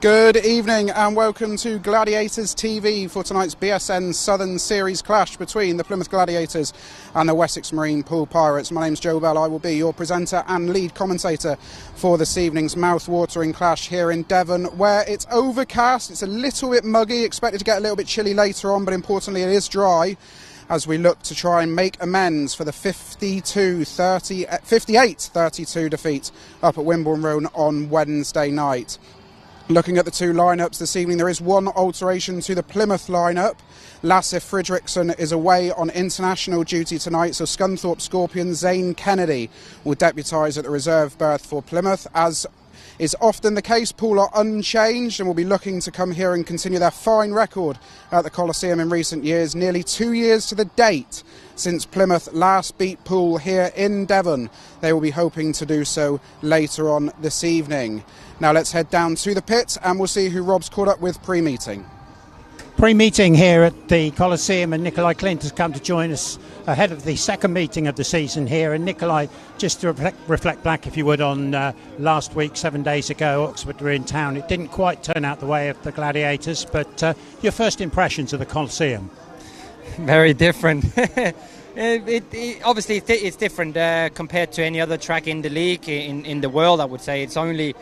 Good evening and welcome to Gladiators TV for tonight's BSN Southern Series clash between the Plymouth Gladiators and the Wessex Marine POOLE Pirates. My name's Joe Bell. I will be your presenter and lead commentator for this evening's mouth-watering clash here in Devon, where it's overcast, it's a little bit muggy, expected to get a little bit chilly later on, but importantly it is dry as we look to try and make amends for the 58-32 defeat up at Wimborne Road on Wednesday night. Looking at the two lineups this evening, there is one alteration to the Plymouth lineup. Lasse Fredriksson is away on international duty tonight, so Scunthorpe Scorpions' Zaine Kennedy will deputise at the reserve berth for Plymouth. As is often the case, Poole are unchanged and will be looking to come here and continue their fine record at the Coliseum in recent years. Nearly 2 years to the date since Plymouth last beat Poole here in Devon. They will be hoping to do so later on this evening. Now let's head down to the pit and we'll see who Rob's caught up with pre-meeting. Pre-meeting here at the Coliseum, and Nicolai KLINDT has come to join us ahead of the second meeting of the season here. And Nicolai, just to reflect back, if you would, on last week, 7 days ago, Oxford were in town. It didn't quite turn out the way of the Gladiators, but your first impressions of the Coliseum? Very different. Obviously, it's different compared to any other track in the league, in the world, I would say. It's only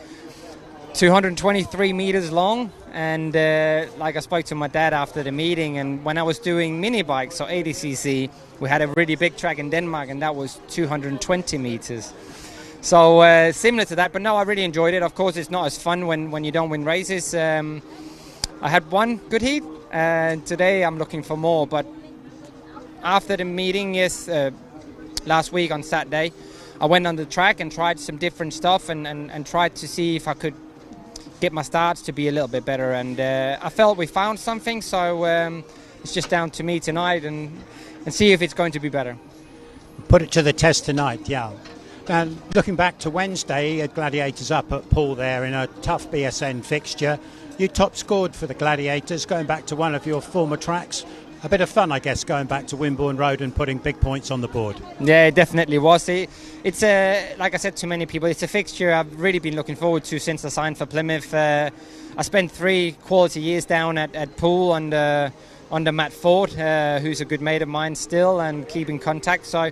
223 meters long, and like I spoke to my dad after the meeting, and when I was doing mini bikes, so 80cc, we had a really big track in Denmark, and that was 220 meters. So similar to that, but no, I really enjoyed it. Of course, it's not as fun when you don't win races. I had one good heat, and today I'm looking for more. But after the meeting, last week on Saturday, I went on the track and tried some different stuff and tried to see if I could get my starts to be a little bit better, and I felt we found something, so it's just down to me tonight and see if it's going to be better. Put it to the test tonight, yeah. And looking back to Wednesday, Gladiators up at Poole there in a tough BSN fixture. You top scored for the Gladiators, going back to one of your former tracks. A bit of fun, I guess, going back to Wimborne Road and putting big points on the board. Yeah, it definitely was. It's like I said to many people, it's a fixture I've really been looking forward to since I signed for Plymouth. I spent 3 quality years down at Poole under Matt Ford, who's a good mate of mine still, and keep in contact. So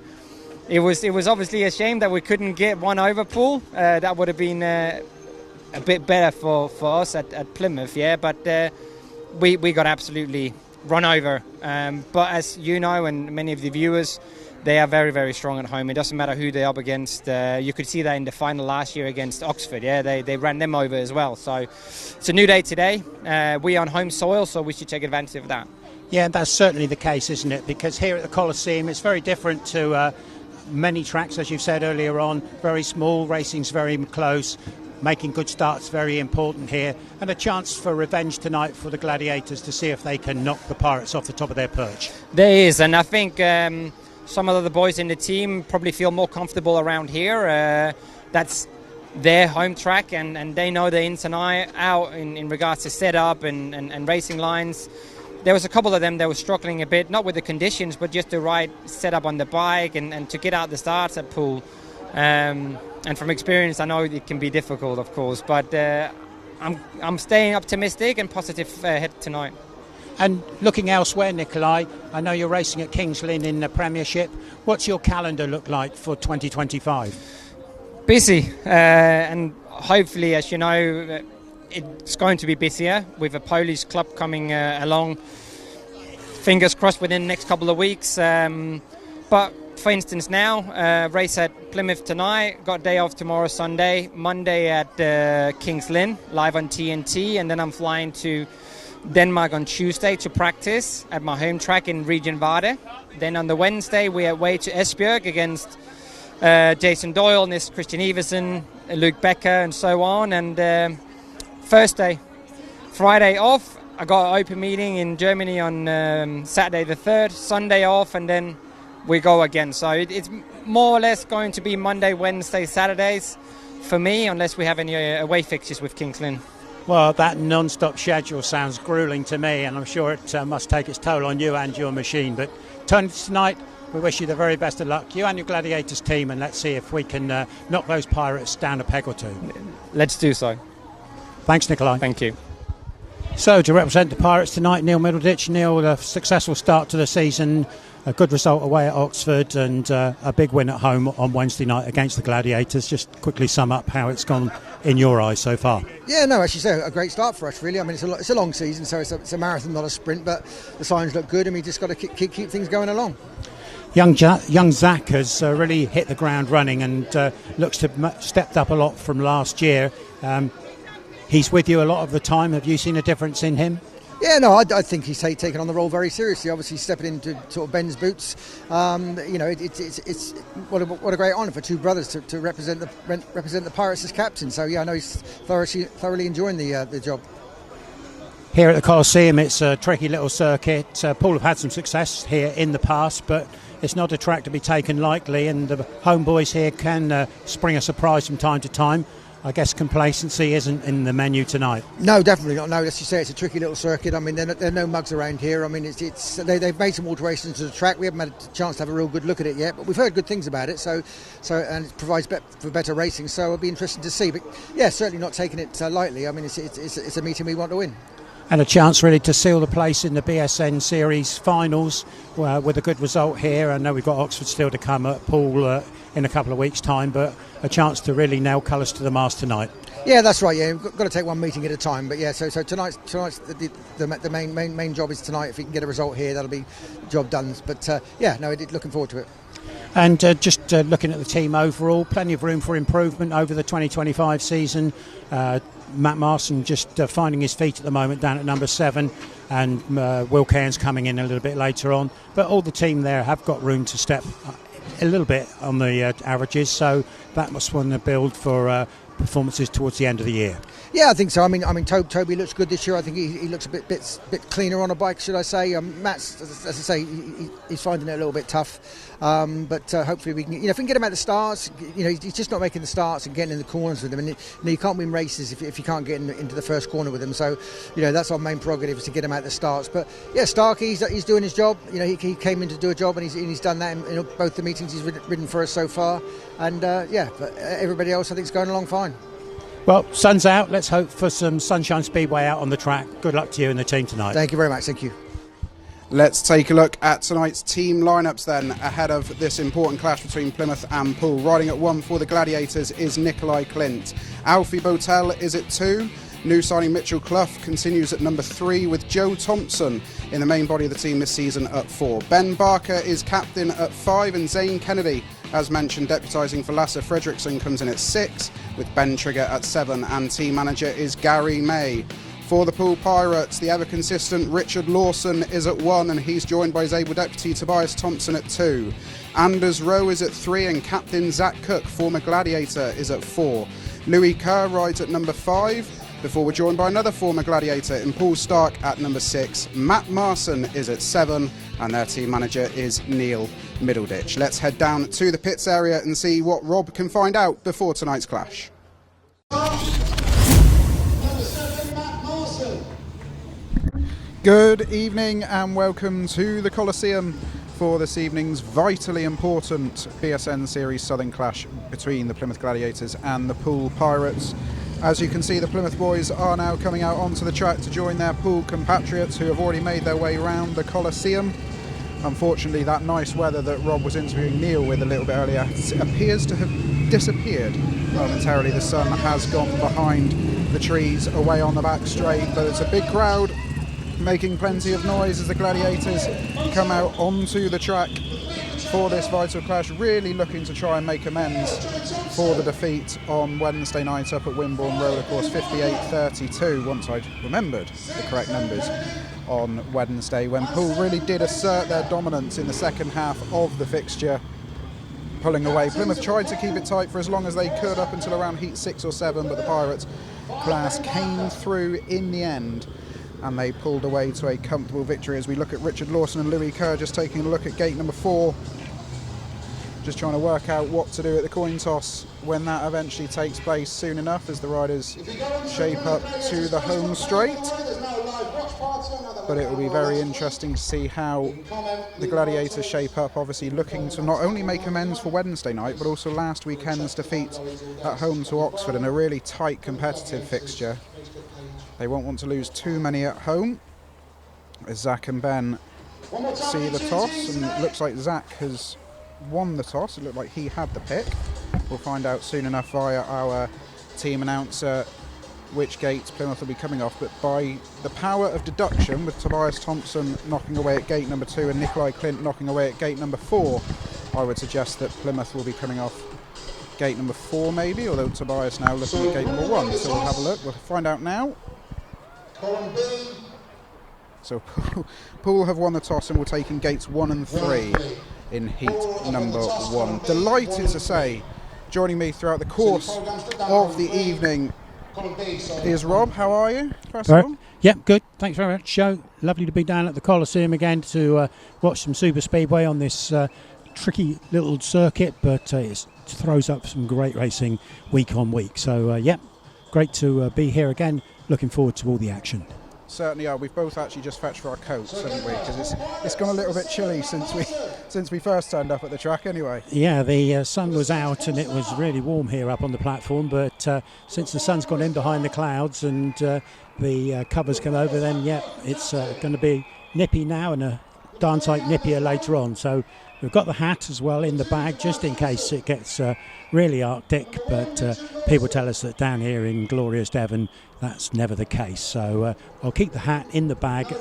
it was obviously a shame that we couldn't get one over Poole. That would have been a bit better for us at Plymouth, yeah. But we got absolutely run over, but as you know, and many of the viewers, they are very, very strong at home. It doesn't matter who they're up against. You could see that in the final last year against Oxford. Yeah, they ran them over as well. So it's a new day today. We're on home soil, so we should take advantage of that. Yeah, that's certainly the case, isn't it? Because here at the Coliseum, it's very different to many tracks, as you've said earlier on. Very small, racing's very close. Making good starts very important here, and a chance for revenge tonight for the Gladiators to see if they can knock the Pirates off the top of their perch. There is, and I think some of the boys in the team probably feel more comfortable around here. That's their home track, and they know the ins and out in regards to setup and racing lines. There was a couple of them that were struggling a bit, not with the conditions, but just the right setup on the bike and to get out the starts at Poole. And from experience, I know it can be difficult, of course, but I'm staying optimistic and positive ahead tonight. And looking elsewhere, Nicolai, I know you're racing at Kings Lynn in the Premiership. What's your calendar look like for 2025? Busy, and hopefully, as you know, it's going to be busier with a Polish club coming along. Fingers crossed within the next couple of weeks. But for instance, now race at Plymouth tonight, got a day off tomorrow, Sunday, Monday at Kings Lynn, live on TNT, and then I'm flying to Denmark on Tuesday to practice at my home track in Region Varde. Then on the Wednesday, we're away to Esbjerg against Jason Doyle, Nis Christian Iversen, Luke Becker, and so on. And Friday off. I got an open meeting in Germany on Saturday the 3rd, Sunday off, and then we go again. So it's more or less going to be Monday, Wednesday, Saturdays for me, unless we have any away fixtures with Kings Lynn. Well, that non-stop schedule sounds grueling to me, and I'm sure it must take its toll on you and your machine. But tonight, we wish you the very best of luck, you and your Gladiators team, and let's see if we can knock those Pirates down a peg or two. Let's do so. Thanks, Nicolai. Thank you. So, to represent the Pirates tonight, Neil Middleditch. Neil, a successful start to the season, a good result away at Oxford, and a big win at home on Wednesday night against the Gladiators. Just quickly sum up how it's gone in your eyes so far. Yeah, no, as you say, a great start for us, really. I mean, it's a long season, so it's a marathon, not a sprint, but the signs look good, and we just got to keep things going along. Young Zach has really hit the ground running and looks to have stepped up a lot from last year. He's with you a lot of the time. Have you seen a difference in him? Yeah, no, I think he's taken on the role very seriously. Obviously, stepping into sort of Ben's boots. You know, it's what a great honour for two brothers to represent the Pirates as captain. So yeah, I know he's thoroughly enjoying the job. Here at the Coliseum, it's a tricky little circuit. Poole have had some success here in the past, but it's not a track to be taken lightly, and the homeboys here can spring a surprise from time to time. I guess complacency isn't in the menu tonight. No, definitely not. No, as you say, it's a tricky little circuit. I mean, there are no mugs around here. I mean, they've made some alterations to the track. We haven't had a chance to have a real good look at it yet, but we've heard good things about it. So and it provides for better racing. So it'll be interesting to see. But yeah, certainly not taking it lightly. I mean, it's a meeting we want to win. And a chance really to seal the place in the BSN Series finals with a good result here. I know we've got Oxford still to come at Poole in a couple of weeks' time, but a chance to really nail colours to the mast tonight. Yeah, that's right. Yeah, we've got to take one meeting at a time. But yeah, so tonight's the main job is tonight. If we can get a result here, that'll be job done. But yeah, no, looking forward to it. And just looking at the team overall, plenty of room for improvement over the 2025 season. Matt Marson just finding his feet at the moment down at number 7, and Will Cairns coming in a little bit later on. But all the team there have got room to step a little bit on the averages, so that must want to build for performances towards the end of the year. Yeah, I think so. I mean, Toby looks good this year. I think he looks a bit cleaner on a bike, should I say? Matt's, as I say, he's finding it a little bit tough. But hopefully we can, if we can get him at the starts, he's just not making the starts and getting in the corners with him. And you can't win races if you can't get into the first corner with him. So, that's our main prerogative, is to get him at the starts. But yeah, Starke, he's doing his job. He came in to do a job, and he's done that in both the meetings he's ridden for us so far. And but everybody else, I think, is going along fine. Well, sun's out. Let's hope for some Sunshine Speedway out on the track. Good luck to you and the team tonight. Thank you very much. Thank you. Let's take a look at tonight's team lineups then, ahead of this important clash between Plymouth and Poole. Riding at 1 for the Gladiators is Nicolai KLINDT. Alfie BOWTELL is at 2. New signing Mitchell Cluff continues at number 3, with Joe Thompson in the main body of the team this season at 4. Ben Barker is captain at 5, and Zaine Kennedy, as mentioned, deputising for Lasse Fredriksson, comes in at 6, with Ben Trigger at 7, and team manager is Garry May. For the POOLE Pirates, the ever-consistent Richard Lawson is at 1, and he's joined by his able deputy Tobias THOMSEN at 2. Anders Rowe is at 3, and captain Zach Cook, former Gladiator, is at 4. Louis Kerr rides at number 5, before we're joined by another former Gladiator in Paul Starke at number 6. Matt Marson is at 7, and their team manager is Neil Middleditch. Let's head down to the pits area and see what Rob can find out before tonight's clash. Good evening and welcome to the Coliseum for this evening's vitally important BSN Series Southern clash between the Plymouth Gladiators and the POOLE Pirates. As you can see, the Plymouth boys are now coming out onto the track to join their Poole compatriots who have already made their way around the Coliseum. Unfortunately, that nice weather that Rob was interviewing Neil with a little bit earlier appears to have disappeared momentarily. The sun has gone behind the trees away on the back straight, but it's a big crowd making plenty of noise as the Gladiators come out onto the track for this vital clash, really looking to try and make amends for the defeat on Wednesday night up at Wimborne Road, of course, 58-32, once I'd remembered the correct numbers on Wednesday, when Poole really did assert their dominance in the second half of the fixture, pulling away. Plymouth tried to keep it tight for as long as they could up until around heat 6 or 7, but the Pirates class came through in the end, and they pulled away to a comfortable victory. As we look at Richard Lawson and Louis Kerr just taking a look at gate number 4, just trying to work out what to do at the coin toss when that eventually takes place soon enough, as the riders shape up to the home straight. but it will be very interesting to see how the Gladiators shape up, obviously looking to not only make amends for Wednesday night, but also last weekend's defeat at home to Oxford in a really tight competitive fixture. They won't want to lose too many at home, as Zach and Ben see the toss, and it looks like Zach has won the toss. It looked like he had the pick. We'll find out soon enough via our team announcer which gates Plymouth will be coming off, but by the power of deduction, with Tobias Thompson knocking away at gate number 2 and Nicolai KLINDT knocking away at gate number 4, I would suggest that Plymouth will be coming off gate number 4 maybe, although Tobias now looking at gate number 1, so we'll have a look. We'll find out now. So Poole have won the toss and will take in gates 1 and 3 in heat number 1. Delighted to say, joining me throughout the course of the evening is Rob. How are you, first of all? Yeah, good. Thanks very much, Joe. Lovely to be down at the Coliseum again to watch some Super Speedway on this tricky little circuit, but it throws up some great racing week on week. So, yeah, great to be here again. Looking forward to all the action. Certainly are. We've both actually just fetched for our coats, haven't we? Because it's gone a little bit chilly since we first turned up at the track anyway. Yeah, the sun was out and it was really warm here up on the platform, but since the sun's gone in behind the clouds and the covers come over, then yeah, it's going to be nippy now and a darn sight nippier later on. So we've got the hat as well in the bag just in case it gets really arctic, but people tell us that down here in glorious Devon that's never the case. So I'll keep the hat in the bag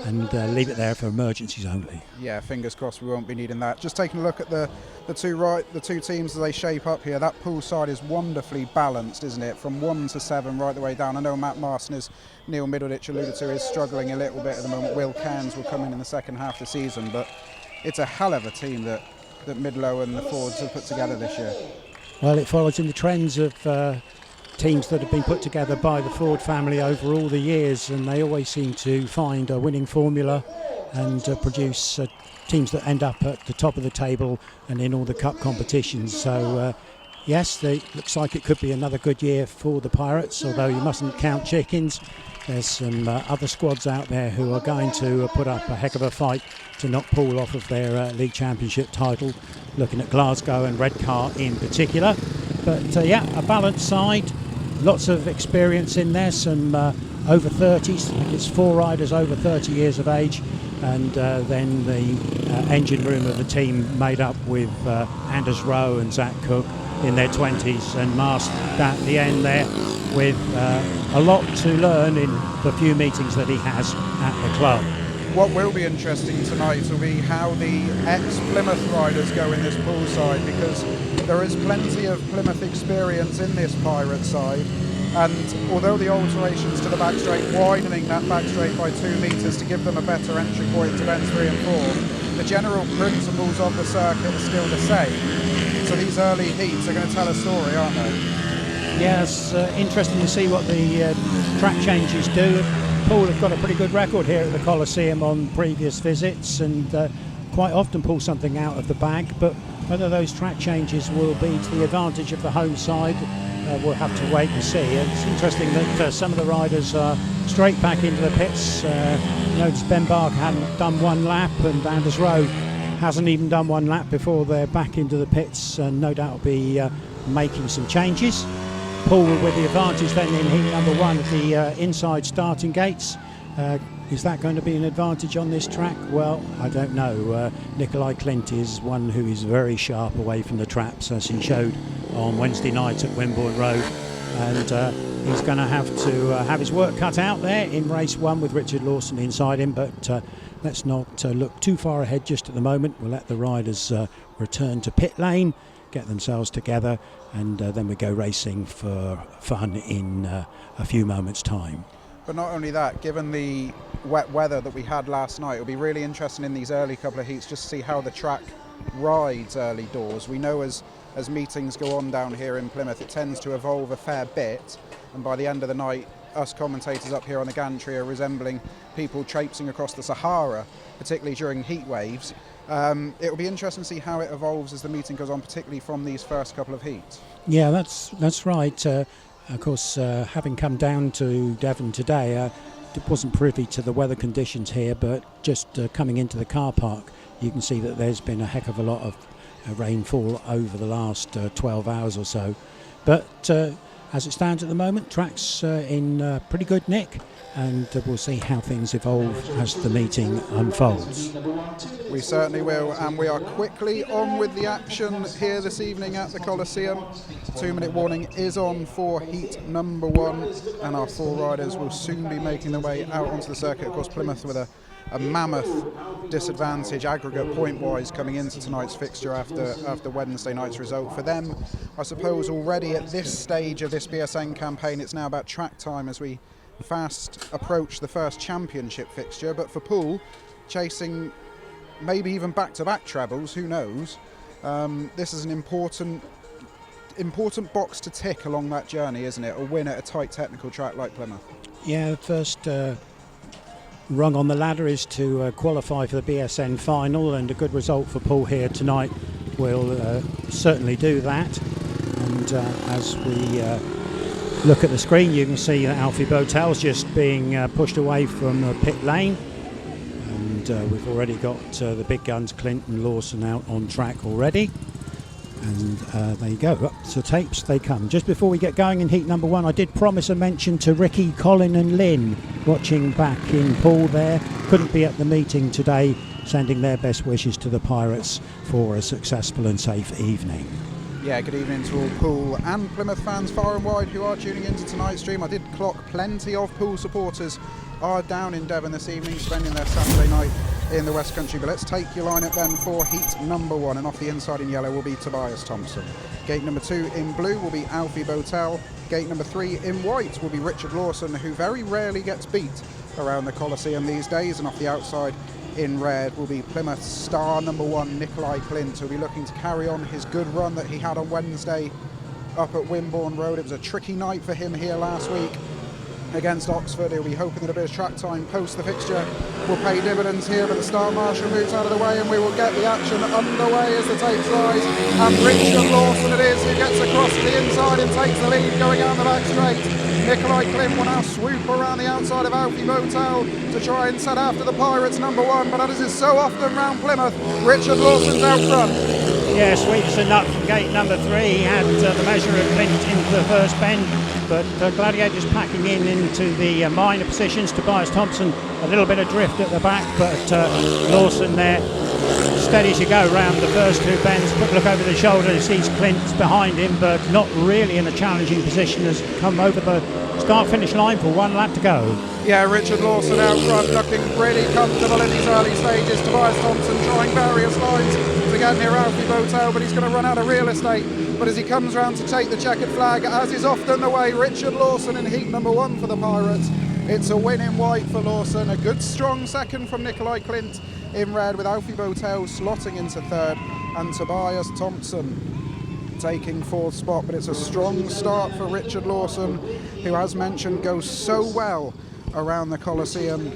and leave it there for emergencies only. Yeah, fingers crossed we won't be needing that. Just taking a look at the two teams as they shape up here. That pool side is wonderfully balanced, isn't it? From 1 to 7 right the way down. I know Matt Marson, as Neil Middleditch alluded to, is struggling a little bit at the moment. Will Cairns will come in the second half of the season, but it's a hell of a team that Midlow and the Fords have put together this year. Well, it follows in the trends of teams that have been put together by the Ford family over all the years, and they always seem to find a winning formula and produce teams that end up at the top of the table and in all the cup competitions. So yes, looks like it could be another good year for the Pirates, although you mustn't count chickens. There's some other squads out there who are going to put up a heck of a fight to knock Poole off of their League Championship title, looking at Glasgow and Redcar in particular. But yeah, a balanced side, lots of experience in there, some over 30s. I think it's 4 riders over 30 years of age, and then the engine room of the team made up with Anders Rowe and Zach Cook in their 20s, and Marson at the end there with a lot to learn in the few meetings that he has at the club. What will be interesting tonight will be how the ex-Plymouth riders go in this pool side, because there is plenty of Plymouth experience in this Pirate side, and although the alterations to the back straight, widening that back straight by 2 metres to give them a better entry point to bends 3 and 4, the general principles of the circuit are still the same. So these early heats are going to tell a story, aren't they? Yeah, it's interesting to see what the track changes do. Poole have got a pretty good record here at the Coliseum on previous visits, and quite often pull something out of the bag, but whether those track changes will be to the advantage of the home side, we'll have to wait and see. It's interesting that some of the riders are straight back into the pits. Notice Ben Barker hadn't done 1 lap, and Anders Rowe hasn't even done 1 lap before they're back into the pits, and no doubt will be making some changes. Poole with the advantage then in heat number 1 at the inside starting gates. Is that going to be an advantage on this track? Well, I don't know. Nicolai KLINDT is one who is very sharp away from the traps, as he showed on Wednesday night at Wimborne Road, and he's going to have his work cut out there in race 1 with Richard Lawson inside him, but let's not look too far ahead just at the moment. We'll let the riders return to pit lane, get themselves together, and then we go racing for fun in a few moments' time. But not only that, given the wet weather that we had last night, it'll be really interesting in these early couple of heats just to see how the track rides early doors. We know as meetings go on down here in Plymouth, it tends to evolve a fair bit, and by the end of the night, us commentators up here on the gantry are resembling people traipsing across the Sahara, particularly during heat waves. It'll be interesting to see how it evolves as the meeting goes on, particularly from these first couple of heats. Yeah, that's right. Of course, having come down to Devon today, wasn't privy to the weather conditions here, but just coming into the car park, you can see that there's been a heck of a lot of rainfall over the last 12 hours or so. But as it stands at the moment, track's in pretty good nick, and we'll see how things evolve as the meeting unfolds. We certainly will, and we are quickly on with the action here this evening at the Coliseum. 2-minute warning is on for heat number 1, and our 4 riders will soon be making their way out onto the circuit. Of course, Plymouth with a mammoth disadvantage aggregate point-wise coming into tonight's fixture after Wednesday night's result. For them, I suppose already at this stage of this BSN campaign, it's now about track time as we fast approach the first championship fixture. But for Poole, chasing maybe even back-to-back trebles, who knows, this is an important box to tick along that journey, isn't it? A win at a tight technical track like Plymouth. Yeah, the first rung on the ladder is to qualify for the BSN final, and a good result for Poole here tonight will certainly do that. And as we look at the screen, you can see that Alfie BOWTELL's just being pushed away from pit lane, and we've already got the big guns KLINDT and Lawson out on track already. And there you go, up to tapes they come. Just before we get going in heat number 1, I did promise a mention to Ricky, Colin and Lynn watching back in Poole there. Couldn't be at the meeting today, sending their best wishes to the Pirates for a successful and safe evening. Yeah, good evening to all Poole and Plymouth fans far and wide who are tuning into tonight's stream. I did clock plenty of Poole supporters are down in Devon this evening, spending their Saturday night in the West Country. But let's take your lineup then for heat number 1, and off the inside in yellow will be Tobias THOMSEN. Gate number 2 in blue will be Alfie BOWTELL. Gate number 3 in white will be Richard Lawson, who very rarely gets beat around the Coliseum these days, and off the outside in red will be Plymouth star number 1 Nicolai KLINDT, who'll be looking to carry on his good run that he had on Wednesday up at Wimborne Road. It was a tricky night for him here last week against Oxford. He'll be hoping that a bit of track time post the fixture will pay dividends here, but the start marshal moves out of the way and we will get the action underway as the tapes rise. And Richard Lawson it is who gets across to the inside and takes the lead going down the back straight. Nicolai KLINDT will now swoop around the outside of Alfie BOWTELL to try and set after the Pirates number 1, but as is so often round Plymouth, Richard Lawson's out front. Yeah, sweeps a nut from gate number 3. He had the measure of KLINDT into the first bend, but Gladiators packing into the minor positions. Tobias THOMSEN a little bit of drift at the back, but Lawson there steady as you go round the first 2 bends. Quick look over the shoulder, he sees KLINDT behind him, but not really in a challenging position, has come over the start-finish line for 1 lap to go. Yeah, Richard Lawson out front looking pretty comfortable in these early stages. Tobias THOMSEN trying various lines to get near Alfie BOWTELL, but he's going to run out of real estate. But as he comes round to take the checkered flag, as is often the way, Richard Lawson in heat number 1 for the Pirates. It's a win in white for Lawson, a good strong second from Nicolai KLINDT in red, with Alfie BOWTELL slotting into 3rd and Tobias THOMSEN taking 4th spot. But it's a strong start for Richard Lawson, who, as mentioned, goes so well around the Coliseum.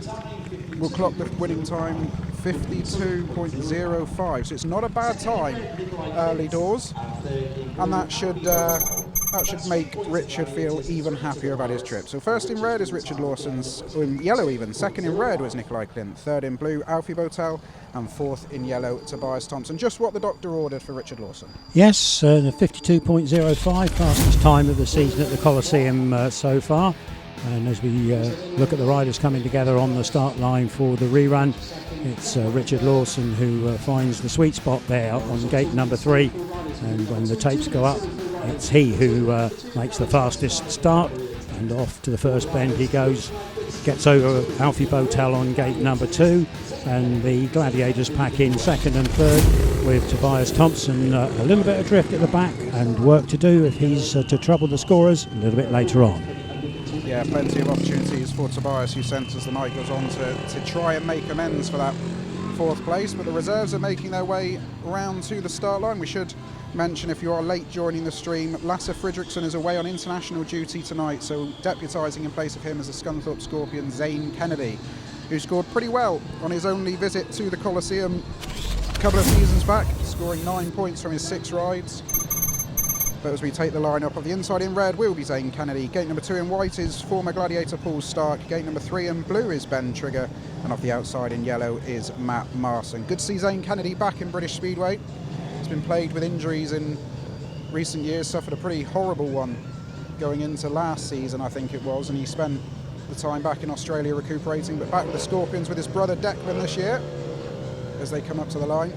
Will clock the winning time 52.05, so it's not a bad time early doors, and that should make Richard feel even happier about his trip. So first in red is Richard Lawson's, or in yellow even. Second in red was Nicolai KLINDT. 3rd in blue Alfie BOWTELL, and 4th in yellow Tobias THOMSEN. Just what the doctor ordered for Richard Lawson. Yes, the 52.05, fastest time of the season at the Coliseum so far. And as we look at the riders coming together on the start line for the rerun, it's Richard Lawson who finds the sweet spot there on gate number 3. And when the tapes go up, it's he who makes the fastest start. And off to the first bend he goes, gets over Alfie BOWTELL on gate number 2. And the Gladiators pack in 2nd and 3rd, with Tobias THOMSEN a little bit of drift at the back and work to do if he's to trouble the scorers a little bit later on. Yeah, plenty of opportunities for Tobias, who sent as the night goes on to try and make amends for that 4th place, but the reserves are making their way round to the start line. We should mention, if you are late joining the stream, Lasse Fridriksson is away on international duty tonight, so deputising in place of him is the Scunthorpe Scorpion Zaine KENNEDY, who scored pretty well on his only visit to the Coliseum a couple of seasons back, scoring 9 points from his 6 rides. But as we take the line-up of the inside in red will be Zaine Kennedy. Gate number 2 in white is former Gladiator POOLE Starke. Gate number 3 in blue is Ben Trigger. And off the outside in yellow is Matt Marson. Good to see Zaine Kennedy back in British Speedway. He's been plagued with injuries in recent years, suffered a pretty horrible one going into last season, I think it was, and he spent the time back in Australia recuperating, but back with the Scorpions with his brother Declan this year as they come up to the line.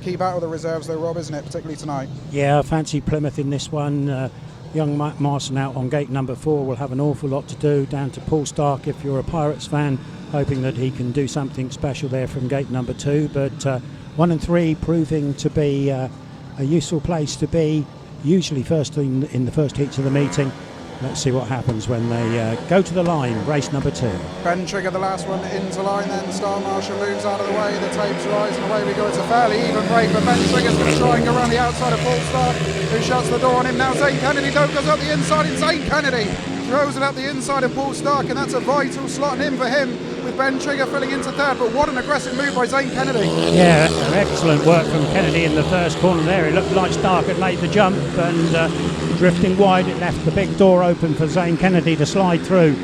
Key battle of the reserves though, Rob, isn't it, particularly tonight? Yeah, I fancy Plymouth in this one. Young Matt Marson out on gate number 4 will have an awful lot to do, down to Paul Starke if you're a Pirates fan, hoping that he can do something special there from gate number 2. But 1 and 3 proving to be a useful place to be, usually first in the first heats of the meeting. Let's see what happens when they go to the line, race number 2. Ben Trigger, the last one into line, then Star Marshall moves out of the way, the tapes rise and away we go. It's a fairly even break, but Ben Trigger's going to try and go around the outside of Paul Starke, who shuts the door on him. Now Zaine Kennedy goes up the inside, and Zaine Kennedy throws it up the inside of Paul Starke, and that's a vital slot in for him, with Ben Trigger filling into third. But what an aggressive move by Zaine Kennedy. Yeah, excellent work from Kennedy in the first corner there. It looked like Starke had made the jump, and drifting wide, it left the big door open for Zaine Kennedy to slide through.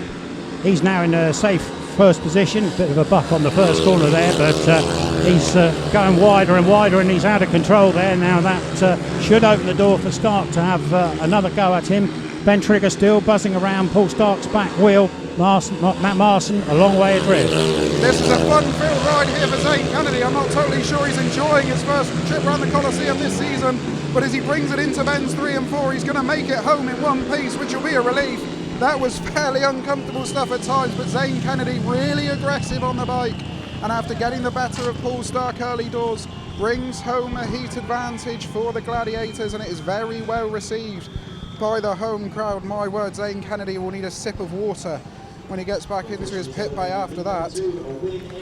He's now in a safe first position, bit of a buck on the first corner there, but he's going wider and wider, and he's out of control there. Now that should open the door for Starke to have another go at him. Ben Trigger still buzzing around Paul Starke's back wheel. Matt Marson a long way adrift. This is a fun-filled ride here for Zaine Kennedy. I'm not totally sure he's enjoying his first trip around the Coliseum this season, but as he brings it into bends 3 and 4, he's going to make it home in one piece, which will be a relief. That was fairly uncomfortable stuff at times, but Zaine Kennedy really aggressive on the bike, and after getting the better of Paul Starke early doors, brings home a heat advantage for the Gladiators, and it is very well received by the home crowd. My word, Zaine Kennedy will need a sip of water when he gets back into his pit bay after that.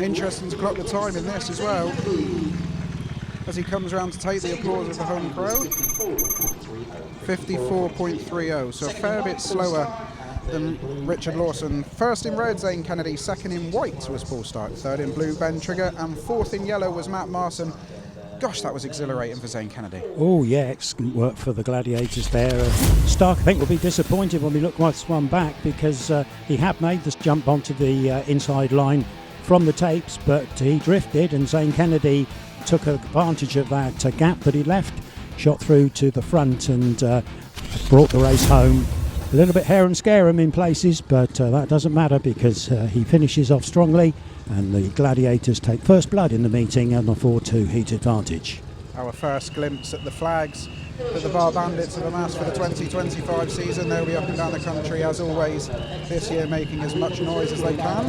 Interesting to clock the time in this as well, as he comes around to take the applause of the home crowd. 54.30, so a fair bit slower than Richard Lawson. First in red, Zaine Kennedy. Second in white was Paul Starke. Third in blue, Ben Trigger. And fourth in yellow was Matt Marson. Gosh, that was exhilarating for Zaine Kennedy. Oh yeah, excellent work for the Gladiators there. Starke, I think, will be disappointed when we look this one back, because he had made this jump onto the inside line from the tapes, but he drifted, and Zaine Kennedy took advantage of that gap that he left, shot through to the front, and brought the race home. A little bit hair and scare him in places, but that doesn't matter, because he finishes off strongly, and the Gladiators take first blood in the meeting and a 4-2 heat advantage. Our first glimpse at the flags that the Bar Bandits have amassed for the 2025 season. They'll be up and down the country as always this year, making as much noise as they can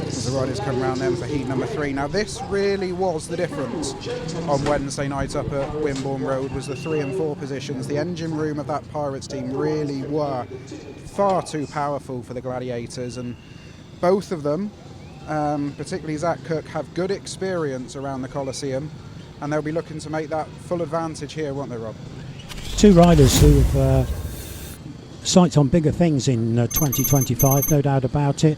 as the riders come around then for heat number 3. Now this really was the difference on Wednesday night up at Wimborne Road, was the 3 and 4 positions. The engine room of that Pirates team really were far too powerful for the Gladiators, and both of them, particularly Zach Cook, have good experience around the Coliseum, and they'll be looking to make that full advantage here, won't they, Rob? Two riders who have sights on bigger things in 2025, no doubt about it,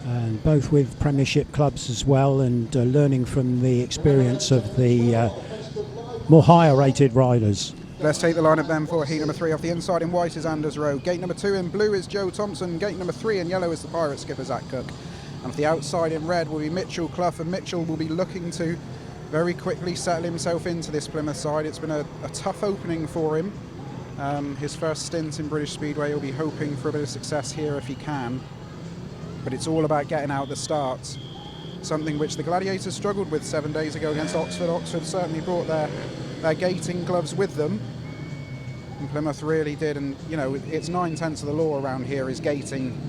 and both with Premiership clubs as well, and learning from the experience of the more higher rated riders. Let's take the lineup then for heat number 3. Off the inside in white is Anders Rowe. Gate number 2 in blue is Joe Thompson. Gate number 3 in yellow is the Pirate skipper Zach Cook. And off the outside in red will be Mitchell Cluff, and Mitchell will be looking to very quickly settle himself into this Plymouth side. It's been a tough opening for him. His first stint in British Speedway, he'll be hoping for a bit of success here if he can. But it's all about getting out the starts, something which the Gladiators struggled with 7 days ago against Oxford. Oxford certainly brought their gating gloves with them, and Plymouth really did. And you know, it's 9/10 of the law around here is gating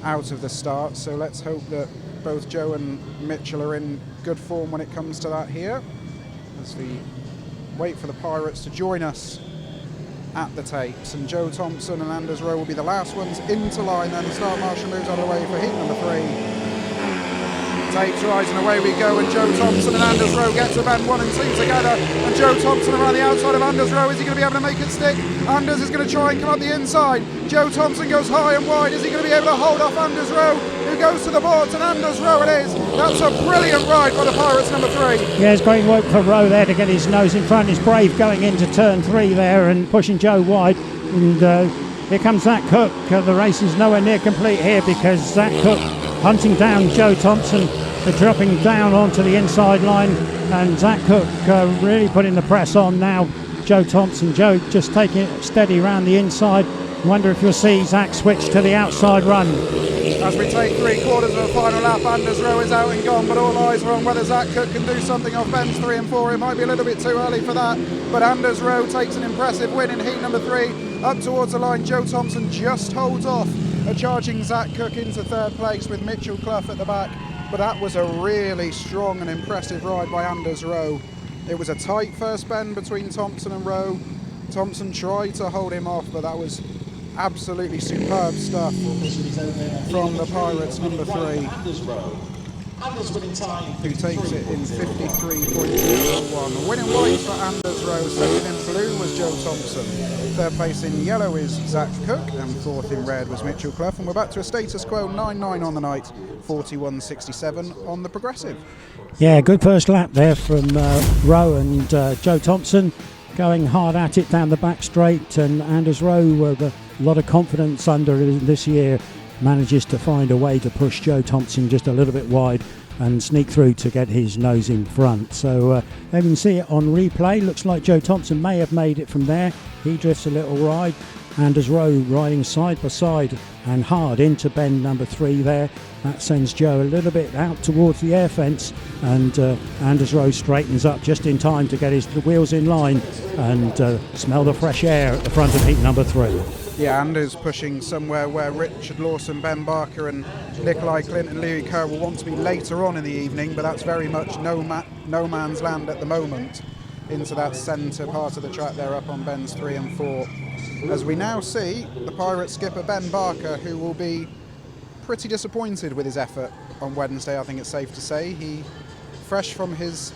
out of the start, so let's hope that both Joe and Mitchell are in good form when it comes to that here, as we wait for the Pirates to join us at the tapes. And Joe Thompson and Anders Rowe will be the last ones into line, then Star Marshall moves out of the way for heat number 3. Tapes rise and away we go, and Joe Thompson and Anders Rowe get to bend 1 and 2 together, and Joe Thompson around the outside of Anders Rowe. Is he going to be able to make it stick? Anders is going to try and come up the inside. Joe Thompson goes high and wide. Is he going to be able to hold off Anders Rowe, who goes to the boards? And Anders Rowe it is. That's a brilliant ride by the Pirates number 3. Yeah, it's great work for Rowe there to get his nose in front. He's brave going into turn 3 there and pushing Joe wide. And here comes Zach Cook. The race is nowhere near complete here because Zach Cook hunting down Joe Thompson. They're dropping down onto the inside line, and Zach Cook really putting the press on now. Joe Thompson, Joe just taking it steady around the inside. Wonder if you'll see Zach switch to the outside run. As we take 3/4 of the final lap, Anders Rowe is out and gone, but all eyes are on whether Zach Cook can do something off bends 3 and 4. It might be a little bit too early for that, but Anders Rowe takes an impressive win in heat number 3. Up towards the line, Joe Thompson just holds off, charging Zach Cook into 3rd place with Mitchell Cluff at the back. But that was a really strong and impressive ride by Anders Rowe. It was a tight first bend between Thompson and Rowe. Thompson tried to hold him off, but that was absolutely superb stuff from the Pirates number 3, who takes it in 53.01. Winning white for Anders Rowe. Second in blue was Joe Thompson. 3rd place in yellow is Zach Cook, and 4th in red was Mitchell Cluff. And we're back to a status quo 9.9 on the night, 41.67 on the progressive. Yeah, good first lap there from Rowe and Joe Thompson, going hard at it down the back straight, and Anders Rowe with a lot of confidence under this year manages to find a way to push Joe Thompson just a little bit wide and sneak through to get his nose in front. So you can see it on replay. Looks like Joe Thompson may have made it from there. He drifts a little wide. Anders Rowe riding side by side and hard into bend number 3 there. That sends Joe a little bit out towards the air fence, and Anders Rowe straightens up just in time to get his wheels in line and smell the fresh air at the front of heat number 3. Yeah, Anders pushing somewhere where Richard Lawson, Ben Barker and Nicolai KLINDT and Louis Kerr will want to be later on in the evening, but that's very much no man's land at the moment into that centre part of the track there up on bends 3 and 4. As we now see the Pirate skipper Ben Barker, who will be pretty disappointed with his effort on Wednesday, I think it's safe to say. He, fresh from his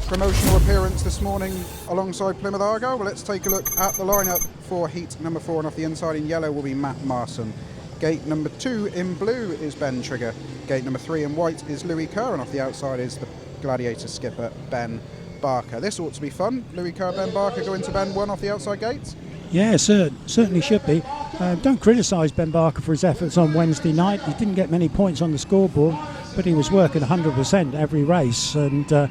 promotional appearance this morning alongside Plymouth Argyle. Well, let's take a look at the lineup for heat number 4, and off the inside in yellow will be Matt Marson. Gate number 2 in blue is Ben Trigger. Gate number 3 in white is Louis Kerr, and off the outside is the Gladiator skipper Ben Barker. This ought to be fun. Louis Kerr, Ben Barker go into bend 1 off the outside gates. Yeah, certainly should be. Don't criticise Ben Barker for his efforts on Wednesday night. He didn't get many points on the scoreboard, but he was working 100% every race, and I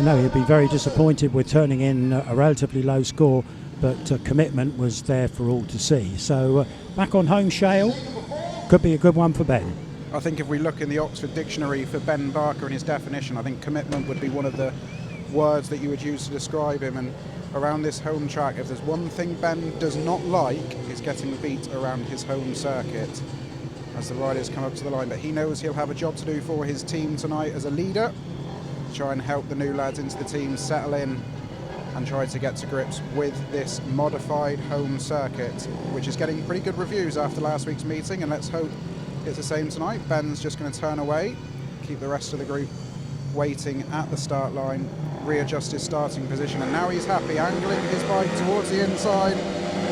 know he'd be very disappointed with turning in a relatively low score, but commitment was there for all to see. So back on home shale, could be a good one for Ben. I think if we look in the Oxford Dictionary for Ben Barker and his definition, I think commitment would be one of the words that you would use to describe him. And around this home track, if there's one thing Ben does not like, is getting beat around his home circuit as the riders come up to the line. But he knows he'll have a job to do for his team tonight as a leader, try and help the new lads into the team settle in and try to get to grips with this modified home circuit, which is getting pretty good reviews after last week's meeting, and let's hope it's the same tonight. Ben's just going to turn away, keep the rest of the group waiting at the start line, readjust his starting position, and now he's happy, angling his bike towards the inside.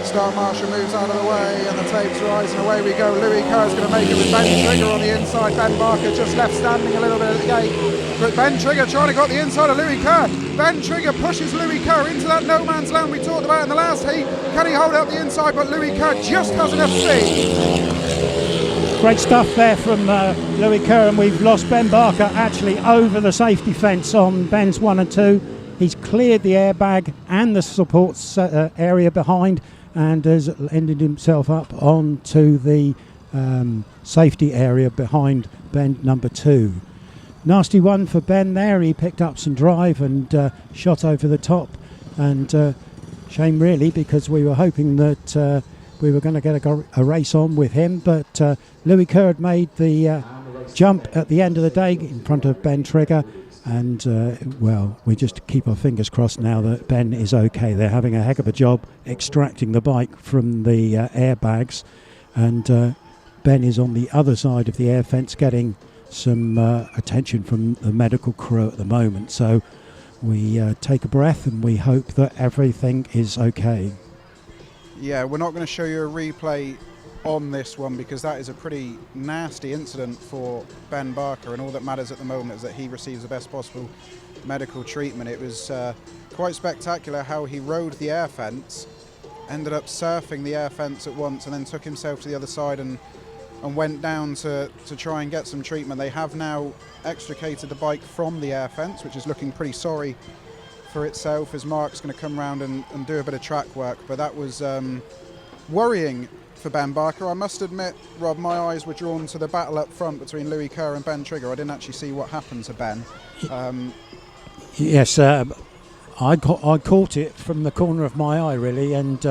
Star Marshall moves out of the way, and the tapes rise, and away we go. Louis Kerr's going to make it with Ben Trigger on the inside. Ben Barker just left standing a little bit at the gate, but Ben Trigger trying to get the inside of Louis Kerr. Ben Trigger pushes Louis Kerr into that no man's land we talked about in the last heat. Can he hold up the inside? But Louis Kerr just has enough speed. Great stuff there from Louis Kerr, and we've lost Ben Barker actually over the safety fence on bends 1 and 2. He's cleared the airbag and the support area behind, and has ended himself up onto the safety area behind bend number 2. Nasty one for Ben there. He picked up some drive and shot over the top, and shame really, because we were hoping that we were going to get a race on with him, but Louis Kerr had made the jump at the end of the day in front of Ben Trigger, and well, we just keep our fingers crossed now that Ben is okay. They're having a heck of a job extracting the bike from the airbags, and Ben is on the other side of the air fence getting some attention from the medical crew at the moment. So we take a breath and we hope that everything is okay. Yeah, we're not going to show you a replay on this one because that is a pretty nasty incident for Ben Barker, and all that matters at the moment is that he receives the best possible medical treatment. It was quite spectacular how he rode the air fence, ended up surfing the air fence at once, and then took himself to the other side and went down to try and get some treatment. They have now extricated the bike from the air fence, which is looking pretty sorry for itself, as Mark's going to come round and do a bit of track work. But that was worrying for Ben Barker. I must admit, Rob, my eyes were drawn to the battle up front between Louis Kerr and Ben Trigger. I didn't actually see what happened to Ben. Yes, I caught it from the corner of my eye, really, and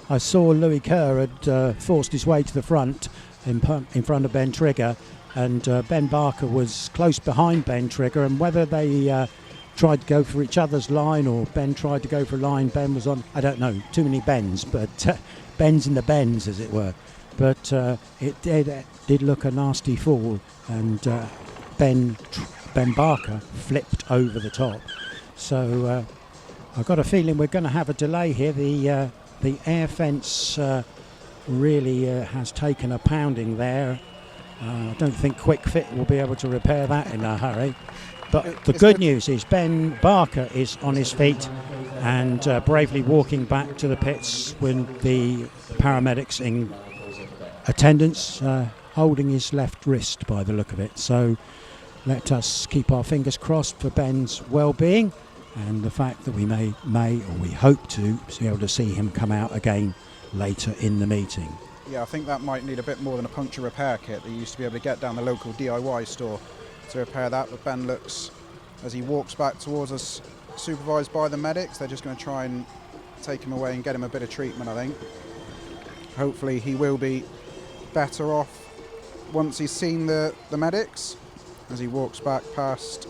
I saw Louis Kerr had forced his way to the front in front of Ben Trigger, and Ben Barker was close behind Ben Trigger, and whether they tried to go for each other's line or Ben tried to go for a line Ben was on, I don't know, too many Bens, but Bens in the Bens, as it were. But it did look a nasty fall, and Ben Barker flipped over the top. So I've got a feeling we're going to have a delay here. The air fence really has taken a pounding there. I don't think Quick Fit will be able to repair that in a hurry. But the good news is Ben Barker is on his feet and bravely walking back to the pits with the paramedics in attendance, holding his left wrist by the look of it. So let us keep our fingers crossed for Ben's well-being and the fact that we may or we hope to be able to see him come out again later in the meeting. Yeah, I think that might need a bit more than a puncture repair kit that you used to be able to get down the local DIY store to repair that. But Ben looks, as he walks back towards us, supervised by the medics. They're just going to try and take him away and get him a bit of treatment, I think. Hopefully he will be better off once he's seen the medics, as he walks back past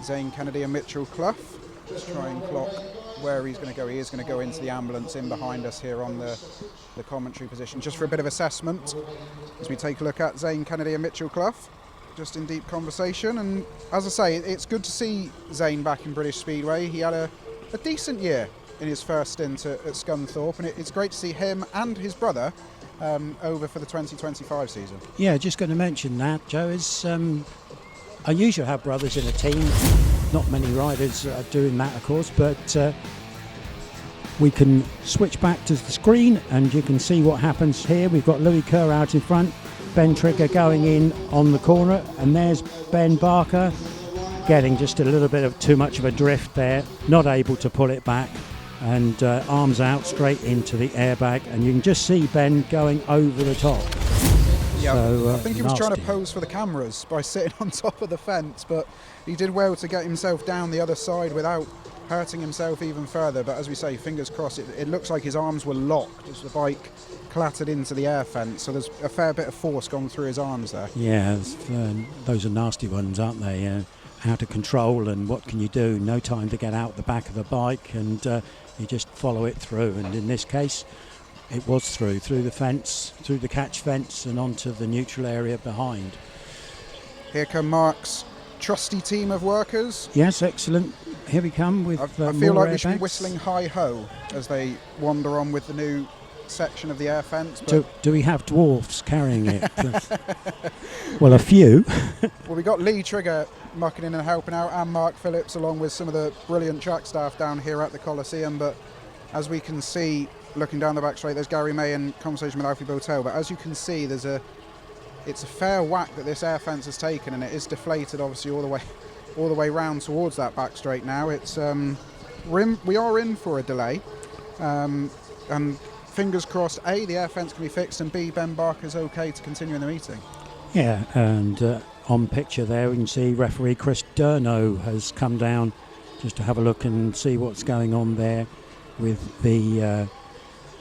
Zaine Kennedy and Mitchell Cluff. Just try and clock where he's going to go. He is going to go into the ambulance in behind us here on the commentary position, just for a bit of assessment as we take a look at Zaine Kennedy and Mitchell Cluff, just in deep conversation. And as I say, it's good to see Zaine back in British Speedway. He had a decent year in his first stint at Scunthorpe, and it's great to see him and his brother over for the 2025 season. Yeah, just going to mention that, Joe, is unusual to have brothers in a team. Not many riders are doing that, of course, but we can switch back to the screen and you can see what happens here. We've got Louis Kerr out in front, Ben Trigger going in on the corner, and there's Ben Barker getting just a little bit of too much of a drift there, not able to pull it back, and arms out straight into the airbag, and you can just see Ben going over the top. Yeah, so, I think he was nasty. trying to pose for the cameras by sitting on top of the fence, but he did well to get himself down the other side without hurting himself even further. But as we say, fingers crossed, it looks like his arms were locked as the bike clattered into the air fence, so there's a fair bit of force gone through his arms there. Yeah, those are nasty ones, aren't they? Out of control, and what can you do? No time to get out the back of the bike, and you just follow it through. And in this case, it was through the fence, through the catch fence, and onto the neutral area behind. Here come Mark's trusty team of workers. Yes, excellent. Here we come with I feel more like we should be airbags. whistling hi-ho as they wander on with the new section of the air fence. But Do we have dwarfs carrying it? Well, a few. well, we got Lee Trigger mucking in and helping out, and Mark Phillips, along with some of the brilliant track staff down here at the Coliseum. But as we can see, looking down the back straight, there's Garry May in conversation with Alfie BOWTELL. But as you can see, it's a fair whack that this air fence has taken, and it is deflated obviously all the way round towards that back straight now. It's we are in for a delay, and fingers crossed, A, the air fence can be fixed, and B, Ben Barker's okay to continue in the meeting. Yeah, and on picture there we can see referee Chris DURNO has come down just to have a look and see what's going on there with the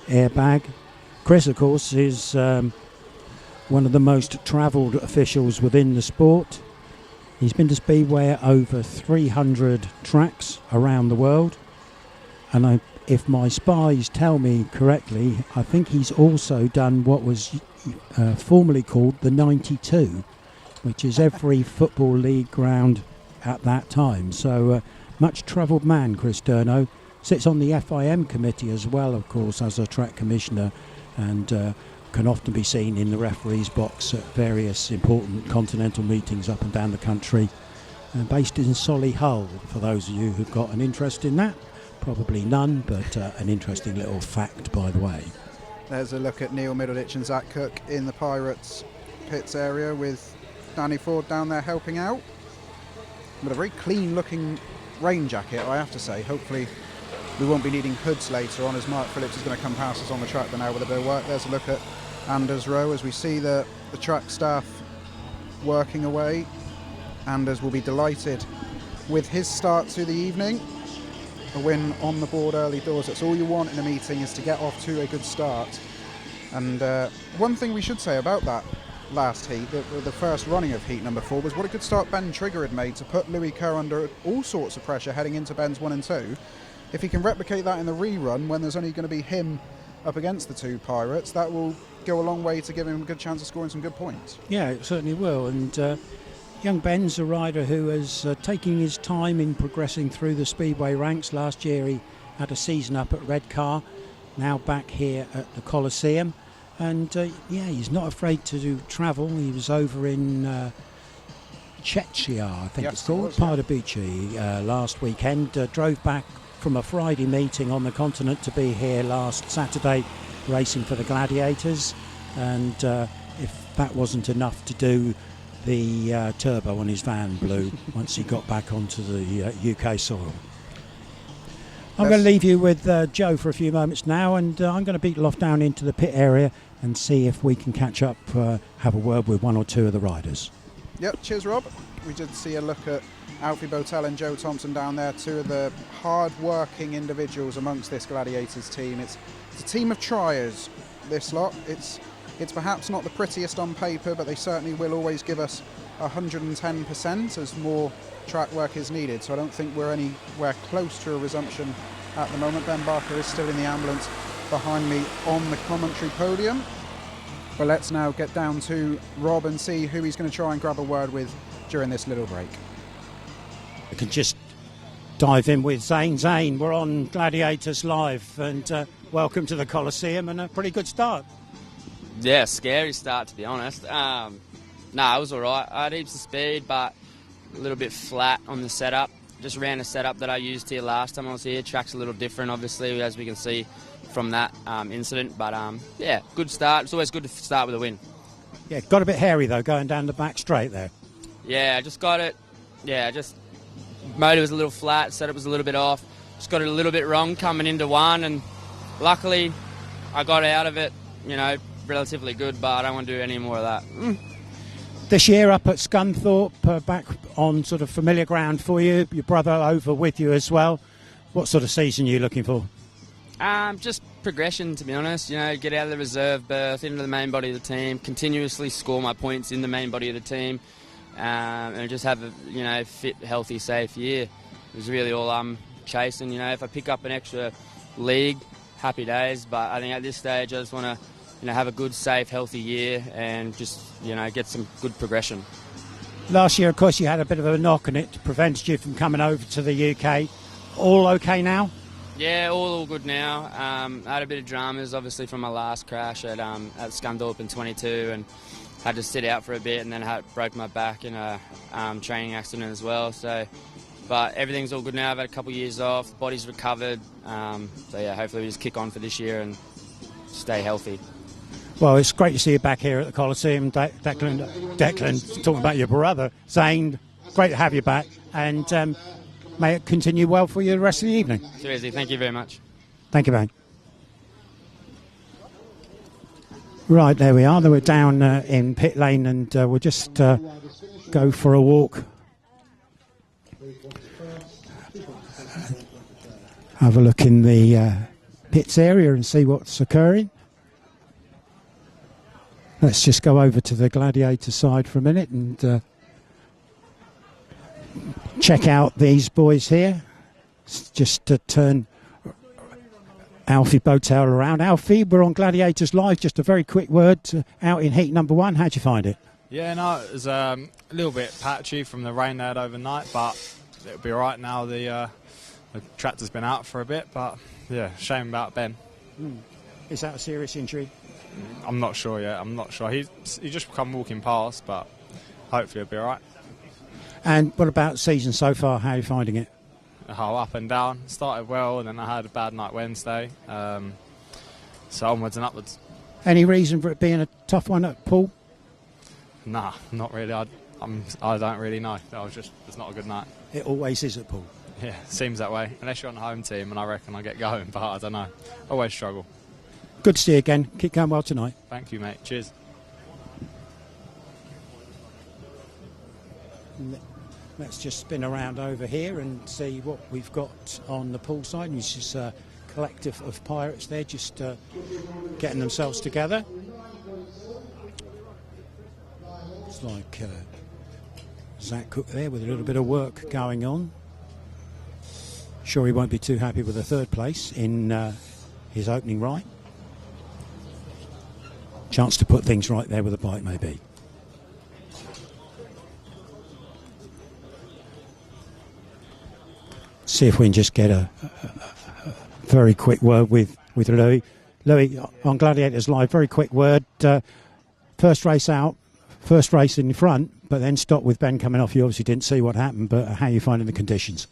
airbag. Chris, of course, is one of the most travelled officials within the sport. He's been to Speedway at over 300 tracks around the world, and if my spies tell me correctly, I think he's also done what was formerly called the 92, which is every Football League ground at that time. So much travelled man, Chris DURNO. Sits on the FIM committee as well, of course, as a track commissioner, and can often be seen in the referee's box at various important continental meetings up and down the country. Based in Solihull, for those of you who've got an interest in that. Probably none, but an interesting little fact, by the way. There's a look at Neil Middleditch and Zach Cook in the Pirates pits area with Danny Ford down there helping out. But a very clean looking rain jacket, I have to say. Hopefully we won't be needing hoods later on, as Mark Phillips is going to come past us on the track but now with a bit of work. There's a look at Anders Rowe as we see the track staff working away. Anders will be delighted with his start to the evening. A win on the board early doors. That's all you want in a meeting, is to get off to a good start. And one thing we should say about that last heat, the first running of heat number 4, was what a good start Ben Trigger had made to put Louis Kerr under all sorts of pressure heading into bends 1 and 2. If he can replicate that in the rerun when there's only going to be him up against the 2 Pirates, that will go a long way to give him a good chance of scoring some good points. Yeah, it certainly will. And young Ben's a rider who is taking his time in progressing through the Speedway ranks. Last year he had a season up at Redcar, now back here at the Coliseum. And yeah, he's not afraid to travel. He was over in Chechia, I think it's called, Pardubice, last weekend. Drove back from a Friday meeting on the continent to be here last Saturday racing for the Gladiators. And if that wasn't enough to do, the turbo on his van blew once he got back onto the UK soil. I'm going to leave you with Joe for a few moments now, and I'm going to beetle off down into the pit area and see if we can catch up, have a word with 1 or 2 of the riders. Yep, cheers Rob. We did see a look at Alfie BOWTELL and Joe Thompson down there, 2 of the hard-working individuals amongst this Gladiators team. It's a team of triers, this lot. It's perhaps not the prettiest on paper, but they certainly will always give us 110% as more track work is needed. So I don't think we're anywhere close to a resumption at the moment. Ben Barker is still in the ambulance behind me on the commentary podium. But let's now get down to Rob and see who he's going to try and grab a word with during this little break. I can just dive in with Zaine. Zaine, we're on Gladiators Live, and welcome to the Coliseum, and a pretty good start. Yeah, scary start, to be honest. It was all right. I had heaps of speed, but a little bit flat on the setup. Just ran a setup that I used here last time I was here. Track's a little different, obviously, as we can see from that incident. But, yeah, good start. It's always good to start with a win. Yeah, got a bit hairy, though, going down the back straight there. Yeah, I just got it. Yeah, motor was a little flat, setup was a little bit off. Just got it a little bit wrong coming into 1, and luckily I got out of it, relatively good, but I don't want to do any more of that. This year up at Scunthorpe, back on sort of familiar ground for you, your brother over with you as well. What sort of season are you looking for? Just progression, to be honest. Get out of the reserve berth, into the main body of the team, continuously score my points in the main body of the team, and just have a fit, healthy, safe year. Is really all I'm chasing. If I pick up an extra league, happy days. But I think at this stage, I just want to have a good, safe, healthy year and just, get some good progression. Last year, of course, you had a bit of a knock and it prevented you from coming over to the UK. All okay now? Yeah, all good now. I had a bit of dramas, obviously, from my last crash at Scunthorpe in 22 and had to sit out for a bit, and then broke my back in a training accident as well. But everything's all good now. I've had a couple of years off, the body's recovered. So, yeah, hopefully we just kick on for this year and stay healthy. Well, it's great to see you back here at the Coliseum. Declan, talking about your brother, Zaine, great to have you back, and may it continue well for you the rest of the evening. Too easy. Thank you very much. Thank you, mate. Right, there we are. We're down in pit lane, and we'll just go for a walk. Have a look in the pits area and see what's occurring. Let's just go over to the Gladiator side for a minute and check out these boys here. Just to turn Alfie BOWTELL around. Alfie, we're on Gladiators Live. Just a very quick word out in heat number 1. How'd you find it? Yeah, no, it was a little bit patchy from the rain they had overnight, but it'll be all right now. The tractor's been out for a bit, but yeah, shame about Ben. Is that a serious injury? I'm not sure yet. I'm not sure. He just come walking past, but hopefully he'll be all right. And what about season so far? How are you finding it? Oh, up and down. Started well, and then I had a bad night Wednesday. So onwards and upwards. Any reason for it being a tough one at Poole? Nah, not really. I don't really know. It's not a good night. It always is at Poole. Yeah, seems that way. Unless you're on the home team, and I reckon I get going, but I don't know. Always struggle. Good to see you again. Keep going well tonight. Thank you, mate. Cheers. Let's just spin around over here and see what we've got on the Poole side. It's just a collective of pirates there, just getting themselves together. It's like Zach Cook there with a little bit of work going on. Sure, he won't be too happy with the third place in his opening right. Chance to put things right there with a bike, maybe. See if we can just get a very quick word with Louis. Louis, on Gladiators Live, very quick word. First race out, first race in front, but then stopped with Ben coming off. You obviously didn't see what happened, but how are you finding the conditions?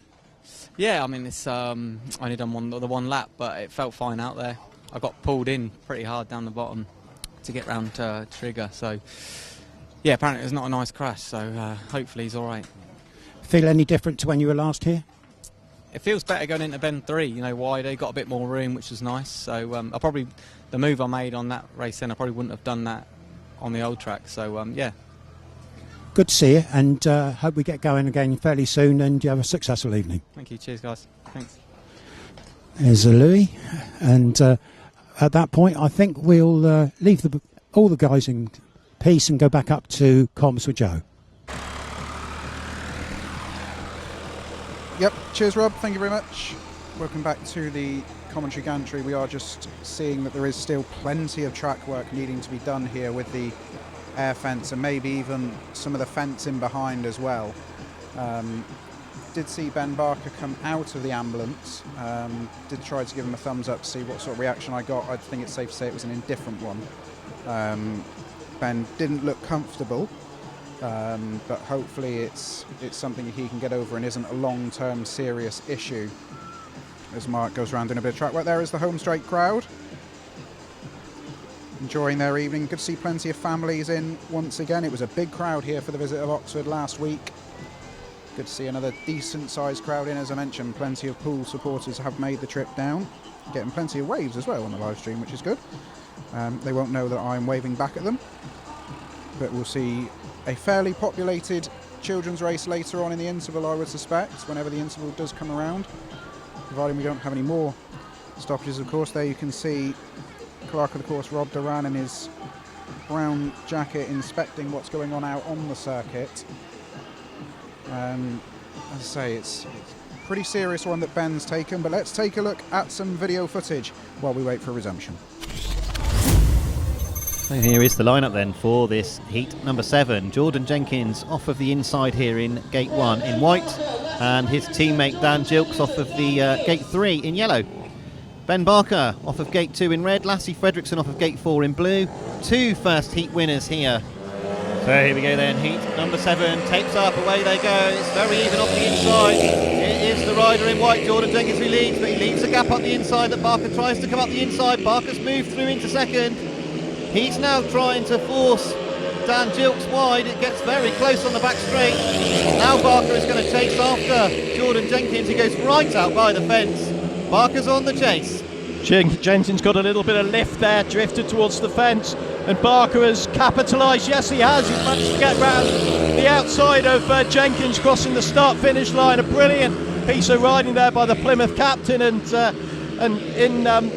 Yeah, I mean, it's only done the one lap, but it felt fine out there. I got pulled in pretty hard down the bottom to get round to Trigger, so yeah, apparently it was not a nice crash, so hopefully he's all right. Feel any different to when you were last here? It feels better going into bend 3, you know, wider, got a bit more room, which was nice. So the move I made on that race then, I probably wouldn't have done that on the old track. So yeah. Good to see you, and hope we get going again fairly soon and you have a successful evening. Thank you, cheers guys, thanks. There's Louis, and at that point I think we'll leave all the guys in peace and go back up to comms with Joe. Yep, cheers Rob, thank you very much. Welcome back to the commentary gantry. We are just seeing that there is still plenty of track work needing to be done here with the air fence and maybe even some of the fence in behind as well. Did see Ben Barker come out of the ambulance, did try to give him a thumbs up to see what sort of reaction I got. I think it's safe to say it was an indifferent one. Ben didn't look comfortable. But hopefully it's something he can get over and isn't a long-term serious issue. As Mark goes around doing a bit of track work, there is the home straight crowd enjoying their evening. Good to see plenty of families in once again. It was a big crowd here for the visit of Oxford last week. Good to see another decent sized crowd in. As I mentioned, plenty of Poole supporters have made the trip down, getting plenty of waves as well on the live stream, which is good. They won't know that I'm waving back at them, but we'll see a fairly populated children's race later on in the interval, I would suspect, whenever the interval does come around, providing we don't have any more stoppages. Of course, there you can see clerk of the course Rob Duran in his brown jacket inspecting what's going on out on the circuit. As I say, it's a pretty serious one that Ben's taken, but let's take a look at some video footage while we wait for resumption. So here is the lineup then for this heat number 7. Jordan Jenkins off of the inside here in gate 1 in white, and his teammate Dan Gilks off of the gate 3 in yellow. Ben Barker off of gate 2 in red, Lassie Fredrickson off of gate 4 in blue. 2 first heat winners here. So here we go then, heat number 7, tapes up, away they go. It's very even off the inside. It is the rider in white, Jordan Jenkins, who leads, but he leaves a gap up the inside that Barker tries to come up the inside. Barker's moved through into second. He's now trying to force Dan Gilks wide. It gets very close on the back straight. Now Barker is going to chase after Jordan Jenkins. He goes right out by the fence. Barker's on the chase. Jenkins got a little bit of lift there, drifted towards the fence, and Barker has capitalised. Yes, he has. He's managed to get round the outside of Jenkins, crossing the start-finish line. A brilliant piece of riding there by the Plymouth captain, and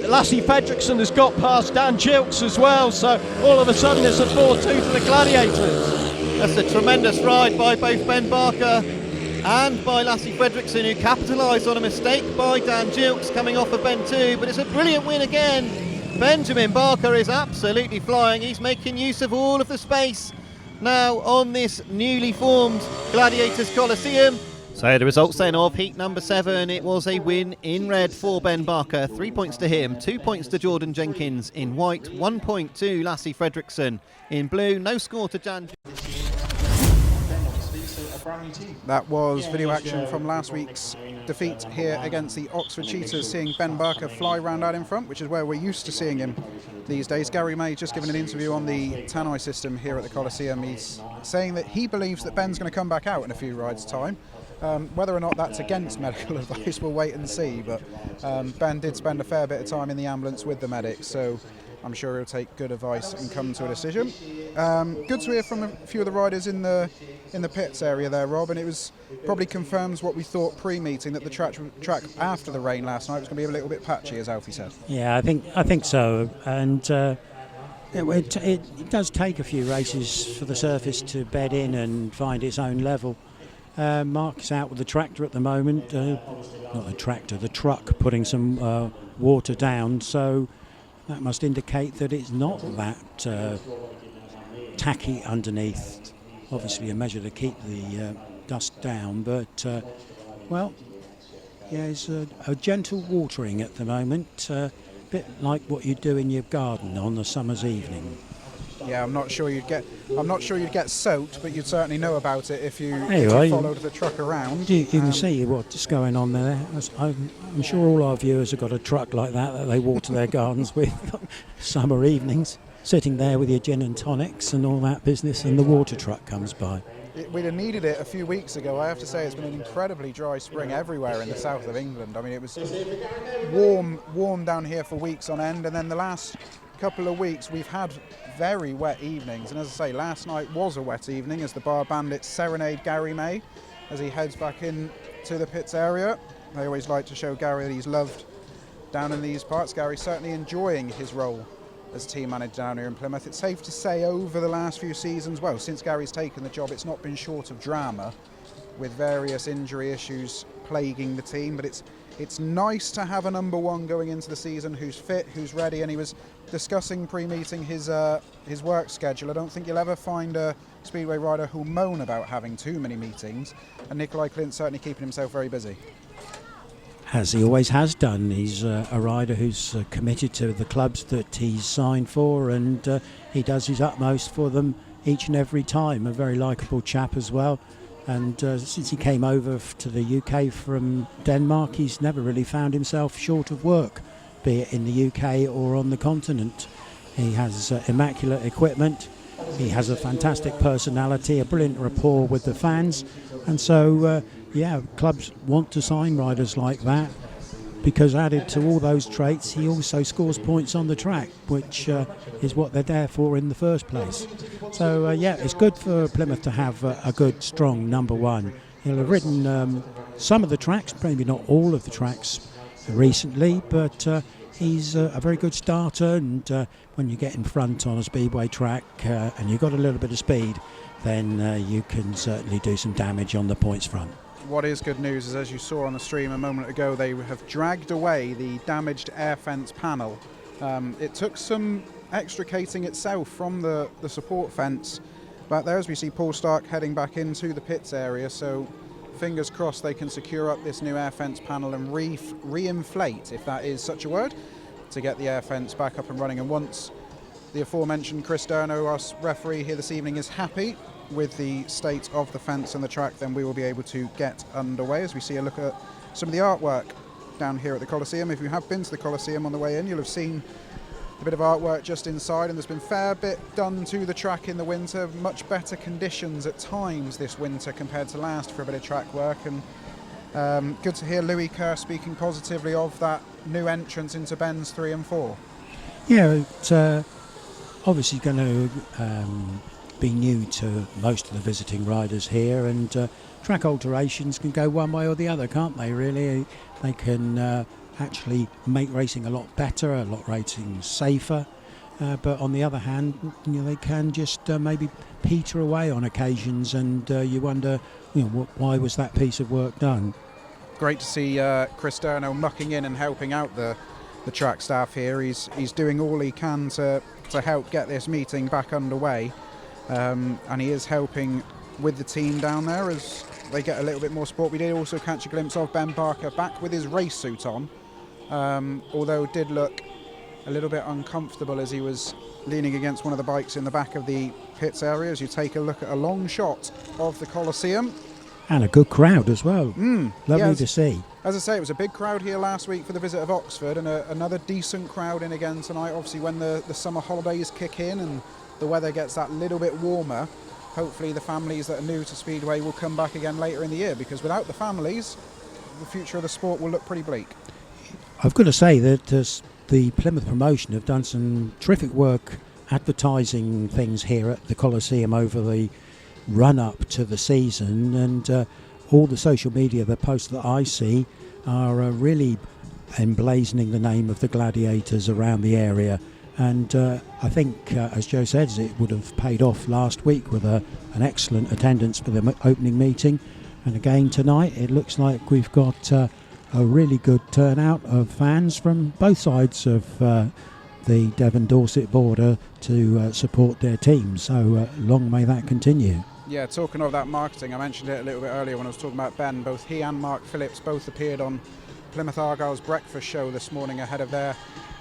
Lassie Fredrickson has got past Dan Gilks as well, so all of a sudden it's a 4-2 to the Gladiators. That's a tremendous ride by both Ben Barker and by Lassie Fredrickson, who capitalised on a mistake by Dan Gilks coming off of bend 2, but it's a brilliant win again. Benjamin Barker is absolutely flying. He's making use of all of the space now on this newly formed Gladiators Coliseum. So the results then of heat number 7, it was a win in red for Ben Barker, 3 points to him, 2 points to Jordan Jenkins in white, 1 point to Lassie Fredriksson in blue, no score to Jan. That was video action from last week's defeat here against the Oxford Cheetahs, seeing Ben Barker fly round out in front, which is where we're used to seeing him these days. Garry May just given an interview on the tannoy system here at the Coliseum. He's saying that he believes that Ben's going to come back out in a few rides' time. Whether or not that's against medical advice, we'll wait and see, but Ben did spend a fair bit of time in the ambulance with the medics, so I'm sure he'll take good advice and come to a decision. Good to hear from a few of the riders in the pits area there, Rob, and it was probably confirms what we thought pre-meeting, that the track after the rain last night was going to be a little bit patchy, as Alfie said. Yeah, I think so, and it does take a few races for the surface to bed in and find its own level. Mark's out with the tractor at the moment, not the tractor, the truck, putting some water down, so that must indicate that it's not that tacky underneath. Obviously a measure to keep the dust down, but well, yeah, it's a gentle watering at the moment, a bit like what you do in your garden on a summer's evening. Yeah, I'm not sure you'd get soaked, but you'd certainly know about it if you followed the truck around. You can see what's going on there. I'm sure all our viewers have got a truck like that they water their gardens with summer evenings, sitting there with your gin and tonics and all that business, and the water truck comes by. We'd have needed it a few weeks ago. I have to say it's been an incredibly dry spring everywhere in the south of England. I mean, it was warm down here for weeks on end, and then the last couple of weeks we've had very wet evenings, and as I say, last night was a wet evening as the Bar Bandits serenade Garry May as he heads back in to the pits area. They always like to show Garry that he's loved down in these parts. Gary's certainly enjoying his role as team manager down here in Plymouth. It's safe to say over the last few seasons, well, since Gary's taken the job, it's not been short of drama with various injury issues plaguing the team, but it's nice to have a number one going into the season who's fit, who's ready, and he was discussing pre-meeting his work schedule. I don't think you'll ever find a Speedway rider who'll moan about having too many meetings, and Nicolai KLINDT certainly keeping himself very busy. As he always has done. He's a rider who's committed to the clubs that he's signed for, and he does his utmost for them each and every time. A very likeable chap as well. And since he came over to the UK from Denmark, he's never really found himself short of work, be it in the UK or on the continent. He has immaculate equipment, he has a fantastic personality, a brilliant rapport with the fans, and so clubs want to sign riders like that, because added to all those traits, he also scores points on the track, which is what they're there for in the first place. So it's good for Plymouth to have a good, strong number one. He'll have ridden some of the tracks, maybe not all of the tracks recently, but he's a very good starter, and when you get in front on a speedway track and you've got a little bit of speed, then you can certainly do some damage on the points front. What is good news is, as you saw on the stream a moment ago, they have dragged away the damaged air fence panel. It took some extricating itself from the support fence back there, as we see Paul Starke heading back into the pits area, so fingers crossed they can secure up this new air fence panel and re-inflate, if that is such a word, to get the air fence back up and running. And once the aforementioned Chris DURNO, our referee here this evening, is happy with the state of the fence and the track, then we will be able to get underway. As we see a look at some of the artwork down here at the Coliseum. If you have been to the Coliseum on the way in, you'll have seen a bit of artwork just inside, and there's been a fair bit done to the track in the winter. Much better conditions at times this winter compared to last for a bit of track work, and good to hear Louis Kerr speaking positively of that new entrance into bends 3 and 4. Yeah, it's obviously going to be new to most of the visiting riders here, and track alterations can go one way or the other, can't they, really? They can actually make racing a lot better, a lot racing safer, but on the other hand, they can just maybe peter away on occasions, and you wonder, why was that piece of work done? Great to see Chris DURNO mucking in and helping out the track staff here. He's doing all he can to help get this meeting back underway. and he is helping with the team down there as they get a little bit more support. We did also catch a glimpse of Ben Barker back with his race suit on, although did look a little bit uncomfortable as he was leaning against one of the bikes in the back of the pits area. As you take a look at a long shot of the Coliseum. And a good crowd as well. Lovely to see. As I say, it was a big crowd here last week for the visit of Oxford, and another decent crowd in again tonight. Obviously, when the summer holidays kick in and the weather gets that little bit warmer, hopefully the families that are new to Speedway will come back again later in the year, because without the families, the future of the sport will look pretty bleak. I've got to say that the Plymouth promotion have done some terrific work advertising things here at the Coliseum over the run-up to the season, and all the social media, the posts that I see are really emblazoning the name of the Gladiators around the area. And I think, as Joe says, it would have paid off last week with an excellent attendance for the opening meeting. And again tonight, it looks like we've got a really good turnout of fans from both sides of the Devon-Dorset border to support their team. So long may that continue. Yeah, talking of that marketing, I mentioned it a little bit earlier when I was talking about Ben. Both he and Mark Phillips both appeared on Plymouth Argyle's breakfast show this morning ahead of their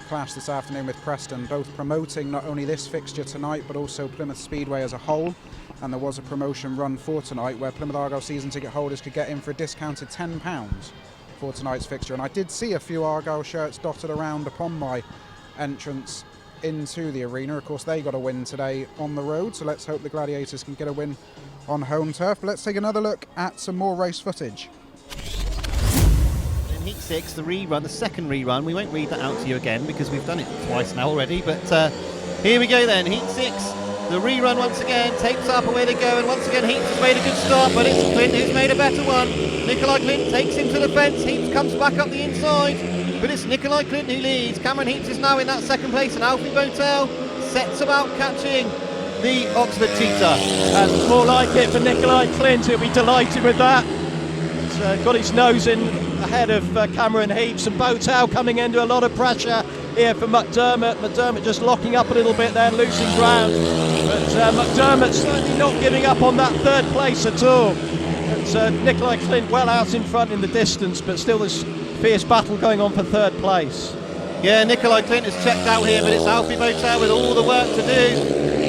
clash this afternoon with Preston, both promoting not only this fixture tonight but also Plymouth Speedway as a whole. And there was a promotion run for tonight where Plymouth Argyle season ticket holders could get in for a discounted £10 for tonight's fixture. And I did see a few Argyle shirts dotted around upon my entrance into the arena. Of course, they got a win today on the road, so let's hope the Gladiators can get a win on home turf. But let's take another look at some more race footage. In Heat 6, the rerun, the second rerun, we won't read that out to you again because we've done it twice now already, but here we go then. Heat 6, the rerun once again, tapes up away they go, and once again Heaps has made a good start, but it's Klint who's made a better one. Nicolai KLINDT takes him to the fence, Heaps comes back up the inside, but it's Nicolai KLINDT who leads. Cameron Heaps is now in that second place, and Alfie BOWTELL sets about catching the Oxford cheetah. And more like it for Nicolai KLINDT. He'll be delighted with that. He's got his nose in ahead of Cameron Heaps, and BOWTELL coming into a lot of pressure here for McDermott. McDermott just locking up a little bit there, losing ground. But McDermott certainly not giving up on that third place at all. And Nicolai KLINDT well out in front in the distance, but still there's fierce battle going on for third place. Yeah, Nicolai KLINDT is checked out here, but it's Alfie BOWTELL with all the work to do.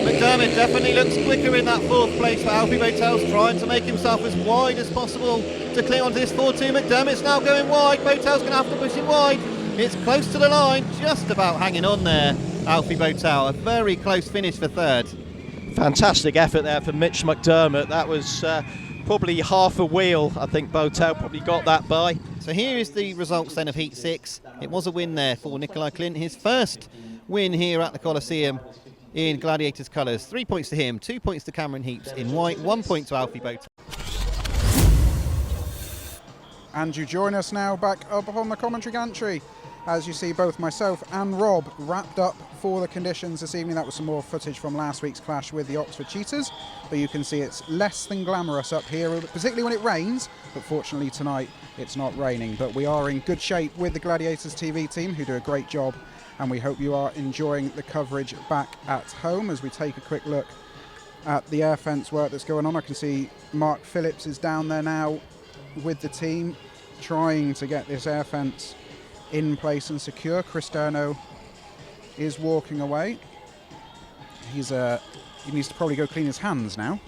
McDermott definitely looks quicker in that fourth place, but Alfie BOWTELL's trying to make himself as wide as possible to cling onto this 4-2. McDermott's now going wide. BOWTELL's going to have to push him wide. It's close to the line, just about hanging on there, Alfie BOWTELL. A very close finish for third. Fantastic effort there for Mitch McDermott. That was probably half a wheel. I think BOWTELL probably got that by. So here is the results then of Heat 6. It was a win there for Nicolai KLINDT, his first win here at the Coliseum in Gladiators colours. 3 points to him, 2 points to Cameron Heaps in white, 1 point to Alfie BOWTELL. And you join us now back up on the commentary gantry. As you see, both myself and Rob wrapped up for the conditions this evening. That was some more footage from last week's clash with the Oxford Cheetahs, but you can see it's less than glamorous up here, particularly when it rains, but fortunately tonight it's not raining. But we are in good shape with the Gladiators TV team, who do a great job, and we hope you are enjoying the coverage back at home. As we take a quick look at the air fence work that's going on, I can see Mark Phillips is down there now with the team, trying to get this air fence in place and secure. Chris DURNO is walking away. He needs to probably go clean his hands now,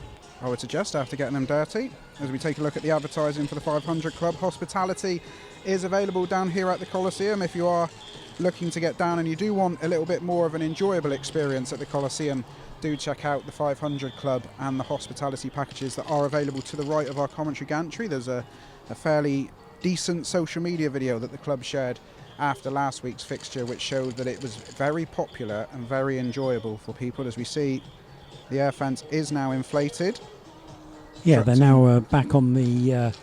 I would suggest, after getting them dirty. As we take a look at the advertising for the 500 Club, hospitality is available down here at the Coliseum. If you are looking to get down and you do want a little bit more of an enjoyable experience at the Coliseum, do check out the 500 Club and the hospitality packages that are available to the right of our commentary gantry. There's a fairly decent social media video that the club shared after last week's fixture, which showed that it was very popular and very enjoyable for people. As we see, the air fence is now inflated. Yeah, they're now back on the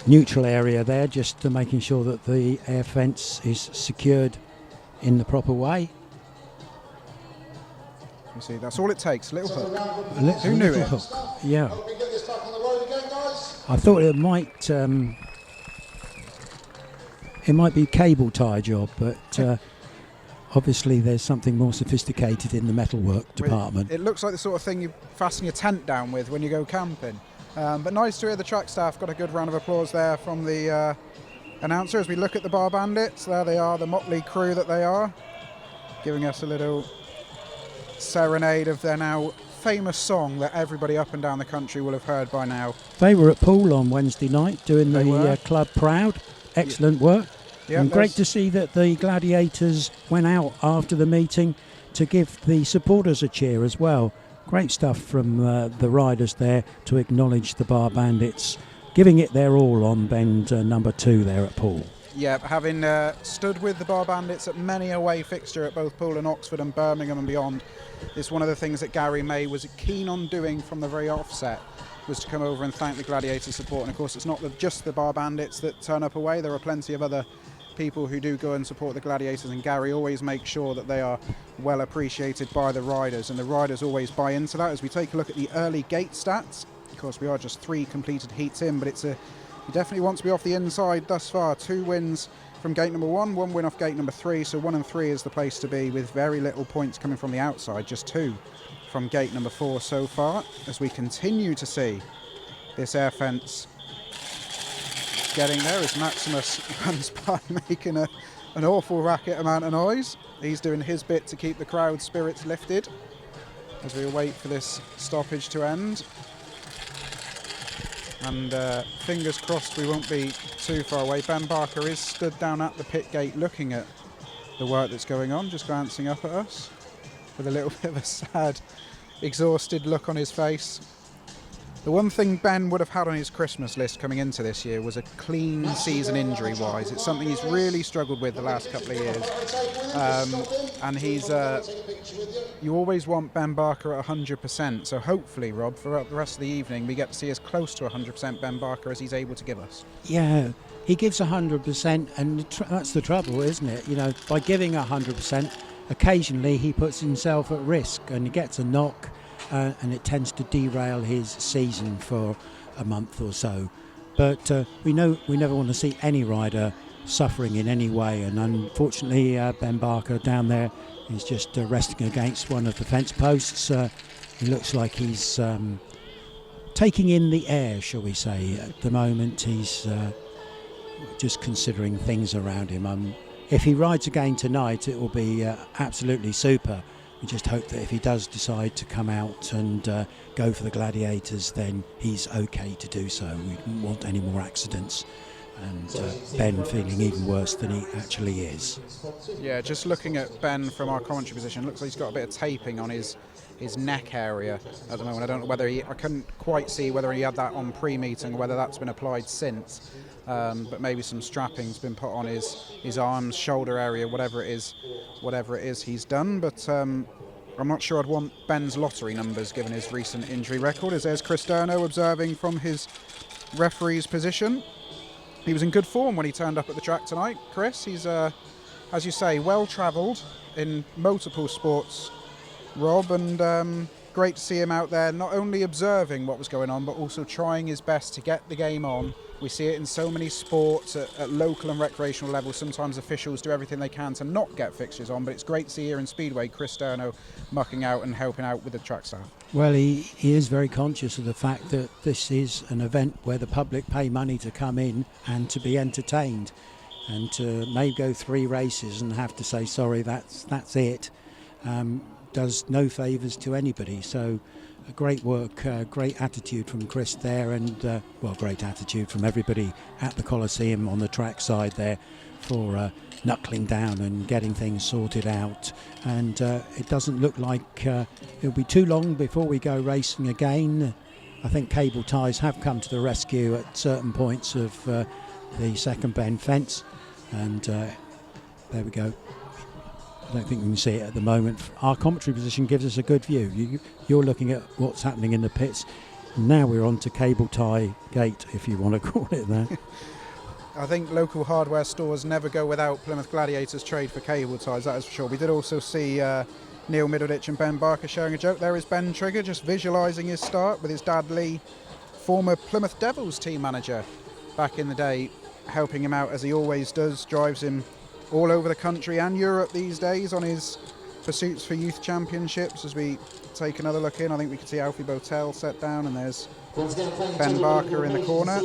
neutral area there, just making sure that the air fence is secured in the proper way. You see, that's all it takes, a little hook. Who knew it? Hook. Yeah. I thought it might be a cable tie job, but obviously there's something more sophisticated in the metalwork department. It looks like the sort of thing you fasten your tent down with when you go camping. But nice to hear the track staff got a good round of applause there from the announcer as we look at the Bar Bandits. There they are, the motley crew that they are, giving us a little serenade of their now famous song that everybody up and down the country will have heard by now. They were at Poole on Wednesday night doing the club proud. Excellent work. Yeah, and great to see that the Gladiators went out after the meeting to give the supporters a cheer as well. Great stuff from the riders there to acknowledge the Bar Bandits, giving it their all on bend number 2 there at Poole. Yeah, having stood with the Bar Bandits at many away fixture at both Poole and Oxford and Birmingham and beyond, it's one of the things that Garry May was keen on doing from the very offset, was to come over and thank the Gladiators support. And of course it's not just the Bar Bandits that turn up away, there are plenty of other people who do go and support the Gladiators, and Garry always makes sure that they are well appreciated by the riders, and the riders always buy into that. As we take a look at the early gate stats, of course we are just 3 completed heats in, but you definitely want to be off the inside thus far. 2 wins from gate number 1, 1 win off gate number 3, so 1 and 3 is the place to be, with very little points coming from the outside, just 2 from gate number 4 so far, as we continue to see this air fence getting there as Maximus runs by making an awful racket amount of noise. He's doing his bit to keep the crowd spirits lifted as we await for this stoppage to end. And fingers crossed we won't be too far away. Ben Barker is stood down at the pit gate looking at the work that's going on, just glancing up at us with a little bit of a sad, exhausted look on his face. The one thing Ben would have had on his Christmas list coming into this year was a clean season injury-wise. It's something he's really struggled with the last couple of years. And he's... you always want Ben Barker at 100%, so hopefully, Rob, for the rest of the evening, we get to see as close to 100% Ben Barker as he's able to give us. Yeah, he gives 100%, and that's the trouble, isn't it? You know, by giving 100%, occasionally he puts himself at risk, and he gets a knock, and it tends to derail his season for a month or so. But we know we never want to see any rider suffering in any way, and unfortunately Ben Barker down there is just resting against one of the fence posts. It looks like he's taking in the air, shall we say. At the moment he's just considering things around him. If he rides again tonight, it will be absolutely super. We just hope that if he does decide to come out and go for the Gladiators, then he's okay to do so. We don't want any more accidents, and Ben feeling even worse than he actually is. Yeah, just looking at Ben from our commentary position, looks like he's got a bit of taping on his neck area at the moment. I don't know whether I couldn't quite see whether he had that on pre-meeting or whether that's been applied since. But maybe some strapping's been put on his arms, shoulder area, whatever it is he's done. But I'm not sure I'd want Ben's lottery numbers given his recent injury record. As there's Chris DURNO observing from his referee's position. He was in good form when he turned up at the track tonight. Chris, he's as you say, well travelled in multiple sports, Rob, and great to see him out there not only observing what was going on but also trying his best to get the game on. We see it in so many sports at local and recreational levels. Sometimes officials do everything they can to not get fixtures on, but it's great to see here in Speedway Chris DURNO mucking out and helping out with the track staff. Well, he is very conscious of the fact that this is an event where the public pay money to come in and to be entertained, and to maybe go 3 races and have to say sorry, that's it, does no favours to anybody. So great work, great attitude from Chris there, and great attitude from everybody at the Coliseum on the track side there for knuckling down and getting things sorted out. And it doesn't look like it'll be too long before we go racing again. I think cable ties have come to the rescue at certain points of the second bend fence, and there we go. I don't think we can see it at the moment. Our commentary position gives us a good view. You're looking at what's happening in the pits. Now we're on to cable tie gate, if you want to call it that. I think local hardware stores never go without Plymouth Gladiators trade for cable ties, that is for sure. We did also see Neil Middleditch and Ben Barker sharing a joke. There is Ben Trigger just visualising his start with his dad Lee, former Plymouth Devils team manager back in the day, helping him out as he always does, drives him all over the country and Europe these days on his pursuits for youth championships. As we take another look in, I think we can see Alfie BOWTELL set down, and there's Ben Barker in the corner.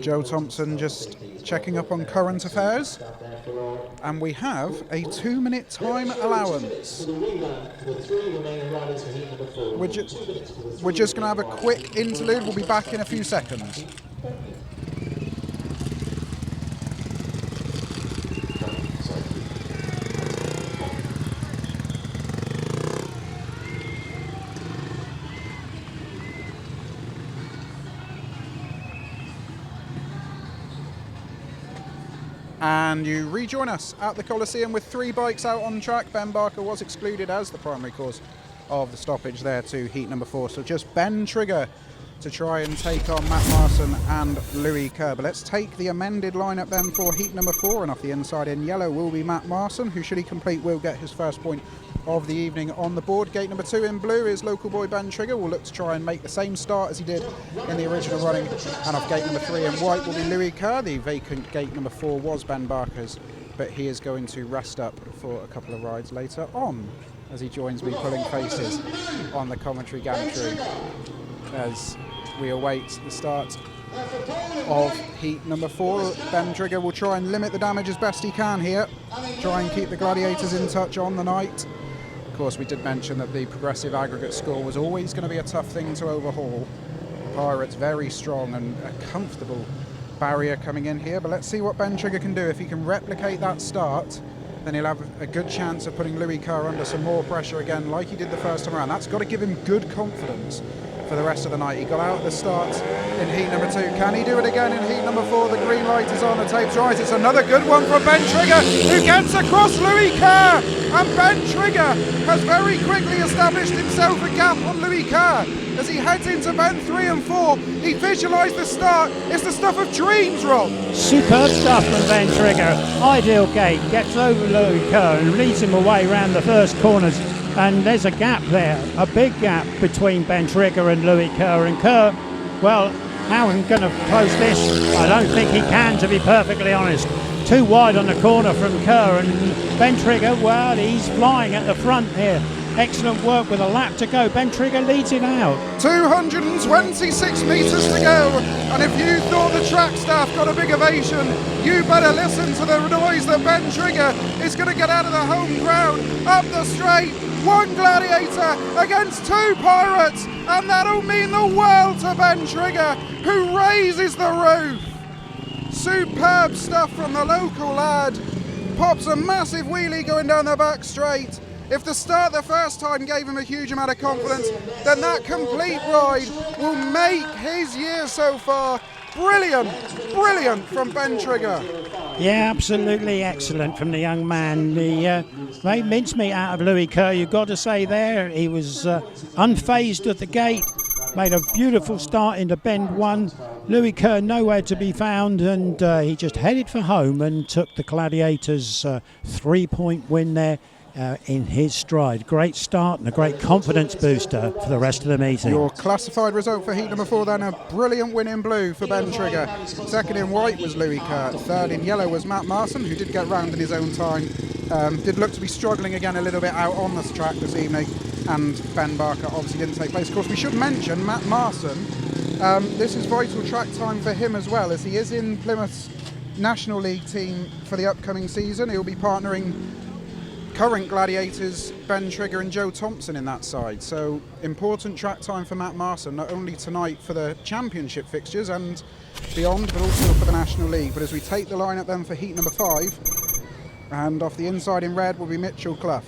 Joe Thompson just checking up on current affairs. And we have a 2-minute time allowance. We're just going to have a quick interlude. We'll be back in a few seconds. And you rejoin us at the Coliseum with 3 bikes out on track. Ben Barker was excluded as the primary cause of the stoppage there to heat number 4. So just Ben Trigger to try and take on Matt Marson and Louis Kerr. But let's take the amended lineup then for heat number 4. And off the inside in yellow will be Matt Marson, who, should he complete, will get his first point of the evening on the board. Gate number 2 in blue is local boy Ben Trigger. Will look to try and make the same start as he did in the original running. And off gate number 3 in white will be Louis Kerr. The vacant gate number 4 was Ben Barker's, but he is going to rest up for a couple of rides later on as he joins me pulling faces on the commentary gantry as we await the start of heat number 4. Ben Trigger will try and limit the damage as best he can here, try and keep the Gladiators in touch on the night. Of course, we did mention that the progressive aggregate score was always going to be a tough thing to overhaul. Pirates very strong and a comfortable barrier coming in here, but let's see what Ben Trigger can do. If he can replicate that start, then he'll have a good chance of putting Louis Kerr under some more pressure again like he did the first time around. That's got to give him good confidence for the rest of the night. He got out at the start in heat number 2. Can he do it again in heat number 4? The green light is on, the tape's right. It's another good one from Ben Trigger, who gets across Louis Kerr. And Ben Trigger has very quickly established himself a gap on Louis Kerr. As he heads into bend 3 and 4, he visualised the start. It's the stuff of dreams, Rob. Superb stuff from Ben Trigger. Ideal gate, gets over Louis Kerr and leads him away round the first corners. And there's a gap there, a big gap between Ben Trigger and Louis Kerr. And Kerr, well, how are we going to close this? I don't think he can, to be perfectly honest. Too wide on the corner from Kerr, and Ben Trigger, well, he's flying at the front here. Excellent work with a lap to go. Ben Trigger leads it out. 226 metres to go, and if you thought the track staff got a big ovation, you better listen to the noise that Ben Trigger is going to get out of the home ground. Up the straight, 1 Gladiator against 2 Pirates, and that'll mean the world to Ben Trigger, who raises the roof. Superb stuff from the local lad. Pops a massive wheelie going down the back straight. If the start the first time gave him a huge amount of confidence, then that complete ride will make his year so far. Brilliant, brilliant from Ben Trigger. Yeah, absolutely excellent from the young man. The made mincemeat out of Louis Kerr, you've got to say there. He was unfazed at the gate, made a beautiful start into bend 1. Louis Kerr nowhere to be found, and he just headed for home and took the Gladiators' 3-point win there. In his stride. Great start and a great confidence booster for the rest of the meeting. Your classified result for heat number 4 then, a brilliant win in blue for Ben Trigger. Second in white was Louis Kerr. Third in yellow was Matt Marson, who did get round in his own time. Did look to be struggling again a little bit out on this track this evening, and Ben Barker obviously didn't take place. Of course, we should mention Matt Marson. This is vital track time for him as well, as he is in Plymouth's National League team for the upcoming season. He'll be partnering current Gladiators Ben Trigger and Joe Thompson in that side. So important track time for Matt Marson, not only tonight for the championship fixtures and beyond, but also for the National League. But as we take the lineup then for heat number 5, and off the inside in red will be Mitchell Cluff.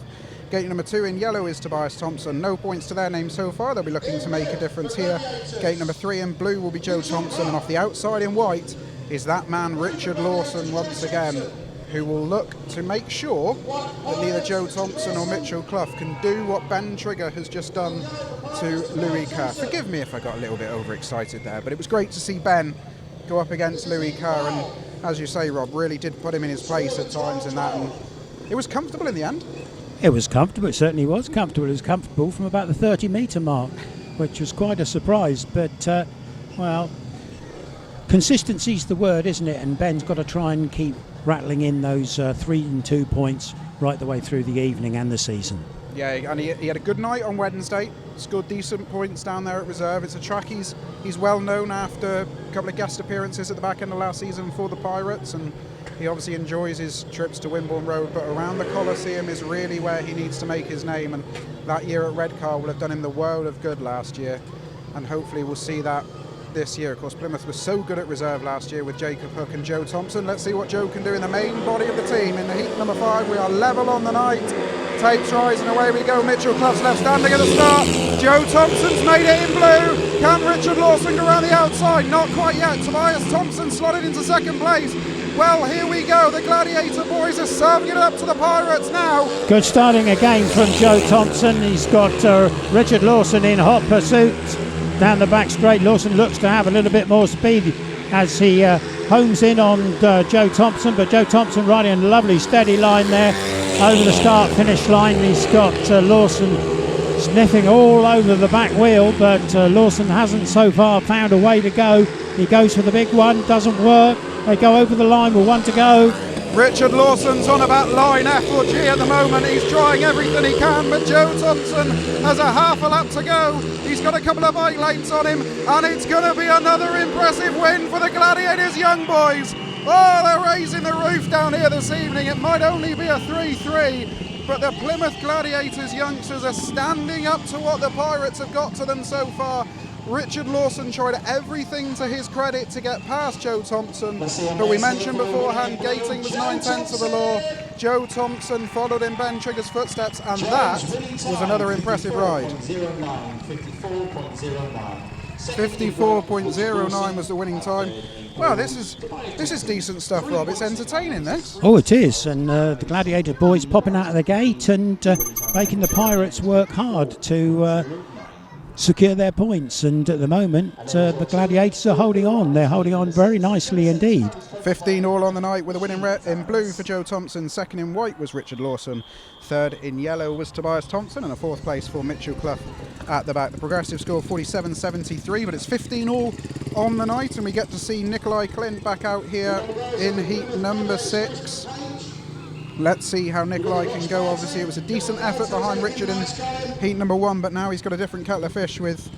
Gate number 2 in yellow is Tobias Thompson. No points to their name so far. They'll be looking to make a difference here. Gate number 3 in blue will be Joe Thompson, and off the outside in white is that man Richard Lawson once again, who will look to make sure that neither Joe Thompson or Mitchell Cluff can do what Ben Trigger has just done to Louis Kerr. Forgive me if I got a little bit overexcited there, but it was great to see Ben go up against Louis Kerr, and as you say, Rob, really did put him in his place at times in that, and it was comfortable in the end. It was comfortable, it certainly was comfortable. It was comfortable from about the 30-metre mark, which was quite a surprise, but, well, consistency's the word, isn't it? And Ben's got to try and keep rattling in those 3 and 2 points right the way through the evening and the season. Yeah, and he had a good night on Wednesday. Scored decent points down there at reserve. It's a track he's well known after a couple of guest appearances at the back end of last season for the Pirates, and he obviously enjoys his trips to Wimborne Road, but around the Coliseum is really where he needs to make his name, and that year at Redcar will have done him the world of good last year, and hopefully we'll see that this year. Of course, Plymouth was so good at reserve last year with Jacob Hook and Joe Thompson. Let's see what Joe can do in the main body of the team. In the heat number 5, we are level on the night. Tapes rise and away we go. Mitchell Cluff's left standing at the start. Joe Thompson's made it in blue. Can Richard Lawson go around the outside? Not quite yet. Tobias Thompson slotted into second place. Well, here we go. The Gladiator boys are serving it up to the Pirates now. Good starting again from Joe Thompson. He's got Richard Lawson in hot pursuit down the back straight. Lawson looks to have a little bit more speed as he homes in on Joe Thompson, but Joe Thompson riding a lovely steady line there over the start finish line. He's got Lawson sniffing all over the back wheel, but Lawson hasn't so far found a way to go. He goes for the big one, doesn't work. They go over the line with 1 to go. Richard Lawson's on about line F or G at the moment. He's trying everything he can, but Joe Thompson has a half a lap to go. He's got a couple of bike lanes on him, and it's going to be another impressive win for the Gladiators young boys. Oh, they're raising the roof down here this evening. It might only be a 3-3, but the Plymouth Gladiators youngsters are standing up to what the Pirates have got to them so far. Richard Lawson tried everything to his credit to get past Joe Thompson, but we mentioned beforehand gating was 9/10 of the law. Joe Thompson followed in Ben Trigger's footsteps, and that was another impressive ride. 54.09 was the winning time. Wow, this is decent stuff, Rob. It's entertaining, this. Oh, it is, and the Gladiator boys popping out of the gate and making the Pirates work hard to secure their points, and at the moment the Gladiators are holding on. They're holding on very nicely indeed. 15 all on the night with a win in blue for Joe Thompson. Second in white was Richard Lawson. Third in yellow was Tobias Thompson, and a fourth place for Mitchell Cluff at the back. The progressive score 47.73, but it's 15 all on the night, and we get to see Nicolai KLINDT back out here in heat number 6. Let's see how Nicolai can go. Obviously it was a decent effort behind Richard in heat number 1, but now he's got a different kettle of fish with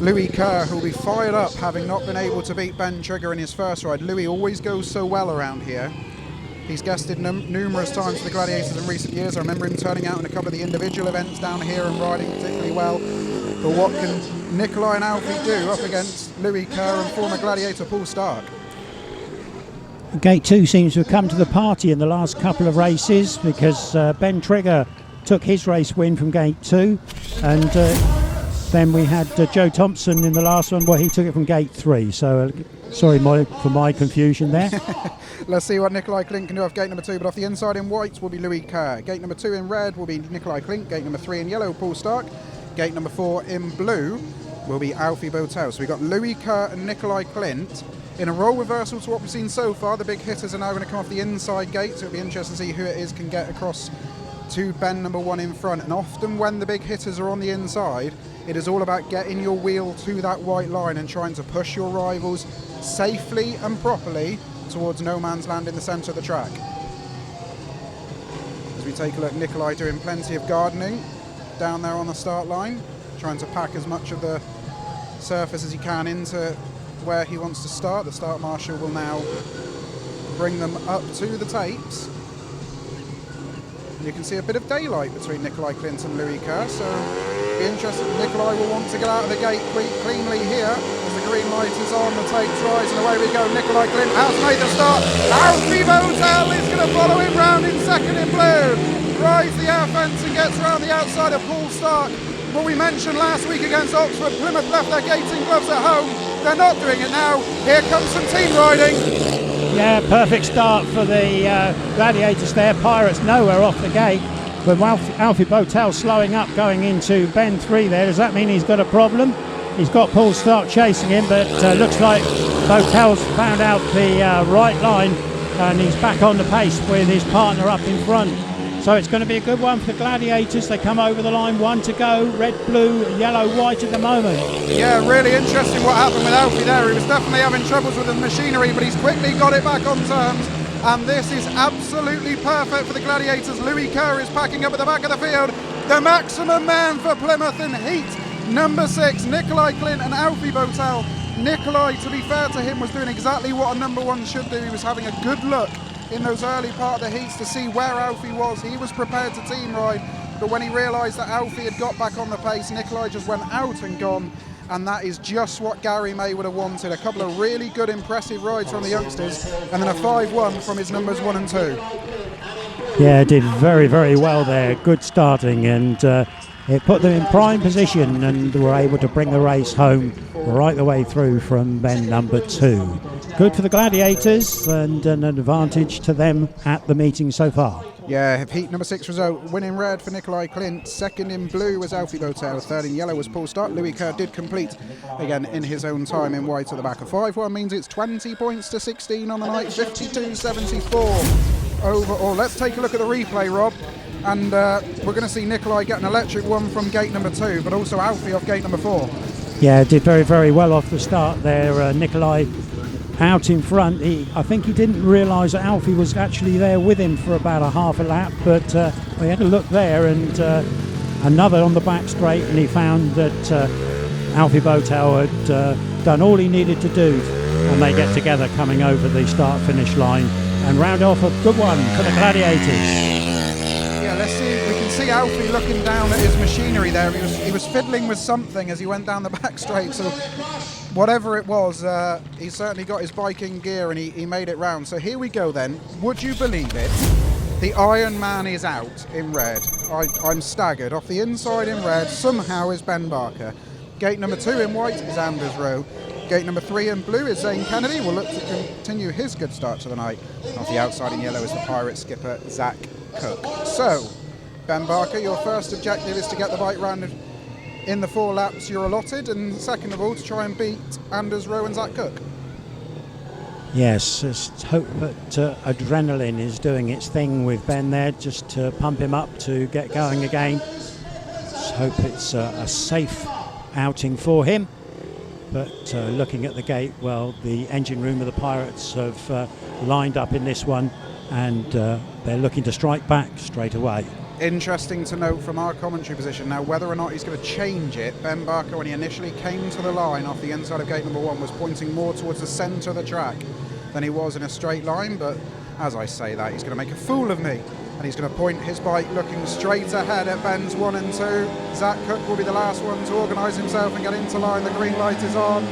Louis Kerr, who'll be fired up having not been able to beat Ben Trigger in his first ride. Louis always goes so well around here. He's guested numerous times for the Gladiators in recent years. I remember him turning out in a couple of the individual events down here and riding particularly well. But what can Nicolai and Alfie do up against Louis Kerr and former Gladiator Paul Starke? Gate 2 seems to have come to the party in the last couple of races, because Ben Trigger took his race win from Gate 2, and then we had Joe Thompson in the last one where he took it from Gate 3. So sorry for my confusion there. Let's see what Nicolai KLINDT can do off gate number 2, but off the inside in white will be Louis Kerr. Gate number 2 in red will be Nicolai KLINDT. Gate number 3 in yellow, Paul Starke. Gate number 4 in blue will be Alfie BOWTELL. So we've got Louis Kerr and Nicolai KLINDT in a role reversal to what we've seen so far. The big hitters are now going to come off the inside gate, so it'll be interesting to see who it is can get across to Ben number 1 in front. And often when the big hitters are on the inside, it is all about getting your wheel to that white line and trying to push your rivals safely and properly towards no man's land in the centre of the track. As we take a look, Nicolai doing plenty of gardening down there on the start line, trying to pack as much of the surface as he can into where he wants to start. The start marshal will now bring them up to the tapes. You can see a bit of daylight between Nicolai KLINDT and Louis Kerr, so be interested. Nicolai will want to get out of the gate cleanly here as the green light is on, the tapes rise, and away we go. Nicolai KLINDT has made the start. Alfie BOWTELL is going to follow him round in second in blue. Rides the air fence and gets round the outside of Paul Starke. What we mentioned last week against Oxford, Plymouth left their gating gloves at home. They're not doing it now. Here comes some team riding. Yeah, perfect start for the Gladiators there. Pirates nowhere off the gate. But Alfie BOWTELL slowing up going into bend 3 there. Does that mean he's got a problem? He's got Paul Starke chasing him, but looks like BOWTELL's found out the right line, and he's back on the pace with his partner up in front. So it's going to be a good one for the Gladiators. They come over the line, 1 to go, red, blue, yellow, white at the moment. Yeah, really interesting what happened with Alfie there. He was definitely having troubles with the machinery, but he's quickly got it back on terms. and this is absolutely perfect for the Gladiators. Louis Kerr is packing up at the back of the field. The maximum man for Plymouth in heat number 6, Nicolai KLINDT and Alfie BOWTELL. Nicolai, to be fair to him, was doing exactly what a number 1 should do. He was having a good look in those early part of the heats to see where Alfie was. He was prepared to team ride, but when he realised that Alfie had got back on the pace, Nicolai just went out and gone, and that is just what Garry May would have wanted. A couple of really good, impressive rides from the youngsters, and then a 5-1 from his numbers 1 and 2. Yeah, did very, very well there. Good starting, and it put them in prime position, and were able to bring the race home right the way through from bend number 2. Good for the Gladiators, and an advantage to them at the meeting so far. Yeah, heat number 6 result, winning red for Nicolai KLINDT, second in blue was Alfie BOWTELL, third in yellow was Paul Starke. Louis Kerr did complete again in his own time in white at the back. A 5-1 means it's 20 points to 16 on the night, 52-74 overall. Let's take a look at the replay, Rob, and we're going to see Nicolai get an electric one from gate number 2, but also Alfie off gate number 4. Yeah, did very, very well off the start there. Nicolai out in front. I think he didn't realise that Alfie was actually there with him for about a half a lap, but we had a look there, and another on the back straight, and he found that Alfie BOWTELL had done all he needed to do, and they get together coming over the start-finish line and round off a good one for the Gladiators. Yeah, let's see. We can see Alfie looking down at his machinery there. He was fiddling with something as he went down the back straight, so whatever it was, he certainly got his bike in gear, and he made it round. So here we go then. Would you believe it? The Iron Man is out in red. I'm staggered. Off the inside in red somehow is Ben Barker. Gate number 2 in white is Anders Rowe. Gate number 3 in blue is Zaine Kennedy. Will look to continue his good start to the night. And off the outside in yellow is the Pirate skipper Zach Cook. So, Ben Barker, your first objective is to get the bike round in the 4 laps you're allotted, and second of all to try and beat Anders Rowe and Zach Cook. Yes, just hope that adrenaline is doing its thing with Ben there, just to pump him up to get going again. Just hope it's a safe outing for him. But looking at the gate, well, the engine room of the Pirates have lined up in this one, and they're looking to strike back straight away. Interesting to note from our commentary position now whether or not he's going to change it. Ben Barker, when he initially came to the line off the inside of gate number 1, was pointing more towards the centre of the track than he was in a straight line, but as I say that, he's going to make a fool of me, and he's going to point his bike looking straight ahead at Ben's 1 and 2. Zach Cook will be the last one to organise himself and get into line. The green light is on.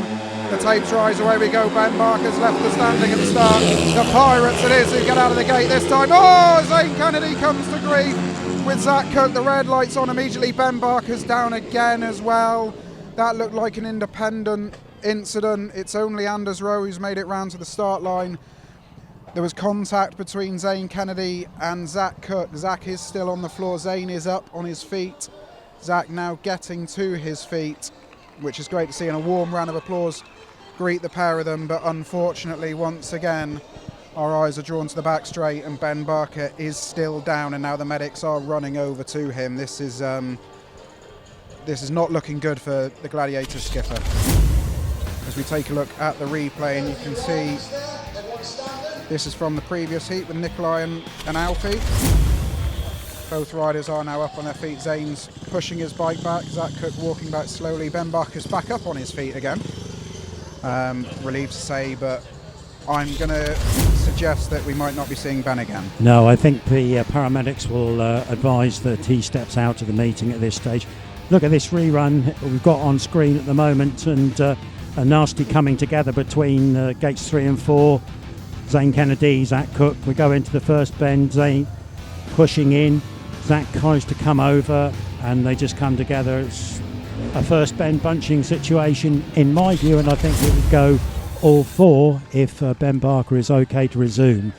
The tape dries, away we go. Ben Barker's left the standing at the start. The Pirates it is who get out of the gate this time. Oh, Zaine Kennedy comes to grief with Zach Cook. The red light's on immediately. Ben Barker's down again as well. That looked like an independent incident. It's only Anders Rowe who's made it round to the start line. There was contact between Zaine Kennedy and Zach Cook. Zach is still on the floor. Zaine is up on his feet. Zach now getting to his feet, which is great to see, and a warm round of applause greet the pair of them. But unfortunately, once again, our eyes are drawn to the back straight, and Ben Barker is still down, and now the medics are running over to him. This is not looking good for the Gladiators skipper. As we take a look at the replay, and you can see this is from the previous heat with Nicolai and Alfie. Both riders are now up on their feet. Zaine's pushing his bike back, Zach Cook walking back slowly. Ben Barker's back up on his feet again. Relieved to say, but I'm going to suggest that we might not be seeing Ben again. No, I think the paramedics will advise that he steps out of the meeting at this stage. Look at this rerun we've got on screen at the moment, and a nasty coming together between gates 3 and 4. Zaine Kennedy, Zach Cook. We go into the first bend, Zaine pushing in. Zach tries to come over, and they just come together. It's a first bend bunching situation in my view, and I think it would go all 4 if Ben Barker is okay to resume.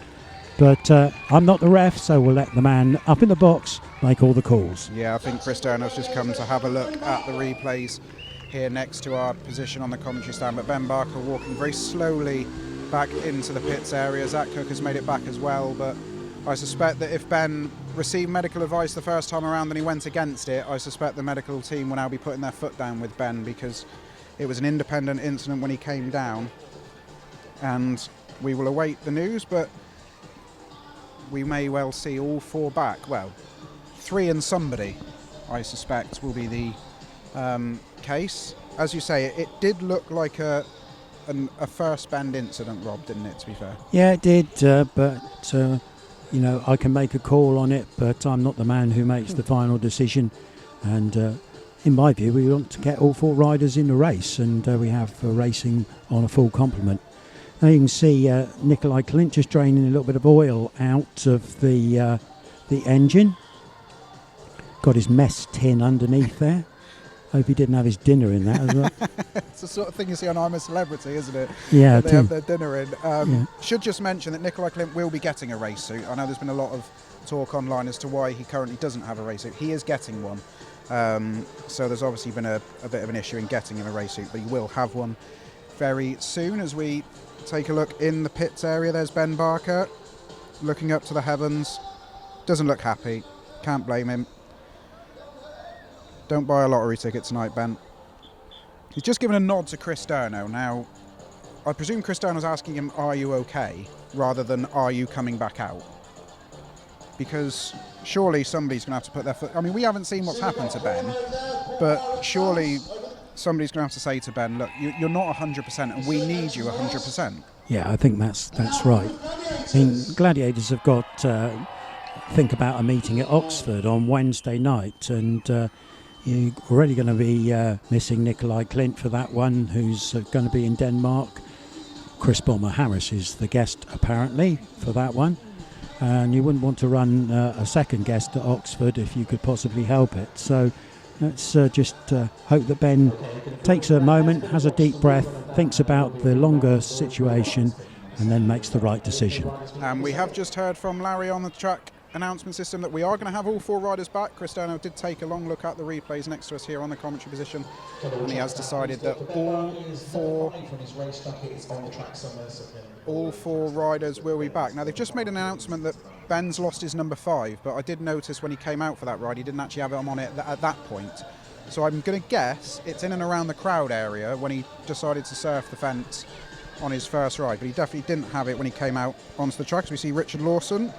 But I'm not the ref, so we'll let the man up in the box make all the calls. Yeah, I think Chris DURNO's just come to have a look at the replays here next to our position on the commentary stand. But Ben Barker walking very slowly back into the pits area. Zach Cook has made it back as well, but I suspect that if Ben received medical advice the first time around and he went against it, I suspect the medical team will now be putting their foot down with Ben, because it was an independent incident when he came down, and we will await the news. But we may well see all 4 back. Well, 3 and somebody, I suspect, will be the case. As you say, it did look like a first bend incident, Rob, didn't it, to be fair? Yeah, it did, but you know, I can make a call on it, but I'm not the man who makes the final decision. And in my view, we want to get all 4 riders in the race, and we have racing on a full complement. Now you can see Nicolai KLINDT just draining a little bit of oil out of the engine. Got his mess tin underneath there. Hope he didn't have his dinner in that as well. It's the sort of thing you see on I'm a Celebrity, isn't it? Yeah, they have their dinner in. Should just mention that Nicolai KLINDT will be getting a race suit. I know there's been a lot of talk online as to why he currently doesn't have a race suit. He is getting one. So there's obviously been a bit of an issue in getting him a race suit, but he will have one very soon. As we take a look in the pits area, there's Ben Barker looking up to the heavens. Doesn't look happy. Can't blame him. Don't buy a lottery ticket tonight, Ben. He's just given a nod to Chris DURNO. Now, I presume Chris DURNO's asking him, are you okay? Rather than, are you coming back out? Because surely somebody's going to have to put their foot... I mean, we haven't seen what's happened to Ben, but surely somebody's going to have to say to Ben, look, you're not 100% and we need you 100%. Yeah, I think that's right. I mean, Gladiators have got... think about a meeting at Oxford on Wednesday night, and you're already going to be missing Nicolai KLINDT for that one, who's going to be in Denmark. Chris Bomber Harris is the guest apparently for that one, and you wouldn't want to run a second guest at Oxford if you could possibly help it. So let's just hope that Ben takes a moment, has a deep breath, thinks about the longer situation, and then makes the right decision. And we have just heard from Larry on the track announcement system that we are going to have all 4 riders back. Chris DURNO did take a long look at the replays next to us here on the commentary position, and he has decided that all 4 riders will be back. Now they've just made an announcement that Ben's lost his number 5, but I did notice when he came out for that ride he didn't actually have him on it at that point. So I'm going to guess it's in and around the crowd area when he decided to surf the fence on his first ride, but he definitely didn't have it when he came out onto the track. So we see Richard Lawson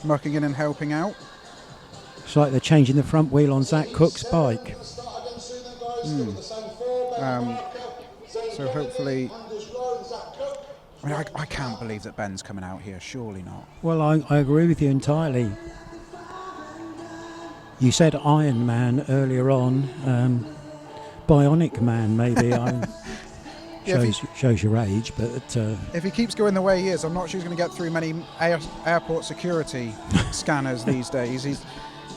mucking in and helping out. It's like they're changing the front wheel on Zach Cook's bike. So hopefully... I mean, I can't believe that Ben's coming out here, surely not. Well, I agree with you entirely. You said Iron Man earlier on. Bionic Man, maybe. Shows your age, but if he keeps going the way he is, I'm not sure he's going to get through many airport security scanners these days. He's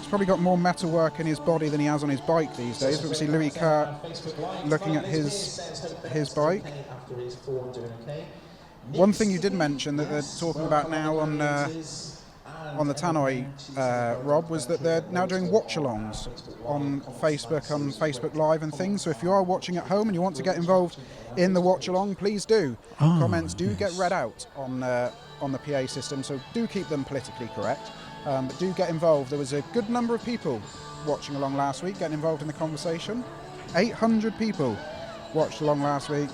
probably got more metalwork in his body than he has on his bike these days. But we see Louis Kerr looking at his bike. One thing you did mention that they're talking about now on the tannoy, Rob, was that they're now doing watch-alongs on Facebook Live and things. So if you are watching at home and you want to get involved in the watch-along, please do. Comments do get read out on the PA system, so do keep them politically correct. But do get involved. There was a good number of people watching along last week, getting involved in the conversation. 800 people watched along last week.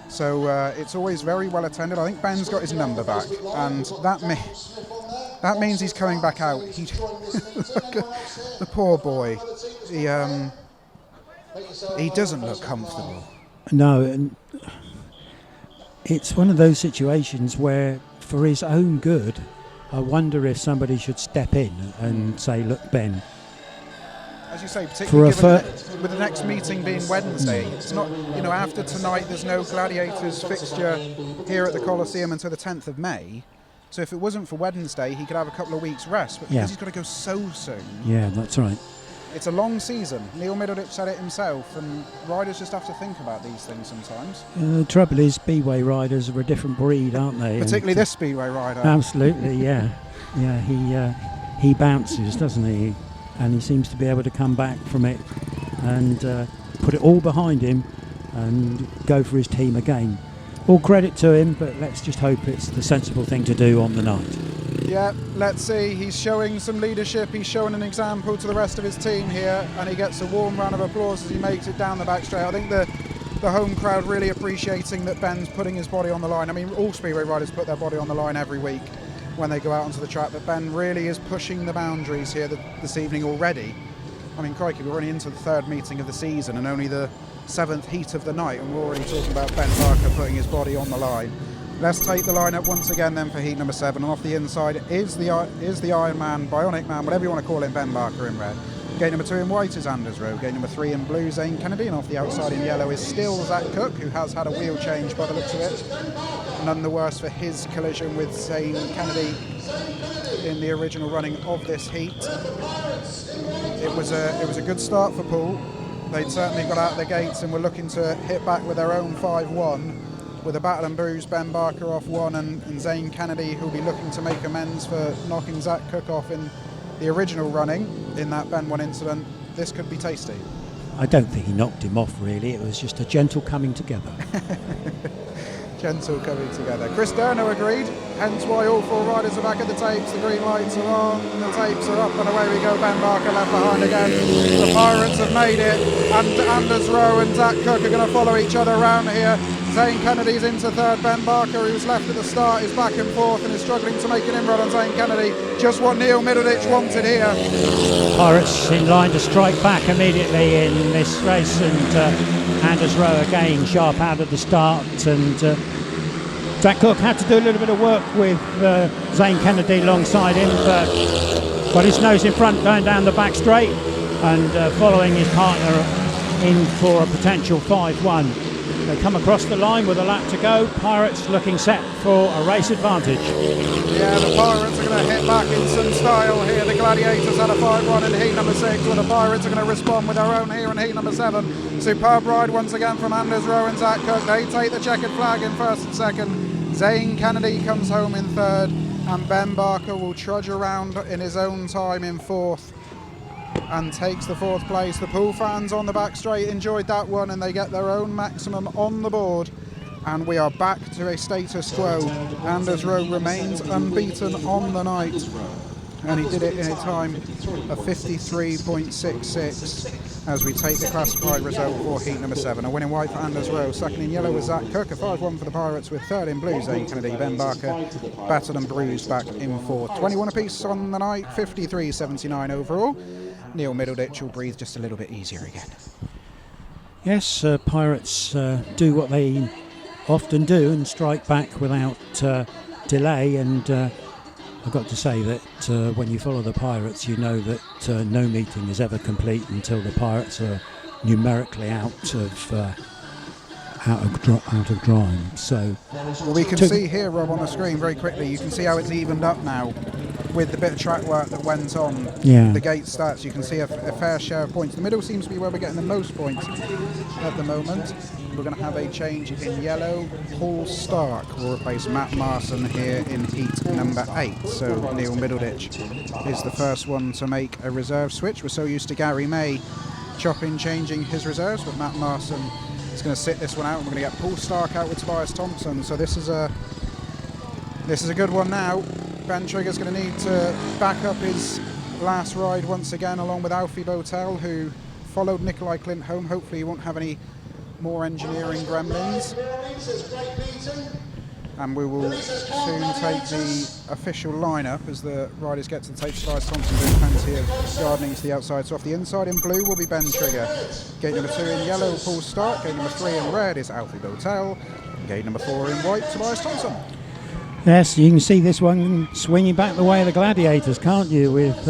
So it's always very well attended. I think Ben's got his number back, and that means he's coming back out. The poor boy. He doesn't look comfortable. No, and it's one of those situations where, for his own good, I wonder if somebody should step in and say, look, Ben. As you say, particularly with the next meeting being Wednesday, it's not, after tonight there's no Gladiators fixture here at the Coliseum until the 10th of May. So if it wasn't for Wednesday, he could have a couple of weeks rest, but because he's got to go so soon. Yeah, that's right. It's a long season. Neil Middleditch said it himself, and riders just have to think about these things sometimes. The trouble is, Speedway riders are a different breed, aren't they? Particularly this Speedway rider. Absolutely, yeah. Yeah, he bounces, doesn't he? And he seems to be able to come back from it and put it all behind him and go for his team again. All credit to him, but let's just hope it's the sensible thing to do on the night. Yeah, let's see. He's showing some leadership. He's showing an example to the rest of his team here, and he gets a warm round of applause as he makes it down the back straight. I think the home crowd really appreciating that Ben's putting his body on the line. I mean, all Speedway riders put their body on the line every week. when they go out onto the track. But Ben really is pushing the boundaries here this evening already. I mean, crikey, we're already into the third meeting of the season and only the 7th heat of the night, and we're already talking about Ben Barker putting his body on the line. Let's take the lineup once again then for heat number 7, and off the inside is the Iron Man, Bionic Man, whatever you want to call him, Ben Barker in red. Gate number 2 in white is Anders Rowe. Gate number 3 in blue, Zaine Kennedy, and off the outside in yellow is still Zach Cook, who has had a wheel change by the looks of it. None the worse for his collision with Zaine Kennedy in the original running of this heat. It was a good start for Poole. They'd certainly got out the gates and were looking to hit back with their own 5-1, with a battle and bruise Ben Barker off 1 and Zaine Kennedy, who'll be looking to make amends for knocking Zach Cook off in the original running in that Ben 1 incident. This could be tasty. I don't think he knocked him off, really. It was just a gentle coming together. Gentle coming together. Chris DURNO agreed, hence why all 4 riders are back at the tapes. The green lights are on, the tapes are up, and away we go. Ben Barker left behind again. The Pirates have made it, and Anders Rowe and Zach Cook are going to follow each other around here. Zaine Kennedy's into 3rd. Ben Barker, who was left at the start, is back in 4th and is struggling to make an inroad on Zaine Kennedy. Just what Neil Middleditch wanted here. Pirates in line to strike back immediately in this race, and Anders Rowe again sharp out at the start, and Zach Cook had to do a little bit of work with Zaine Kennedy alongside him, but got his nose in front going down the back straight and following his partner in for a potential 5-1. They come across the line with a lap to go. Pirates looking set for a race advantage. Yeah, the Pirates are going to hit back in some style here. The Gladiators had a 5-1 in heat number 6, but the Pirates are going to respond with their own here in heat number 7. Superb ride once again from Anders Rowe and Zach Cook. They take the checkered flag in 1st and 2nd. Zaine Kennedy comes home in 3rd, and Ben Barker will trudge around in his own time in 4th and takes the 4th place. The Poole fans on the back straight enjoyed that one, and they get their own maximum on the board, and we are back to a status quo. Anders Rowe remains unbeaten on the night, and he did it in a time of 53.66 as we take the classified result for heat number 7. A win in white for Anders Rowe, 2nd in yellow was Zach Cook, a 5-1 for the Pirates with 3rd in blue Zaine Kennedy. Ben Barker battered and bruised back in 4th. 21 apiece on the night, 53.79 overall. Neil Middleditch will breathe just a little bit easier again. Yes, Pirates do what they often do and strike back without delay, and I've got to say that when you follow the Pirates, you know that no meeting is ever complete until the Pirates are numerically out of drawing. So well, we can see here, Rob, on the screen very quickly, you can see how it's evened up now with the bit of track work that went on. Yeah. The gate stats, you can see a fair share of points. The middle seems to be where we're getting the most points at the moment. We're going to have a change in yellow. Paul Starke will replace Matt Marson here in heat number 8. So Neil Middleditch is the first one to make a reserve switch. We're so used to Garry May changing his reserves, but Matt Marson is going to sit this one out, and we're going to get Paul Starke out with Tobias THOMSEN. So this is a good one now. Ben Trigger's going to need to back up his last ride once again, along with Alfie BOWTELL, who followed Nicolai KLINDT home. Hopefully he won't have any more engineering gremlins. And we will soon take the official lineup as the riders get to the tape. Tobias THOMSEN doing plenty of gardening to the outside. So off the inside in blue will be Ben Trigger. Gate number 2 in yellow, Paul Starke. Gate number 3 in red is Alfie BOWTELL. Gate number 4 in white, Tobias THOMSEN. yes, you can see this one swinging back the way of the Gladiators, can't you? With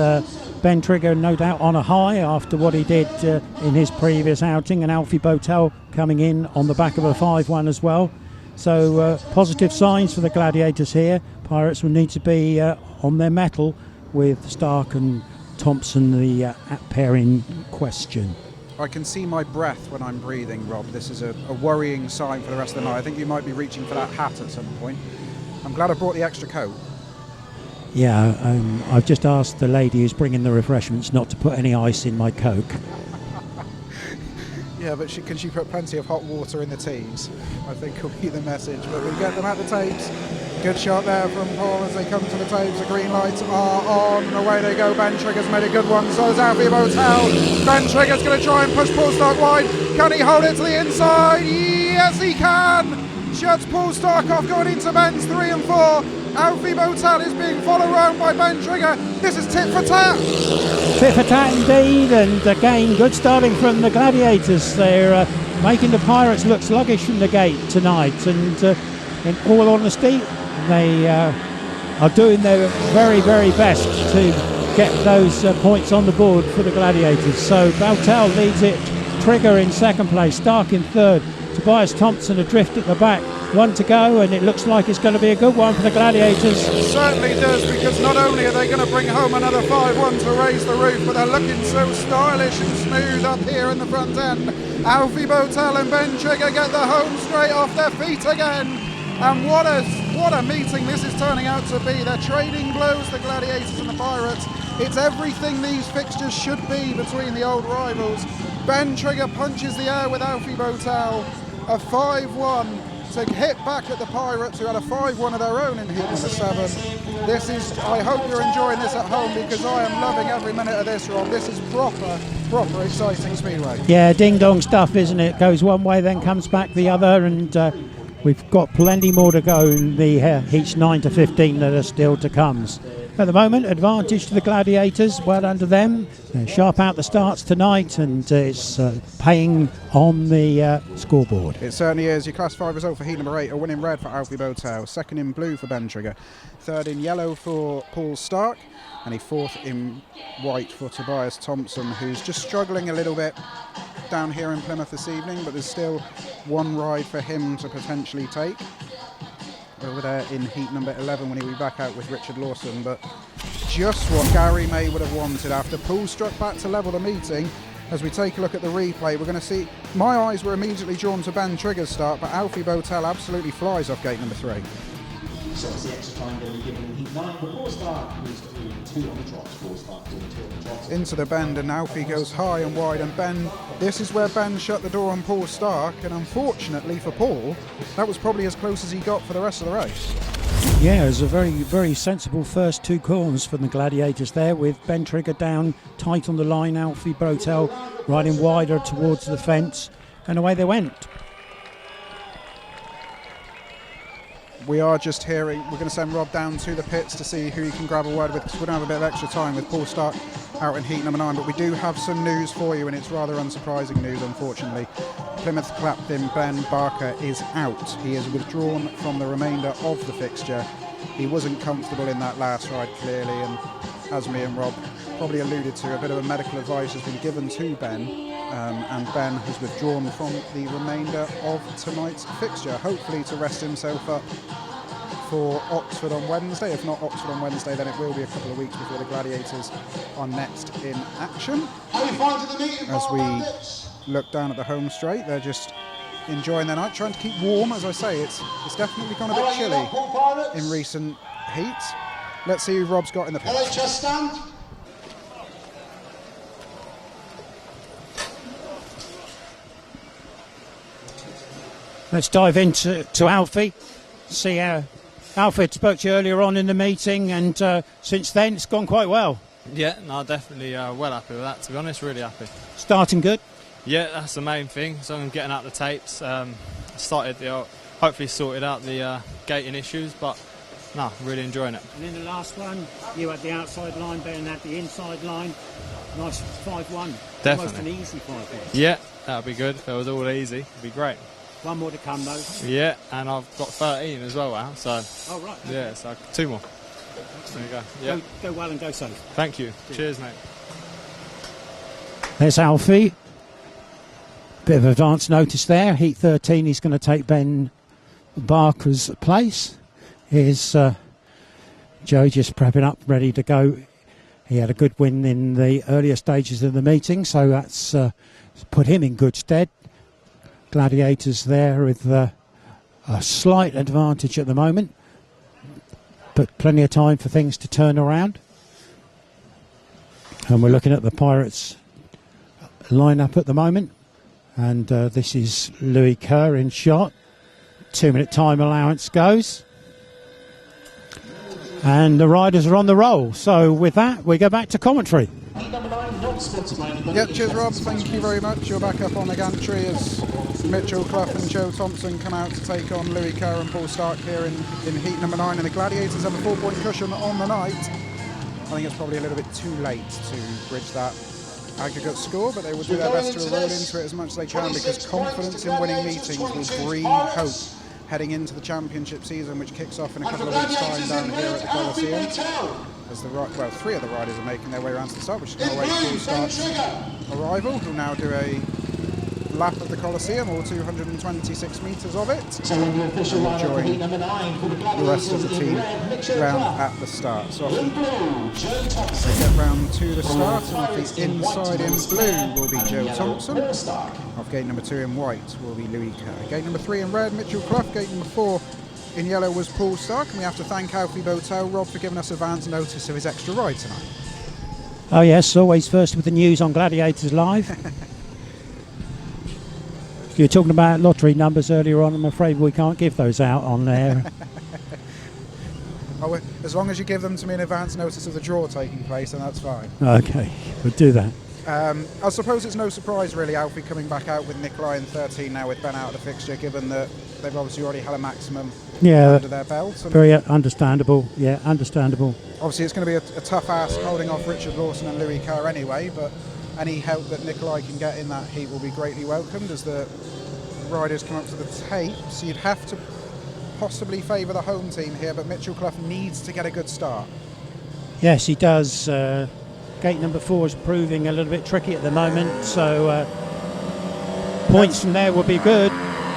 Ben Trigger no doubt on a high after what he did in his previous outing, and Alfie BOWTELL coming in on the back of a 5-1 as well. So positive signs for the Gladiators here. Pirates will need to be on their mettle with Starke and Thompson, the pair in question. I can see my breath when I'm breathing, Rob. This is a worrying sign for the rest of the night. I think you might be reaching for that hat at some point. I'm glad I brought the extra coat. Yeah, I've just asked the lady who's bringing the refreshments not to put any ice in my Coke. Yeah, but can she put plenty of hot water in the teas? I think will be the message. But we get them at the tapes. Good shot there from Paul as they come to the tapes. The green lights are on, and away they go. Ben Trigger's made a good one. So is Alfie BOWTELL. Ben Trigger's going to try and push Paul Starke wide. Can he hold it to the inside? Yes, he can. shuts Paul Starke off going into bends 3 and 4. Alfie BOWTELL is being followed around by Ben Trigger. This is tit for tat. Tit for tat indeed, and again, good starting from the Gladiators. They're making the Pirates look sluggish from the gate tonight, and in all honesty, they are doing their very, very best to get those points on the board for the Gladiators. So BOWTELL leads it, Trigger in second place, Starke in third, Tobias THOMSEN adrift at the back. 1 to go, and it looks like it's going to be a good one for the Gladiators. It certainly does, because not only are they going to bring home another 5-1 to raise the roof, but they're looking so stylish and smooth up here in the front end. Alfie BOWTELL and Ben Trigger get the home straight off their feet again. And what a meeting this is turning out to be. They're trading blows, the Gladiators and the Pirates. It's everything these fixtures should be between the old rivals. Ben Trigger punches the air with Alfie BOWTELL. A 5-1 to hit back at the Pirates, who had a 5-1 of their own in heat number 7. This is, I hope you're enjoying this at home, because I am loving every minute of this, Rob. This is proper exciting speedway. Yeah, ding-dong stuff, isn't it? Goes one way, then comes back the other, and we've got plenty more to go in the heats 9 to 15 that are still to come. At the moment, advantage to the Gladiators, well under them. They're sharp out the starts tonight, and it's paying on the scoreboard. It certainly is. Your Class 5 result for heat number 8, a win in red for Alfie BOWTELL, second in blue for Ben Trigger, third in yellow for Paul Starke, and a fourth in white for Tobias THOMSEN, who's just struggling a little bit down here in Plymouth this evening, but there's still one ride for him to potentially take over there in heat number 11 when he'll be back out with Richard Lawson. But just what Garry May would have wanted after Poole struck back to level the meeting. As we take a look at the replay, we're going to see, my eyes were immediately drawn to Ben Trigger's start, but Alfie BOWTELL absolutely flies off gate number 3. So it's the extra time going to be given in heat 9 before start, who's doing 2 on the trot, before start doing 2 on the trot. Into the bend, and Alfie goes high and wide, and Ben, this is where Ben shut the door on Paul Starke, and unfortunately for Paul, that was probably as close as he got for the rest of the race. Yeah, it was a very, very sensible first 2 corners from the Gladiators there, with Ben Trigger down tight on the line, Alfie BOWTELL riding wider towards the fence, and away they went. We are just hearing, we're going to send Rob down to the pits to see who he can grab a word with, because we're going to have a bit of extra time with Paul Starke out in heat number 9, but we do have some news for you, and it's rather unsurprising news, unfortunately. Plymouth captain Ben Barker is out. He is withdrawn from the remainder of the fixture. He wasn't comfortable in that last ride, clearly, and as me and Rob probably alluded to, a bit of a medical advice has been given to Ben, and Ben has withdrawn from the remainder of tonight's fixture, hopefully to rest himself up for Oxford on Wednesday. If not Oxford on Wednesday, then it will be a couple of weeks before the Gladiators are next in action. As we look down at the home straight, they're just enjoying their night, trying to keep warm. As I say, it's definitely gone a bit chilly in recent heats. Let's see who Rob's got in the pit. LHS stand. Let's dive into Alfie. See how Alfie spoke to you earlier on in the meeting, and since then it's gone quite well. Yeah, no, definitely well happy with that, to be honest, really happy. Starting good? Yeah, that's the main thing. So I'm getting out the tapes. Hopefully sorted out the gating issues, but no, really enjoying it. And in the last one, you had the outside line, Ben had the inside line. Nice 5-1. Definitely. Almost an easy 5-1. Yeah, that would be good. If it was all easy, it'd be great. One more to come though. Yeah, and I've got 13 as well now, so. Oh, right. Okay. Yeah, so 2 more. There you go. Yeah. Go well and go safe. Thank you. Cheers, mate. There's Alfie. Bit of advance notice there. Heat 13, he's going to take Ben Barker's place. Here's Joe just prepping up, ready to go. He had a good win in the earlier stages of the meeting, so that's put him in good stead. Gladiators there with a slight advantage at the moment, but plenty of time for things to turn around. And we're looking at the Pirates line-up at the moment, and this is Louis Kerr in shot. 2-minute time allowance goes, and the riders are on the roll. So with that, we go back to commentary. Number 9, not sponsored by anybody. Yep, cheers Rob, thank you very much. You're back up on the gantry as Mitchell, Cluff and Joe Thompson come out to take on Louis Kerr and Paul Starke here in heat number 9, and the Gladiators have a 4-point cushion on the night. I think it's probably a little bit too late to bridge that aggregate score, but they will do their best to roll into it as much as they can, because confidence in winning meetings will breed hope heading into the championship season, which kicks off in a couple of weeks' time down here at the Coliseum. As the 3 of the riders are making their way around to the start, which is going to wait for Starke's arrival. Who'll now do a lap of the Coliseum, all 226 metres of it, So in the official lineup for join heat number 9 for the the rest of the Gladiators team in red, Mitchell round Cluff. at the start. So off In blue, Joe they Thompson. get round to the start, and off Pirates the in white inside in towards blue Claire, will be and Joe yellow, Thompson. Paul Starke. Off gate number 2 in white will be Louis Kerr. Gate number 3 in red, Mitchell Cluff. Gate number 4 in yellow was Paul Starke, and we have to thank Alfie BOWTELL, Rob, for giving us advance notice of his extra ride tonight. Oh yes, always first with the news on Gladiators Live. You were talking about lottery numbers earlier on. I'm afraid we can't give those out on there. Oh, as long as you give them to me in advance notice of the draw taking place, then that's fine. Okay, we'll do that. I suppose it's no surprise really, Alfie coming back out with Nicolai in 13 now with Ben out of the fixture, given that they've obviously already had a maximum under their belt. And Very understandable. Yeah, understandable. obviously it's going to be a tough ask holding off Richard Lawson and Louis Kerr anyway, but any help that Nicolai can get in that heat will be greatly welcomed as the riders come up to the tape. So you'd have to possibly favour the home team here, but Mitchell Cluff needs to get a good start. Yes, he does. Gate number 4 is proving a little bit tricky at the moment, so points from there will be good.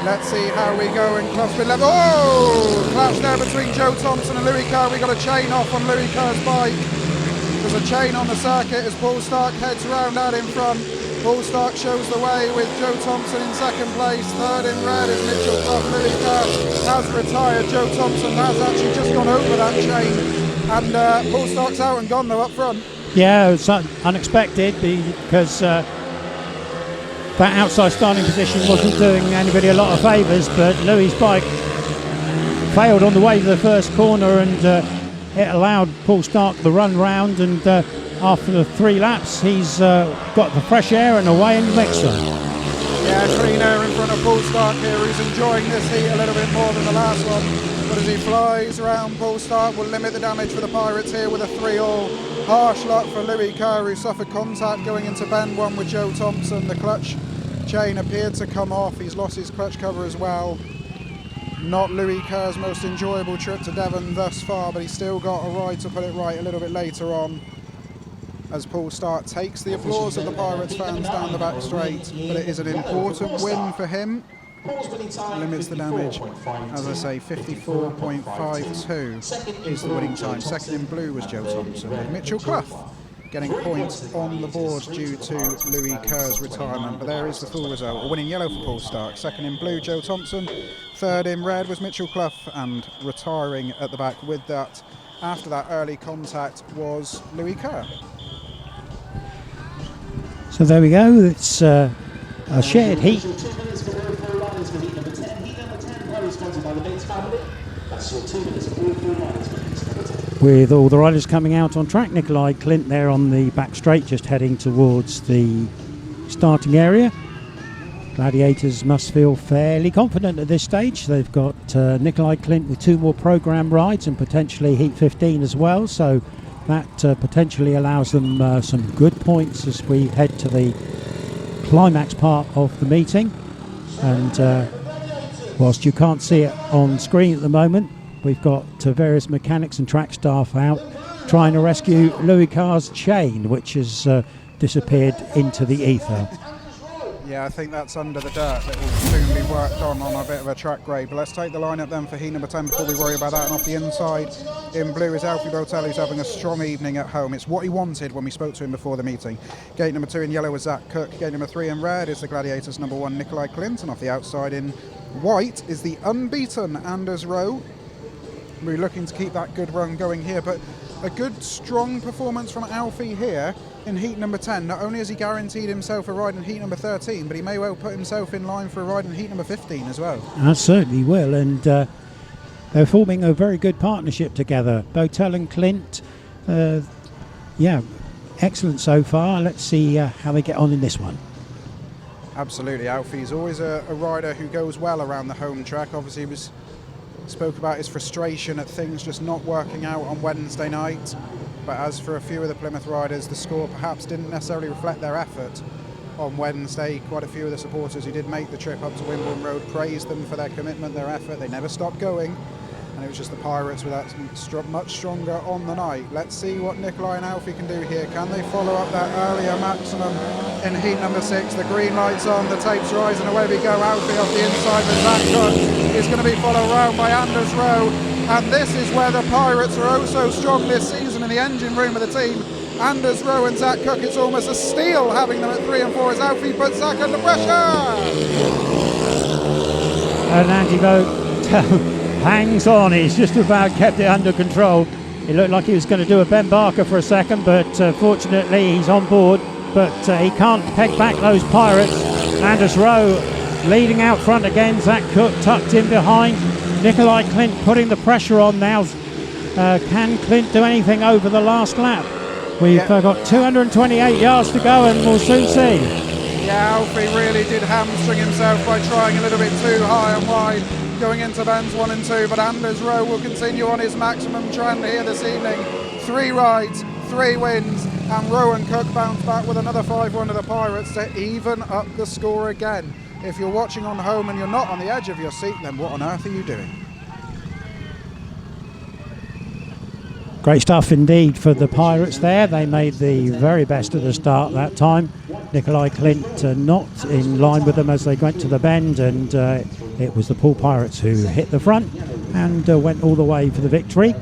Let's see how we go in Cluff's mid level. Oh! Clash there between Joe Thompson and Louis Kerr. We got a chain off on Louis Kerr's bike. There's a chain on the circuit as Paul Starke heads round out in front. Paul Starke shows the way with Joe Thompson in second place. Third in red is Mitchell Cluff. Louis Kerr has retired. Joe Thompson has actually just gone over that chain. And Paul Starke's out and gone though up front. Yeah, it's unexpected because that outside starting position wasn't doing anybody a lot of favours, but Louis' bike failed on the way to the first corner, and it allowed Paul Starke the run round, and after the 3 laps he's got the fresh air and away in the next one. Yeah, clean air in front of Paul Starke here, who's enjoying this heat a little bit more than the last one. But as he flies around, Paul Starke will limit the damage for the Pirates here with a 3-all. Harsh luck for Louis Kerr, who suffered contact going into bend 1 with Joe Thompson. The clutch chain appeared to come off. He's lost his clutch cover as well. Not Louis Kerr's most enjoyable trip to Devon thus far, but he's still got a ride to put it right a little bit later on, as Paul Starke takes the applause of the Pirates fans down the back straight. But it is an important win for him. Limits the damage, as I say, 54.52 is the winning time. Second in blue was Joe Thompson, with Mitchell Cluff getting points on the board due to Louis Kerr's retirement. But there is the full result. A win in yellow for Paul Starke. Second in blue, Joe Thompson. Third in red was Mitchell Cluff, and retiring at the back with that, after that early contact, was Louis Kerr. So there we go. It's a shared heat. With all the riders coming out on track. Nicolai KLINDT there on the back straight, just heading towards the starting area. Gladiators must feel fairly confident at this stage. They've got Nicolai KLINDT with 2 more programme rides and potentially Heat 15 as well, so that potentially allows them some good points as we head to the climax part of the meeting. And whilst you can't see it on screen at the moment, we've got various mechanics and track staff out trying to rescue Louis Kerr's chain, which has disappeared into the ether. Yeah, I think that's under the dirt. That will soon be worked on a bit of a track grade. But let's take the lineup then for heat number 10 before we worry about that. And off the inside in blue is Alfie BOWTELL, who's having a strong evening at home. It's what he wanted when we spoke to him before the meeting. Gate number 2 in yellow is Zach Cook. Gate number 3 in red is the Gladiators number 1 Nicolai KLINDT. And off the outside in white is the unbeaten Anders Rowe. We're looking to keep that good run going here, but a good strong performance from Alfie here in heat number 10. Not only has he guaranteed himself a ride in heat number 13, but he may well put himself in line for a ride in heat number 15 as well. I certainly will, and they're forming a very good partnership together, BOWTELL and KLINDT. Yeah, excellent so far. Let's see how they get on in this one. Absolutely, Alfie's always a rider who goes well around the home track. Obviously, he spoke about his frustration at things just not working out on Wednesday night. But as for a few of the Plymouth riders, the score perhaps didn't necessarily reflect their effort on Wednesday. Quite a few of the supporters who did make the trip up to Wimborne Road praised them for their commitment, their effort. They never stopped going. And it was just the Pirates with that much stronger on the night. Let's see what Nicolai and Alfie can do here. Can they follow up that earlier maximum in heat number 6? The green light's on, the tape's rising, away we go. Alfie off the inside with Zach Cook is going to be followed round by Anders Rowe. And this is where the Pirates are oh so strong this season in the engine room of the team. Anders Rowe and Zach Cook, it's almost a steal having them at 3 and 4 as Alfie puts Zach under pressure. And Andy Boat hangs on. He's just about kept it under control. It looked like he was going to do a Ben Barker for a second, but fortunately he's on board. But he can't peg back those Pirates. Anders Rowe leading out front again. Zach Cook tucked in behind. Nicolai KLINDT putting the pressure on now. Can KLINDT do anything over the last lap? We've got 228 yards to go, and we'll soon see. Yeah, Alfie really did hamstring himself by trying a little bit too high and wide going into bends 1 and 2, but Anders Rowe will continue on his maximum trend here this evening. 3 rides, 3 wins, and Rowe and Cook bounce back with another 5-1 to the Pirates to even up the score again. If you're watching on home and you're not on the edge of your seat, then what on earth are you doing? Great stuff indeed for the Pirates there. They made the very best of the start that time. Nicolai KLINDT not in line with them as they went to the bend, and it was the POOLE Pirates who hit the front and went all the way for the victory.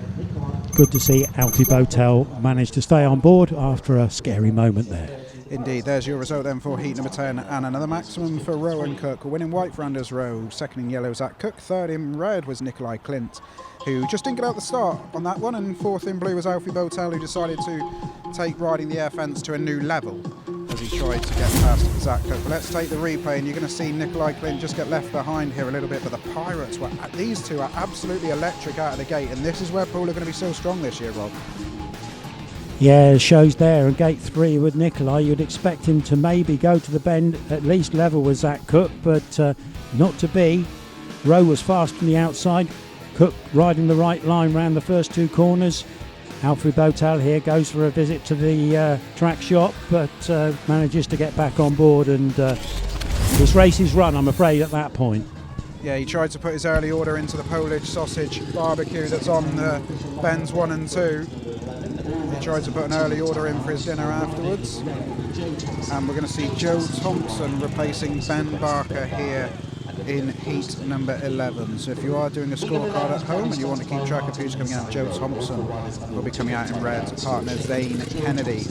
Good to see Alfie BOWTELL manage to stay on board after a scary moment there. Indeed, there's your result then for heat number 10, and another maximum for Rowe and Cook. Winning white for Anders Rowe, second in yellow Zach Cook, third in red was Nicolai KLINDT, who just didn't get out the start on that one, and fourth in blue was Alfie BOWTELL, who decided to take riding the air fence to a new level as he tried to get past Zach Cook. But let's take the replay, and you're going to see Nicolai KLINDT just get left behind here a little bit, but the Pirates were, these two are absolutely electric out of the gate, and this is where POOLE are going to be so strong this year, Rob. Yeah, it shows there in gate 3 with Nicolai. You'd expect him to maybe go to the bend at least level with Zach Cook, but not to be. Rowe was fast from the outside. Cook riding the right line round the first 2 corners. Alfie BOWTELL here goes for a visit to the track shop, but manages to get back on board, and this race is run, I'm afraid, at that point. Yeah, he tried to put his early order into the Polish sausage barbecue that's on bends 1 and 2. He tried to put an early order in for his dinner afterwards. And we're going to see Joe Thompson replacing Ben Barker here in heat number 11. So if you are doing a scorecard at home and you want to keep track of who's coming out, Joe Thompson will be coming out in red, partner Zaine KENNEDY.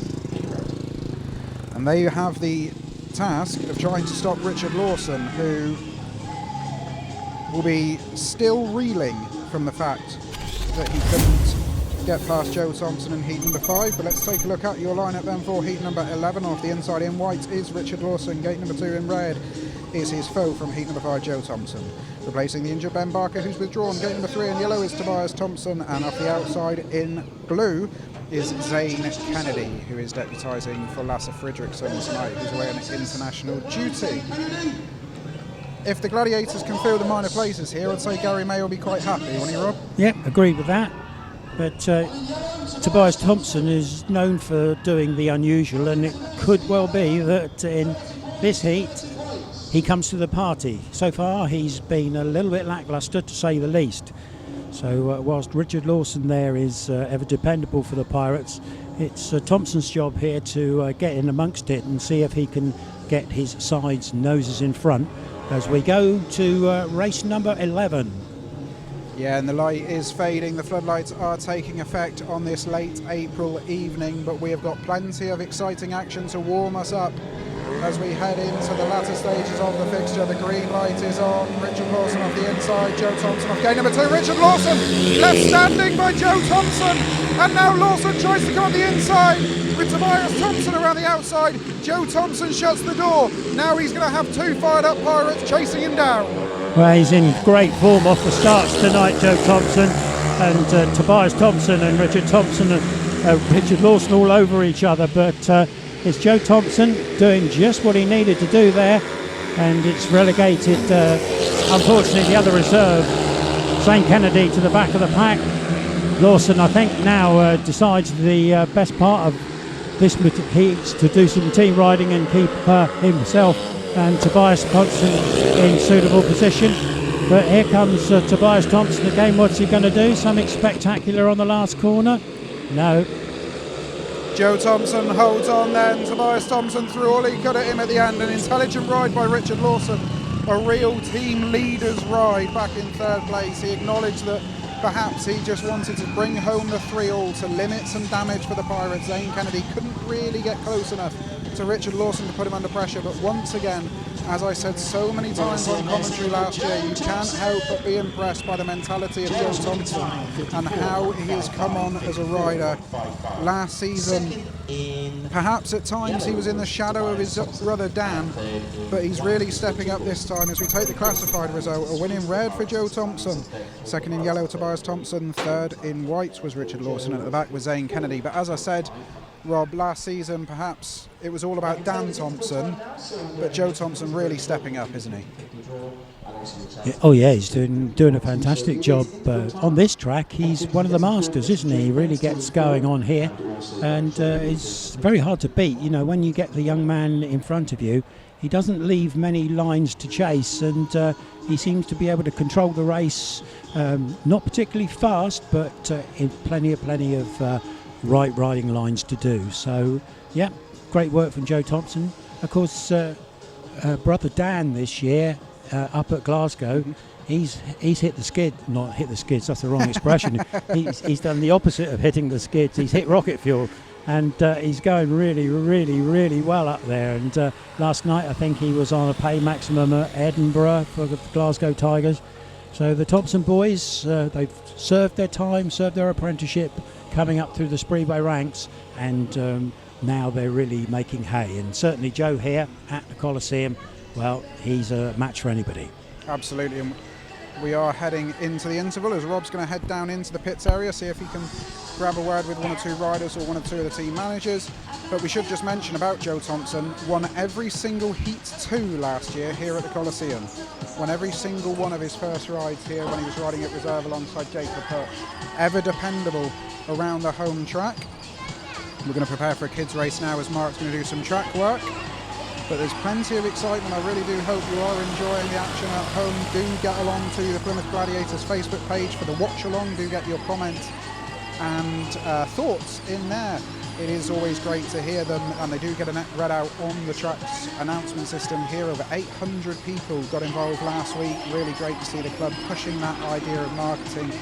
And they have the task of trying to stop Richard Lawson, who will be still reeling from the fact that he couldn't get past Joe Thompson in heat number 5. But let's take a look at your lineup then for heat number 11. Off the inside in white is Richard Lawson. Gate number 2 in red is his foe from heat number 5, Joe Thompson. Replacing the injured Ben Barker, who's withdrawn. Gate number 3 in yellow is Tobias THOMSEN, and off the outside in blue is Zaine KENNEDY, who is deputising for Lasse Fredriksson tonight, who's away on international duty. If the Gladiators can fill the minor places here, I'd say Garry May will be quite happy, won't he, Rob? Yeah, agree with that. But Tobias THOMSEN is known for doing the unusual, and it could well be that in this heat he comes to the party. So far he's been a little bit lacklustre, to say the least. So whilst Richard Lawson there is ever dependable for the Pirates, it's Thompson's job here to get in amongst it and see if he can get his sides noses in front as we go to race number 11. Yeah, and the light is fading. The floodlights are taking effect on this late April evening, but we have got plenty of exciting action to warm us up as we head into the latter stages of the fixture. The green light is on. Richard Lawson off the inside, Joe Thompson off gate number 2. Richard Lawson left standing by Joe Thompson, and now Lawson tries to go on the inside with Tobias Thompson around the outside. Joe Thompson shuts the door. Now he's going to have 2 fired up Pirates chasing him down. Well, he's in great form off the starts tonight, Joe Thompson, and Tobias Thompson and Richard Thompson Richard Lawson all over each other, but it's Joe Thompson doing just what he needed to do there, and it's relegated, unfortunately, the other reserve, Zaine Kennedy, to the back of the pack. Lawson, I think, now decides the best part of this heat to do some team riding and keep himself and Tobias Thompson in suitable position. But here comes Tobias Thompson again. What's he going to do? Something spectacular on the last corner? No. Joe Thompson holds on then. Tobias Thompson threw all he could at him at the end. An intelligent ride by Richard Lawson. A real team leader's ride back in third place. He acknowledged that perhaps he just wanted to bring home the 3-all to limit some damage for the Pirates. Zaine Kennedy couldn't really get close enough to Richard Lawson to put him under pressure, but once again, as I said so many times on commentary last year, you can't help but be impressed by the mentality of Joe Thompson and how he has come on as a rider. Last season, perhaps at times he was in the shadow of his brother Dan, but he's really stepping up this time as we take the classified result. A win in red for Joe Thompson, second in yellow Tobias Thompson, third in white was Richard Lawson, and at the back was Zaine Kennedy. But as I said, Rob, last season perhaps it was all about Dan Thompson, but Joe Thompson really stepping up, isn't he? Oh yeah, he's doing a fantastic job on this track. He's one of the masters, isn't he? He really gets going on here, and it's very hard to beat. You know, when you get the young man in front of you, he doesn't leave many lines to chase, and he seems to be able to control the race. Not particularly fast, but in plenty of right riding lines to do. So yeah, great work from Joe Thompson. Of course, brother Dan this year up at Glasgow, he's hit the skid. Not hit the skids, that's the wrong expression. he's done the opposite of hitting the skids. He's hit rocket fuel, and he's going really well up there. And last night I think he was on a pay maximum at Edinburgh for the Glasgow Tigers. So the Thompson boys, they've served their time, served their apprenticeship, coming up through the Speedway ranks, and now they're really making hay. And certainly Joe here at the Coliseum, well, he's a match for anybody. Absolutely, and we are heading into the interval as Rob's going to head down into the pits area, see if he can grab a word with one or two riders or one or two of the team managers. But we should just mention about Joe Thompson, won every single Heat 2 last year here at the Coliseum. Won every single one of his first rides here when he was riding at reserve alongside Jacob Hutt. Ever dependable around the home track. We're going to prepare for a kids race now as Mark's going to do some track work, but there's plenty of excitement. I really do hope you are enjoying the action at home. Do get along to the Plymouth Gladiators Facebook page for the watch along. Do get your comments and thoughts in there. It is always great to hear them, and they do get read out on the track's announcement system here. Over 800 people got involved last week. Really great to see the club pushing that idea of marketing,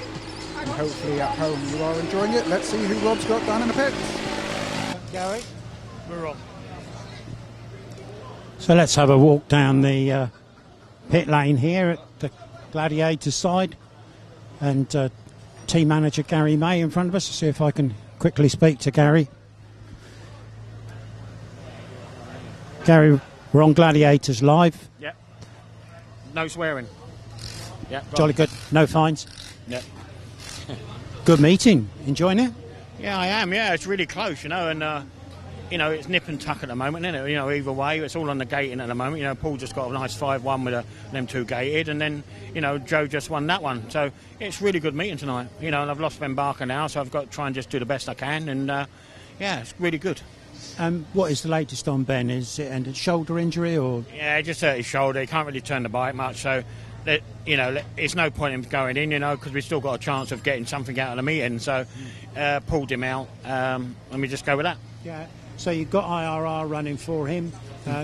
and hopefully at home you are enjoying it. Let's see who Rob's got down in the pits. Gary, we're on. So let's have a walk down the pit lane here at the Gladiators side, and team manager Garry May in front of us. See if I can quickly speak to Gary. Gary, we're on Gladiators live. Yep. No swearing. Yep. Jolly good. No fines. Yep. Good meeting. Enjoying it? Yeah, I am. Yeah, it's really close, you know, and you know, it's nip and tuck at the moment, isn't it? You know, either way, it's all on the gating at the moment. You know, Paul just got a nice 5-1 with them two gated, and then, you know, Joe just won that one. So it's really good meeting tonight. You know, and I've lost Ben Barker now, so I've got to try and just do the best I can, and yeah, it's really good. What is the latest on Ben? Is it a shoulder injury or? Yeah, just hurt his shoulder. He can't really turn the bike much, so you know, it's no point in him going in, you know, because we've still got a chance of getting something out of the meeting. So pulled him out, and we just go with that. Yeah. So you've got IRR running for him.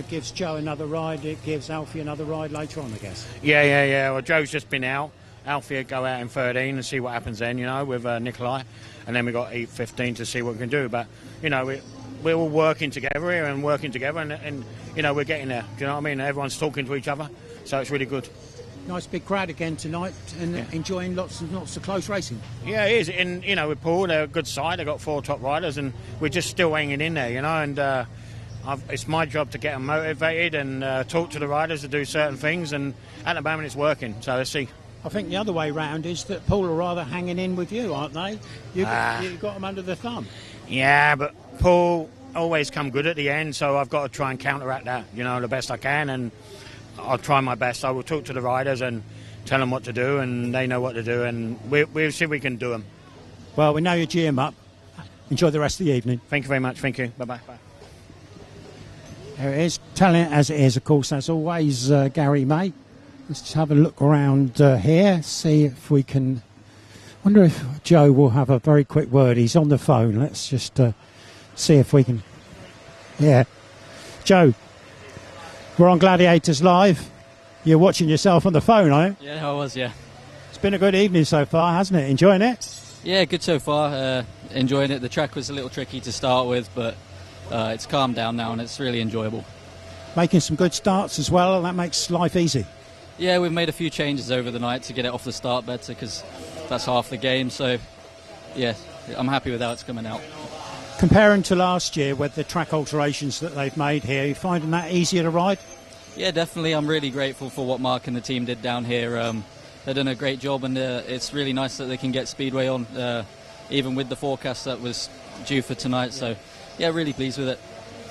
Gives Joe another ride. It gives Alfie another ride later on, I guess. Yeah. Well, Joe's just been out. Alfie would go out in 13 and see what happens then, you know, with Nicolai, and then we got 8-15 to see what we can do. But you know, we're all working together here and you know, we're getting there. Do you know what I mean? Everyone's talking to each other, so it's really good. Nice big crowd again tonight, and enjoying lots of close racing. Yeah, it is. And you know, with Poole, they're a good side. They've got 4 top riders, and we're just still hanging in there, you know. And it's my job to get them motivated and talk to the riders to do certain things. And at the moment, it's working. So let's see. I think the other way round is that Poole are rather hanging in with you, aren't they? You got them under the thumb. Yeah, but Paul always come good at the end, so I've got to try and counteract that, you know, the best I can, and I'll try my best. I will talk to the riders and tell them what to do, and they know what to do, and we'll see if we can do them. Well, we know you're GM up. Enjoy the rest of the evening. Thank you very much. Thank you. Bye-bye. Bye. There it is. Telling it as it is, of course, as always, Garry May. Let's just have a look around here, see if we can... wonder if Joe will have a very quick word. He's on the phone. Let's just see if we can... Yeah. Joe, we're on Gladiators Live. You're watching yourself on the phone, aren't you? Yeah, I was, yeah. It's been a good evening so far, hasn't it? Enjoying it? Yeah, good so far. Enjoying it. The track was a little tricky to start with, but it's calmed down now and it's really enjoyable. Making some good starts as well, and that makes life easy. Yeah, we've made a few changes over the night to get it off the start better, because that's half the game. So, yeah, I'm happy with how it's coming out. Comparing to last year with the track alterations that they've made here, are you finding that easier to ride? Yeah, definitely. I'm really grateful for what Mark and the team did down here. They've done a great job, and it's really nice that they can get Speedway on, even with the forecast that was due for tonight. So, yeah, really pleased with it.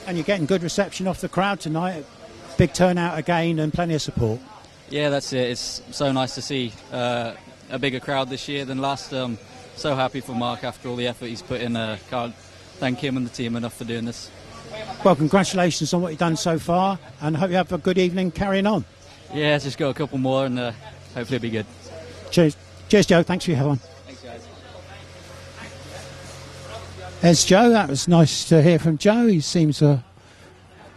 And you're getting good reception off the crowd tonight. Big turnout again and plenty of support. Yeah, that's it. It's so nice to see a bigger crowd this year than last. So happy for Mark after all the effort he's put in. Can't thank him and the team enough for doing this. Well, congratulations on what you've done so far, and I hope you have a good evening carrying on. Yeah, just got a couple more, and hopefully it'll be good. Cheers. Cheers, Joe. Thanks for your help. Thanks, guys. There's Joe. That was nice to hear from Joe. He seems a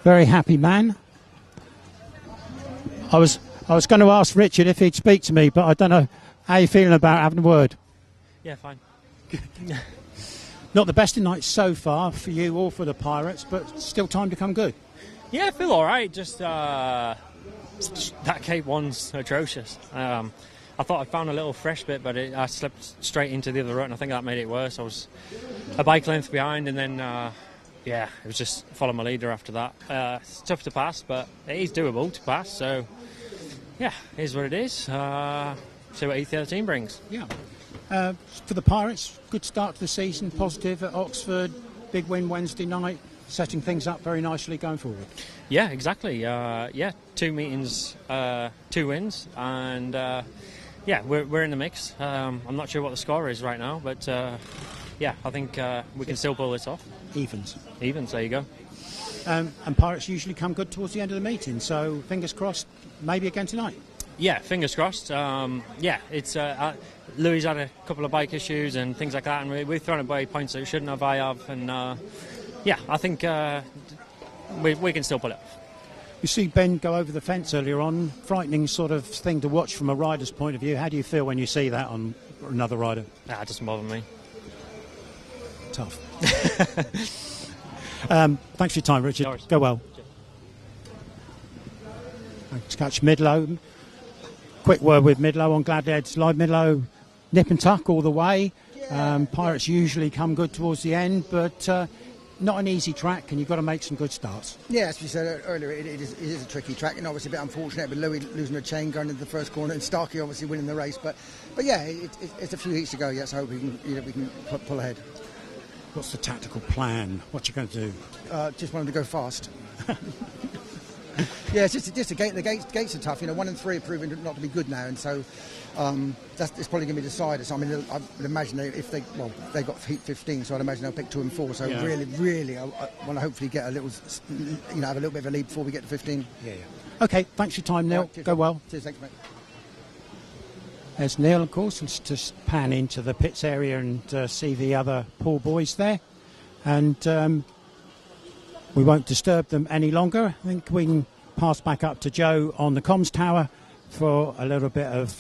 very happy man. I was going to ask Richard if he'd speak to me, but I don't know how you're feeling about having a word. Yeah, fine. Not the best of nights so far for you or for the Pirates, but still time to come good. Yeah, I feel all right. Just that Cape 1's atrocious. I thought I found a little fresh bit, but I slipped straight into the other rut, and I think that made it worse. I was a bike length behind, and then, yeah, it was just follow my leader after that. It's tough to pass, but it is doable to pass, so, yeah, here's what it is. See what E13 brings. Yeah. For the Pirates, good start to the season, positive at Oxford, big win Wednesday night, setting things up very nicely going forward. Yeah, exactly. Yeah, 2 meetings, 2 wins, and yeah, we're in the mix. I'm not sure what the score is right now, but yeah, I think we can still pull this off. Evens. Evens, there you go. And Pirates usually come good towards the end of the meeting, so fingers crossed, maybe again tonight. Yeah, fingers crossed. Yeah, it's Louis had a couple of bike issues and things like that, and we've thrown away points that we shouldn't have. I have, and yeah, I think we can still pull it off. You see Ben go over the fence earlier on, frightening sort of thing to watch from a rider's point of view. How do you feel when you see that on another rider? Nah, it doesn't bother me. Tough. Thanks for your time, Richard. No, go well. Let's catch Midlow. Quick word with Midlow on Gladiators Live. Midlow, nip and tuck all the way. Pirates usually come good towards the end, but not an easy track, and you've got to make some good starts. Yeah, as we said earlier, it is a tricky track, and obviously a bit unfortunate with Louis losing a chain going into the first corner, and Starke obviously winning the race. But yeah, it's a few heats to go. Yes, I hope we can pull ahead. What's the tactical plan? What you going to do? Just want them to go fast. Yeah, it's just the gates are tough. 1 and 3 are proving not to be good now, and so it's probably going to be decided. So I mean, I would imagine they got heat 15, so I'd imagine they'll pick 2 and 4. So yeah. really, I want to hopefully get a little, have a little bit of a lead before we get to 15. Yeah. Okay, thanks for your time, Neil. Right, go well. Cheers, thanks, mate. There's Neil, of course. Let's just pan into the pits area and see the other pool boys there, and we won't disturb them any longer. I think we can pass back up to Joe on the comms tower for a little bit of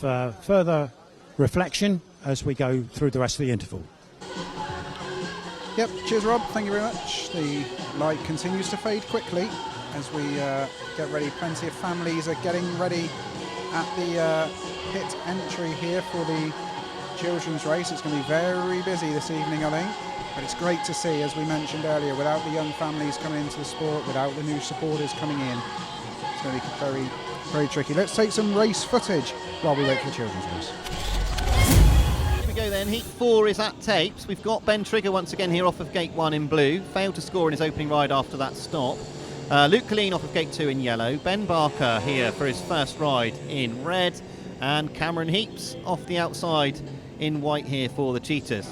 further reflection as we go through the rest of the interval. Yep, cheers Rob, thank you very much. The light continues to fade quickly as we get ready. Plenty of families are getting ready at the pit entry here for the children's race. It's going to be very busy this evening, I think. But it's great to see, as we mentioned earlier, without the young families coming into the sport, without the new supporters coming in, it's going to be very, very tricky. Let's take some race footage while we wait for the children's race. we go then. Heat 4 is at tapes. We've got Ben Trigger once again here off of gate 1 in blue. Failed to score in his opening ride after that stop. Luke Killeen off of gate 2 in yellow. Ben Barker here for his first ride in red. And Cameron Heaps off the outside in white here for the Cheetahs.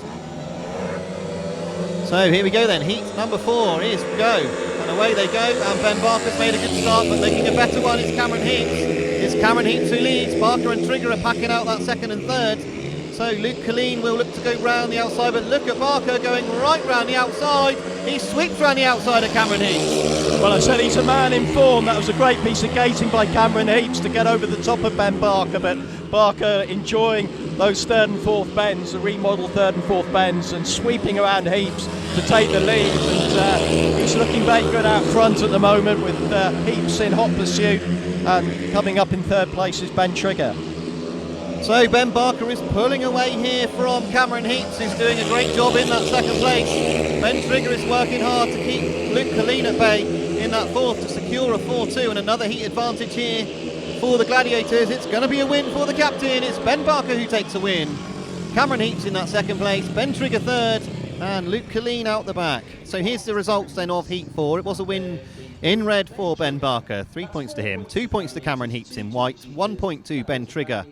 So here we go then. Heat number 4 is go. And away they go. And Ben Barker's made a good start, but making a better one is Cameron Heaps. It's Cameron Heaps who leads. Barker and Trigger are packing out that second and third. So Luke Killeen will look to go round the outside, but look at Barker going right round the outside. He sweeps round the outside of Cameron Heaps. Well, I said he's a man in form. That was a great piece of gating by Cameron Heaps to get over the top of Ben Barker, but Barker enjoying those third and fourth bends, the remodeled third and fourth bends, and sweeping around Heaps to take the lead. And he's looking very good out front at the moment with Heaps in hot pursuit, and coming up in third place is Ben Trigger. So Ben Barker is pulling away here from Cameron Heaps, who's doing a great job in that second place. Ben Trigger is working hard to keep Luke Killeen at bay in that fourth to secure a 4-2, and another heat advantage here for the Gladiators. It's going to be a win for the captain. It's Ben Barker who takes a win. Cameron Heaps in that second place, Ben Trigger third, and Luke Killeen out the back. So here's the results then of Heat 4. It was a win in red for Ben Barker. 3 points to him, 2 points to Cameron Heaps in white, 1 point to Ben Trigger.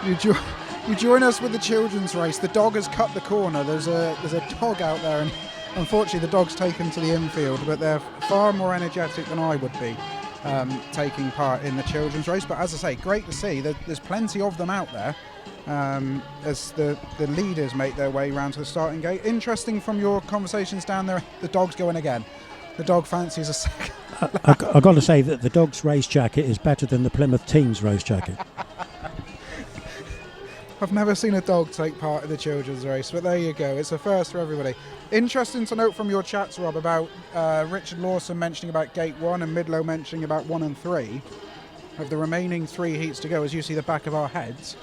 You join us with the children's race. The dog has cut the corner. There's a dog out there, and unfortunately the dog's taken to the infield, but they're far more energetic than I would be taking part in the children's race. But as I say, great to see that there's plenty of them out there as the leaders make their way round to the starting gate. Interesting from your conversations down there, the dog's going again. The dog fancies a second. I've got to say that the dog's race jacket is better than the Plymouth team's race jacket. I've never seen a dog take part in the children's race, but there you go. It's a first for everybody. Interesting to note from your chats, Rob, about Richard Lawson mentioning about gate 1 and Midlow mentioning about 1 and 3. Of the remaining 3 heats to go, as you see the back of our heads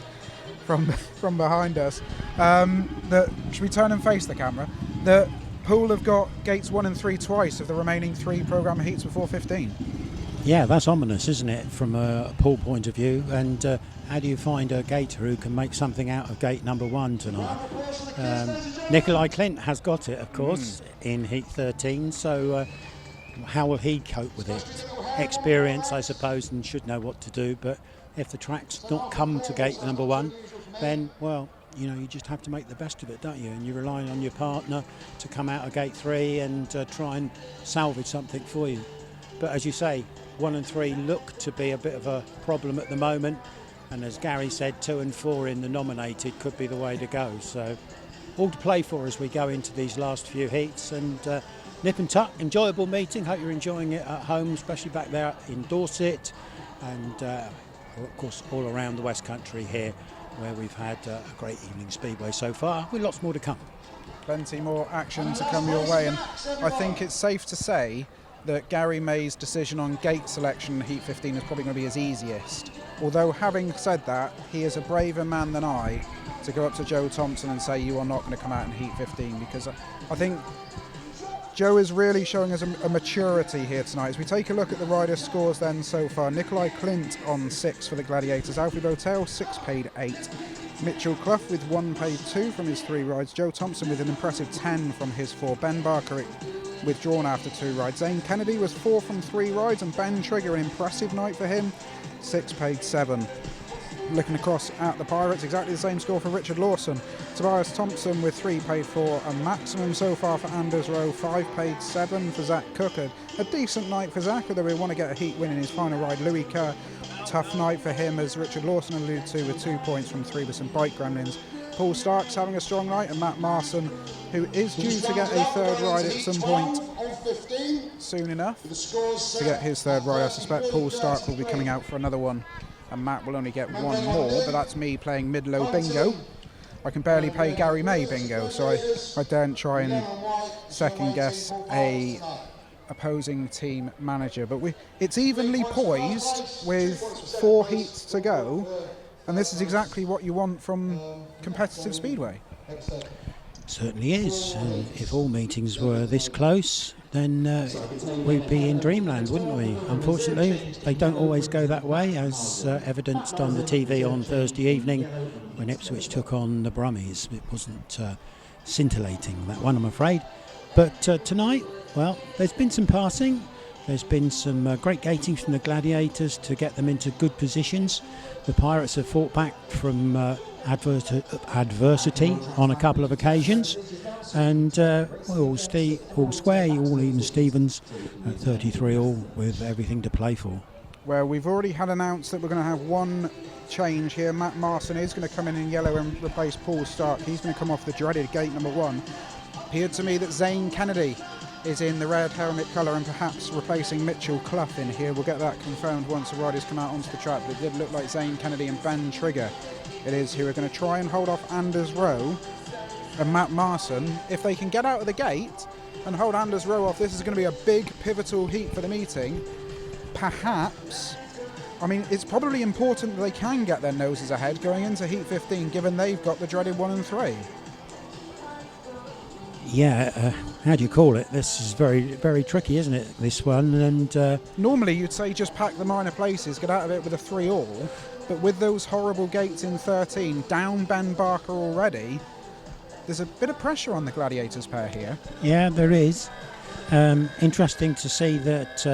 from behind us. Should we turn and face the camera? The Poole have got gates 1 and 3 twice of the remaining 3 programme heats before 15. Yeah, that's ominous, isn't it, from a Poole point of view? And how do you find a gator who can make something out of gate number 1 tonight? Nicolai KLINDT has got it, of course, in heat 13. So how will he cope with it? Experience, I suppose, and should know what to do. But if the track's not come to gate number 1, then, well, you know, you just have to make the best of it, don't you? And you're relying on your partner to come out of gate 3 and try and salvage something for you. But as you say, 1 and 3 look to be a bit of a problem at the moment. And as Gary said, 2 and 4 in the nominated could be the way to go. So all to play for as we go into these last few heats. And nip and tuck, enjoyable meeting. Hope you're enjoying it at home, especially back there in Dorset. And of course, all around the West Country here, where we've had a great evening speedway so far, with lots more to come. Plenty more action to come your way, and I think it's safe to say that Garry May's decision on gate selection in Heat 15 is probably going to be his easiest. Although, having said that, he is a braver man than I to go up to Joe Thompson and say you are not going to come out in Heat 15, because I think Joe is really showing us a maturity here tonight. As we take a look at the riders' scores then so far, Nicolai KLINDT on 6 for the Gladiators, Alfie BOWTELL 6 paid 8, Mitchell Cluff with 1 paid 2 from his 3 rides, Joe Thompson with an impressive 10 from his 4, Ben Barker withdrawn after 2 rides, Zaine KENNEDY was 4 from 3 rides, and Ben Trigger, an impressive night for him, 6 paid 7. Looking across at the Pirates, exactly the same score for Richard Lawson. Tobias THOMSEN with 3 paid 4, and maximum so far for Anders Rowe, 5 paid 7 for Zach Cook. A decent night for Zach, although we want to get a heat win in his final ride. Louis Kerr, tough night for him, as Richard Lawson alluded to, with 2 points from 3 with some bike gremlins. Paul Starke's having a strong night, and Matt Marson, who is due to get a 3rd ride at some point soon enough to get his 3rd ride. I suspect Paul Starke will be coming out for another one, and Matt will only get 1 more, but that's me playing mid-low bingo. I can barely play Garry May bingo, so I daren't try and second guess a opposing team manager. But it's evenly poised with 4 heats to go, and this is exactly what you want from competitive speedway. Certainly is. And if all meetings were this close, then we'd be in dreamland, wouldn't we? Unfortunately, they don't always go that way, as evidenced on the TV on Thursday evening when Ipswich took on the Brummies. It wasn't scintillating, that one, I'm afraid. But tonight, well, there's been some passing. There's been some great gating from the Gladiators to get them into good positions. The Pirates have fought back from adversity on a couple of occasions, and all square, all even Stevens at 33 all with everything to play for. Well, we've already had announced that we're going to have one change here. Matt Marson is going to come in yellow and replace Paul Starke. He's going to come off the dreaded gate number 1. Appeared to me that Zaine Kennedy is in the red helmet colour and perhaps replacing Mitchell Cluff in here. We'll get that confirmed once the riders come out onto the track, but it did look like Zaine Kennedy and Ben Trigger it is who are going to try and hold off Anders Rowe and Matt Marson. If they can get out of the gate and hold Anders Rowe off, this is going to be a big pivotal heat for the meeting. Perhaps, I mean, it's probably important that they can get their noses ahead going into heat 15, given they've got the dreaded 1 and 3. Yeah, how do you call it? This is very, very tricky, isn't it, this one? And normally you'd say just pack the minor places, get out of it with a 3-all, but with those horrible gates in 13, down Ben Barker already, there's a bit of pressure on the Gladiators pair here. Yeah, there is. Interesting to see that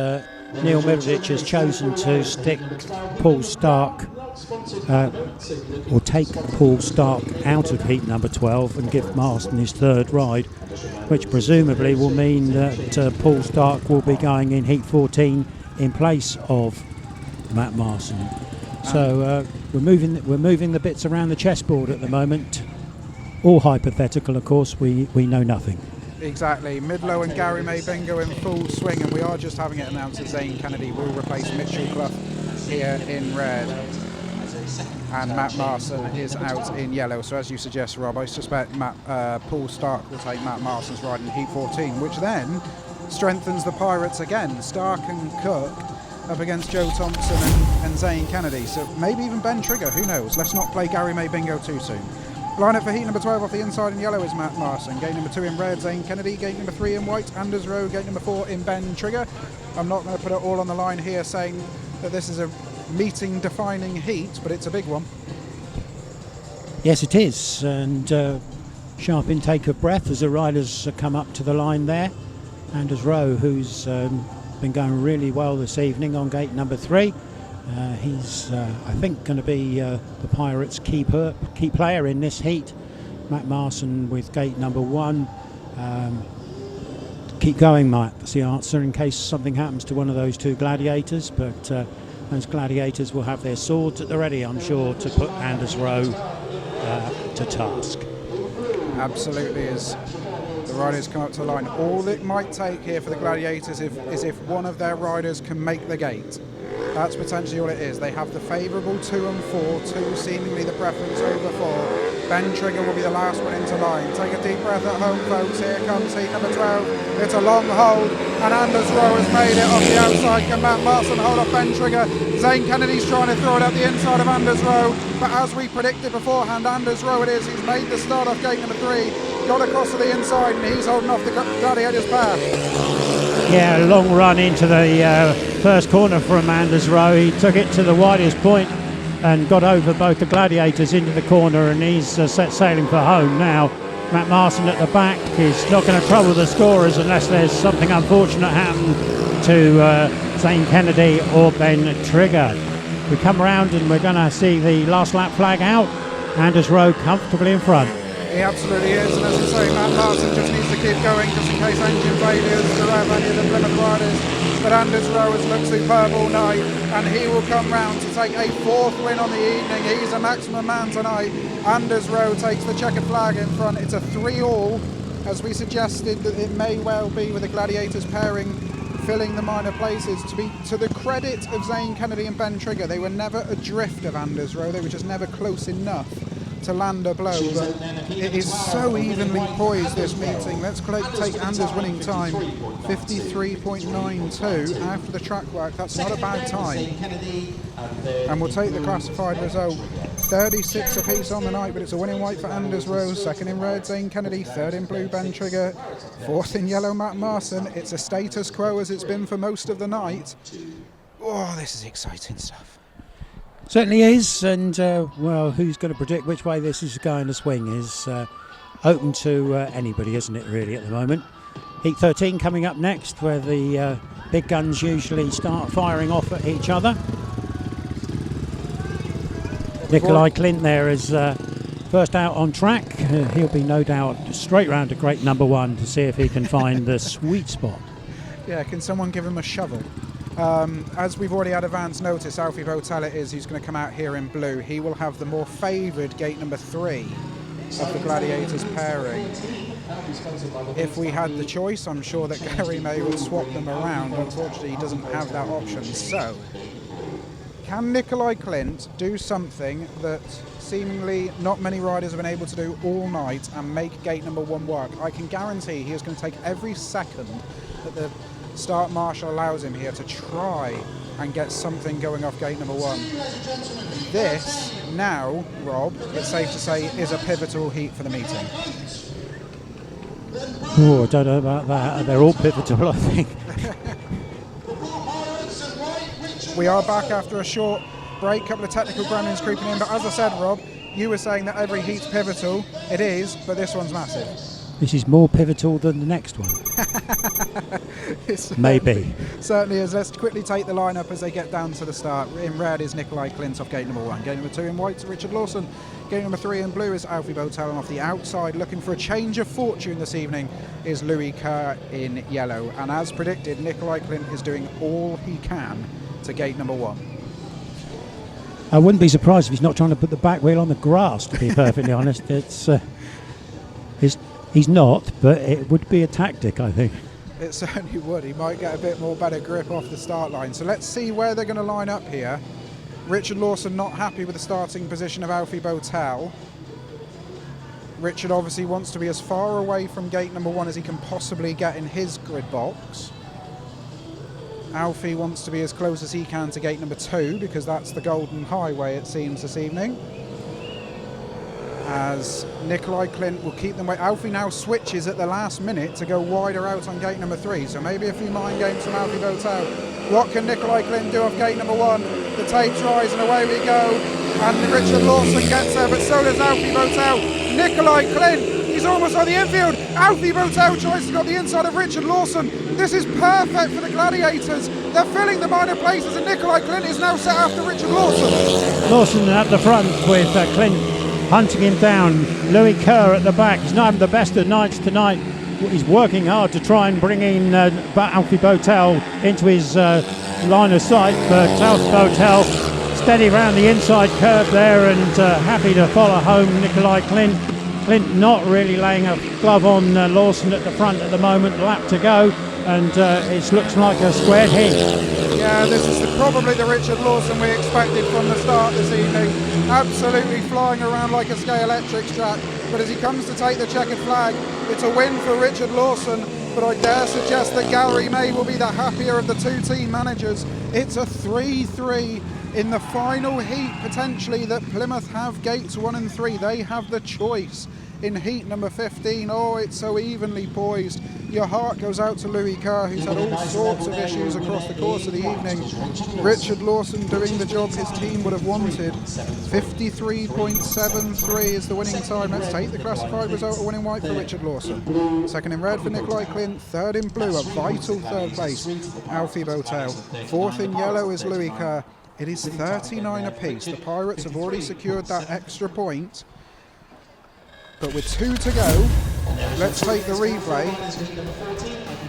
Neil Middleditch has chosen to stick Paul Starke, or take Paul Starke out of heat number 12 and give Marson his 3rd ride, which presumably will mean that Paul Starke will be going in heat 14 in place of Matt Marson. So we're moving the bits around the chessboard at the moment. All hypothetical, of course. We know nothing. Exactly. Midlow and Garry May Bingo in full swing, and we are just having it announced that Zaine Kennedy will replace Mitchell Cluff here in red, and Matt Marson is out in yellow. So as you suggest, Rob, I suspect Paul Starke will take Matt Marson's ride in heat 14, which then strengthens the Pirates again. Starke and Cook up against Joe Thompson and Zaine Kennedy. So maybe even Ben Trigger, who knows? Let's not play Garry May Bingo too soon. Line up for heat number 12 off the inside in yellow is Matt Marson. Gate number 2 in red, Zaine Kennedy. Gate number 3 in white, Anders Rowe. Gate number 4 in Ben Trigger. I'm not going to put it all on the line here saying that this is a meeting defining heat, but it's a big one. Yes, it is, and sharp intake of breath as the riders come up to the line there. Anders Rowe, who's been going really well this evening on gate number 3. He's, I think, going to be the Pirates' key player in this heat. Matt Marson with gate number 1. Keep going, Mike. That's the answer in case something happens to one of those 2 Gladiators. But those Gladiators will have their swords at the ready, I'm sure, to put Anders Rowe to task. Absolutely, as the riders come up to the line. All it might take here for the Gladiators is if one of their riders can make the gate. That's potentially all it is. They have the favourable 2 and 4, 2 seemingly the preference over 4. Ben Trigger will be the last one into line. Take a deep breath at home, folks. Here comes heat number 12. It's a long hold, and Anders Rowe has made it off the outside. Can Matt Marson hold off Ben Trigger? Zaine Kennedy's trying to throw it up the inside of Anders Rowe, but as we predicted beforehand, Anders Rowe it is. He's made the start off gate number 3, got across to the inside, and he's holding off the Gladiators path. Yeah, a long run into the first corner from Anders Rowe. He took it to the widest point and got over both the Gladiators into the corner, and he's set sailing for home now. Matt Marson at the back is not going to trouble the scorers unless there's something unfortunate happen to Zaine Kennedy or Ben Trigger. We come around and we're going to see the last lap flag out. Anders Rowe comfortably in front. He absolutely is, and as you say, Matt Marson just needs to keep going just in case engine failures to rev any of the Plymouth riders. But Anders Rowe has looked superb all night, and he will come round to take a 4th win on the evening. He's a maximum man tonight. Anders Rowe takes the checkered flag in front. It's a 3-all, as we suggested that it may well be with the Gladiators pairing filling the minor places. To the credit of Zaine Kennedy and Ben Trigger, they were never adrift of Anders Rowe. They were just never close enough to land a blow, but it is so evenly poised, this meeting. Let's take Anders' winning time, 53.92 after the track work. That's not a bad time, and we'll take the classified result 36 apiece on the night, but it's a win in white for Anders Rowe, second in red Zaine Kennedy, third in blue Ben Trigger, fourth in yellow Matt Marson. It's a status quo as it's been for most of the night. Oh, this is exciting stuff. Certainly is, and well, who's going to predict which way this is going to swing is open to anybody, isn't it, really, at the moment. Heat 13 coming up next, where the big guns usually start firing off at each other. Nicolai KLINDT there is first out on track. He'll be no doubt straight round to grate number 1 to see if he can find the sweet spot. Yeah, can someone give him a shovel? As we've already had advance notice, Alfie BOWTELL it is who's going to come out here in blue. He will have the more favoured gate number 3 of the Gladiators pairing. If we had the choice, I'm sure that Garry May would swap them around. Unfortunately, he doesn't have that option. So, can Nicolai KLINDT do something that seemingly not many riders have been able to do all night and make gate number 1 work? I can guarantee he is going to take every second that the start marshal allows him here to try and get something going off gate number 1. This, now, Rob, it's safe to say, is a pivotal heat for the meeting. Oh, I don't know about that. They're all pivotal, I think. We are back after a short break, couple of technical gremlins creeping in, but as I said, Rob, you were saying that every heat's pivotal. It is, but this one's massive. This is more pivotal than the next one. Maybe. Certainly is. Let's quickly take the lineup as they get down to the start. In red is Nicolai KLINDT off gate number 1. Gate number 2 in white is Richard Lawson. Gate number 3 in blue is Alfie BOWTELL, and off the outside, looking for a change of fortune this evening, is Louis Kerr in yellow. And as predicted, Nicolai KLINDT is doing all he can to gate number 1. I wouldn't be surprised if he's not trying to put the back wheel on the grass, to be perfectly honest. He's not, but it would be a tactic, I think. It certainly would. He might get a bit more better grip off the start line. So let's see where they're going to line up here. Richard Lawson not happy with the starting position of Alfie BOWTELL. Richard obviously wants to be as far away from gate number 1 as he can possibly get in his grid box. Alfie wants to be as close as he can to gate number 2 because that's the golden highway, it seems, this evening. As Nicolai KLINDT will keep them away. Alfie now switches at the last minute to go wider out on gate number 3, so maybe a few mind games from Alfie BOWTELL. What can Nicolai KLINDT do off gate number 1? The tapes rise and away we go, and Richard Lawson gets there, but so does Alfie BOWTELL. Nicolai KLINDT, he's almost on the infield. Alfie BOWTELL tries to go the inside of Richard Lawson. This is perfect for the Gladiators. They're filling the minor places, and Nicolai KLINDT is now set after Richard Lawson. Lawson at the front with KLINDT hunting him down. Louis Kerr at the back. He's not having the best of nights tonight. He's working hard to try and bring in Alfie BOWTELL into his line of sight, but Alfie BOWTELL steady around the inside curve there and happy to follow home Nicolai KLINDT. KLINDT not really laying a glove on Lawson at the front at the moment, lap to go, and it looks like a squared heat. Yeah, this is probably the Richard Lawson we expected from the start this evening. Absolutely flying around like a Sky Electrics track, but as he comes to take the checkered flag, it's a win for Richard Lawson, but I dare suggest that Garry May will be the happier of the two team managers. It's a 3-3 in the final heat, potentially, that Plymouth have gates 1 and 3. They have the choice in heat number 15. Oh, it's so evenly poised. Your heart goes out to Louis Kerr, who's had all sorts of issues across the course of the evening. Richard Lawson doing the job his team would have wanted. 53.73 is the winning time. Let's take the classified result of winning white for Richard Lawson. Second in red for Nicolai KLINDT. Third in blue, a vital third place, Alfie BOWTELL. Fourth in yellow is Louis Kerr. It is 39 apiece. The Pirates have already secured that extra point. But with 2 to go, let's take the replay.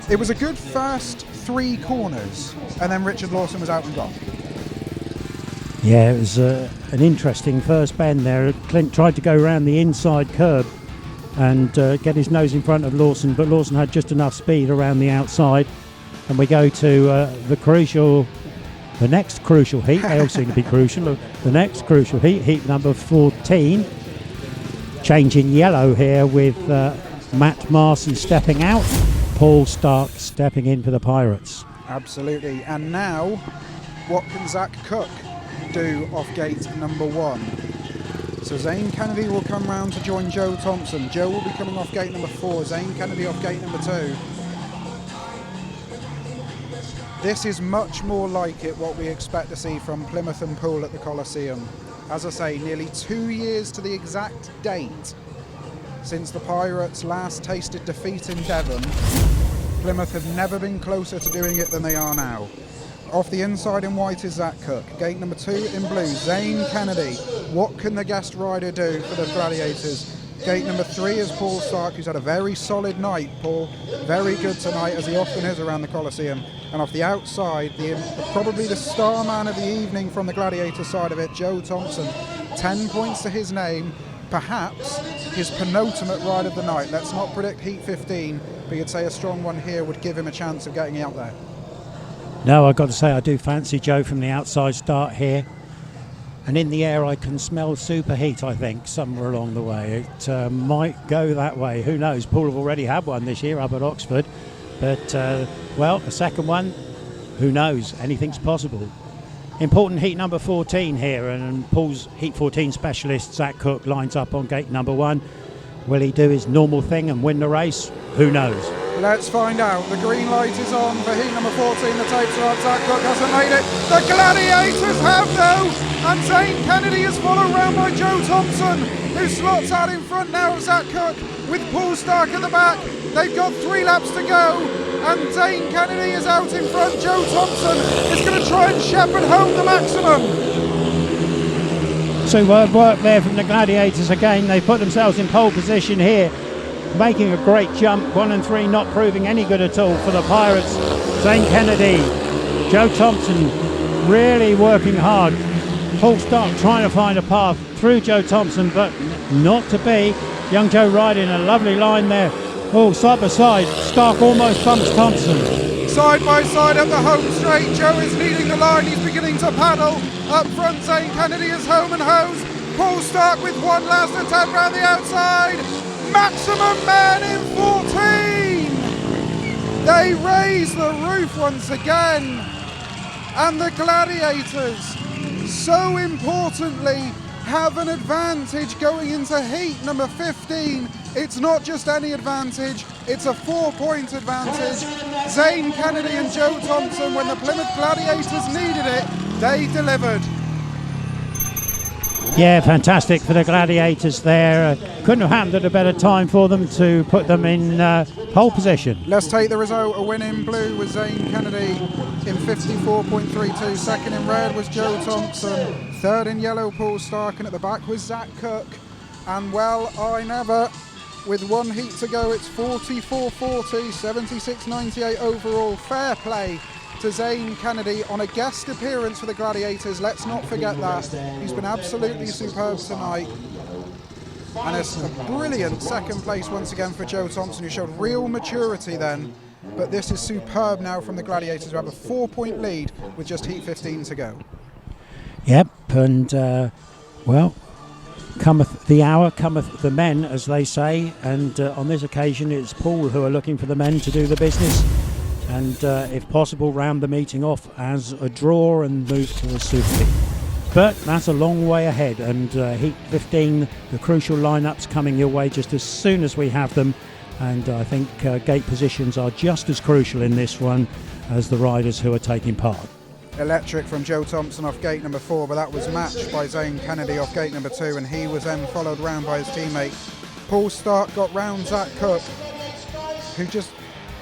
It was a good first 3 corners, and then Richard Lawson was out and gone. Yeah, it was an interesting first bend there. KLINDT tried to go around the inside curb and get his nose in front of Lawson, but Lawson had just enough speed around the outside. And we go to the next crucial heat. They all seem to be crucial. The next crucial heat, heat number 14. Change in yellow here with Matt Marson stepping out, Paul Starke stepping in for the Pirates. Absolutely. And now, what can Zach Cook do off gate number 1? So Zaine Kennedy will come round to join Joe Thompson. Joe will be coming off gate number 4, Zaine Kennedy off gate number 2. This is much more like it what we expect to see from Plymouth and Poole at the Coliseum. As I say, nearly 2 years to the exact date since the Pirates last tasted defeat in Devon. Plymouth have never been closer to doing it than they are now. Off the inside in white is Zach Cook. Gate number 2 in blue, Zaine Kennedy. What can the guest rider do for the Gladiators? Gate number 3 is Paul Starke, who's had a very solid night, Paul. Very good tonight, as he often is around the Coliseum. And off the outside, probably the star man of the evening from the Gladiator side of it, Joe Thompson. 10 points to his name. Perhaps his penultimate ride of the night. Let's not predict Heat 15, but you'd say a strong one here would give him a chance of getting out there. No, I've got to say I do fancy Joe from the outside start here. And in the air I can smell superheat, I think, somewhere along the way. It might go that way. Who knows? Poole have already had one this year up at Oxford. But, well, a second one, who knows? Anything's possible. Important heat number 14 here, and Poole's heat 14 specialist, Zach Cook, lines up on gate number 1. Will he do his normal thing and win the race? Who knows? Let's find out. The green light is on for heat number 14. The tapes are up. Zach Cook hasn't made it. The Gladiators have, though. And Zaine Kennedy is followed round by Joe Thompson, who slots out in front now of Zach Cook with Paul Starke at the back. They've got 3 laps to go. And Zaine Kennedy is out in front. Joe Thompson is going to try and shepherd home the maximum. Superb work there from the Gladiators again. They put themselves in pole position here, making a great jump. 1 and 3 not proving any good at all for the Pirates. Zaine Kennedy, Joe Thompson really working hard. Paul Starke trying to find a path through Joe Thompson, but not to be. Young Joe riding a lovely line there. Oh, side by side, Starke almost bumps Thompson. Side by side up the home straight, Joe is leading the line, he's beginning to paddle. Up front, Zaine Kennedy is home and hose. Paul Starke with one last attempt round the outside. Maximum man in 14! They raise the roof once again. And the Gladiators, so importantly, have an advantage going into heat number 15. It's not just any advantage, it's a 4-point advantage. Zaine Kennedy and Joe Thompson, when the Plymouth Gladiators needed it, they delivered. Yeah, fantastic for the Gladiators there. Couldn't have happened at a better time for them to put them in pole position. Let's take the result. A win in blue was Zaine Kennedy in 54.32. Second in red was Joe Thompson. Third in yellow, Paul Starke. And at the back was Zach Cook. And well, I never. With 1 heat to go, it's 44.40, 76.98 overall. Fair play to Zaine Kennedy on a guest appearance for the Gladiators. Let's not forget that. He's been absolutely superb tonight. And it's a brilliant second place once again for Joe Thompson, who showed real maturity then. But this is superb now from the Gladiators, who have a 4-point lead with just heat 15 to go. Yep, and well, cometh the hour, cometh the men, as they say, and on this occasion it's Poole who are looking for the men to do the business, and if possible round the meeting off as a draw and move to the Super Heat. But that's a long way ahead, and heat 15, the crucial lineups coming your way just as soon as we have them, and I think gate positions are just as crucial in this one as the riders who are taking part. Electric from Joe Thompson off gate number 4, but that was matched by Zaine Kennedy off gate number 2, and he was then followed round by his teammate. Paul Starke got round Zach Cook, who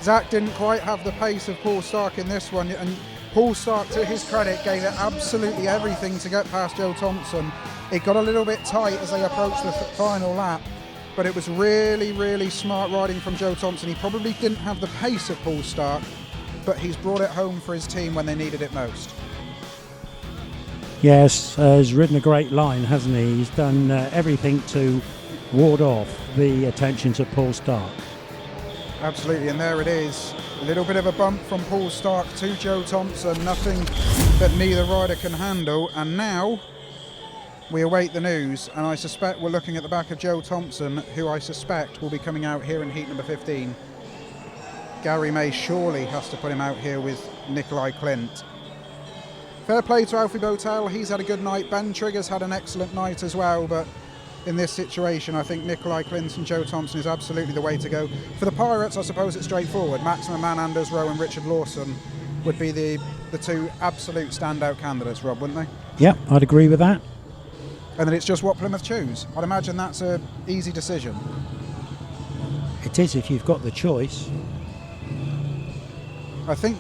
Zach didn't quite have the pace of Paul Starke in this one, and Paul Starke, to his credit, gave it absolutely everything to get past Joe Thompson. It got a little bit tight as they approached the final lap, but it was really, really smart riding from Joe Thompson. He probably didn't have the pace of Paul Starke, but he's brought it home for his team when they needed it most. Yes, he's ridden a great line, hasn't he? He's done everything to ward off the attentions of Paul Starke. Absolutely, and there it is. A little bit of a bump from Paul Starke to Joe Thompson, nothing that neither rider can handle, and now we await the news, and I suspect we're looking at the back of Joe Thompson, who I suspect will be coming out here in heat number 15. Garry May surely has to put him out here with Nicolai KLINDT. Fair play to Alfie BOWTELL, he's had a good night. Ben Trigger's had an excellent night as well, but in this situation, I think Nicolai KLINDT and Joe Thompson is absolutely the way to go. For the Pirates, I suppose it's straightforward. Maximum Man, Anders Rowe and Richard Lawson would be the two absolute standout candidates, Rob, wouldn't they? Yeah, I'd agree with that. And then it's just what Plymouth choose. I'd imagine that's an easy decision. It is if you've got the choice. I think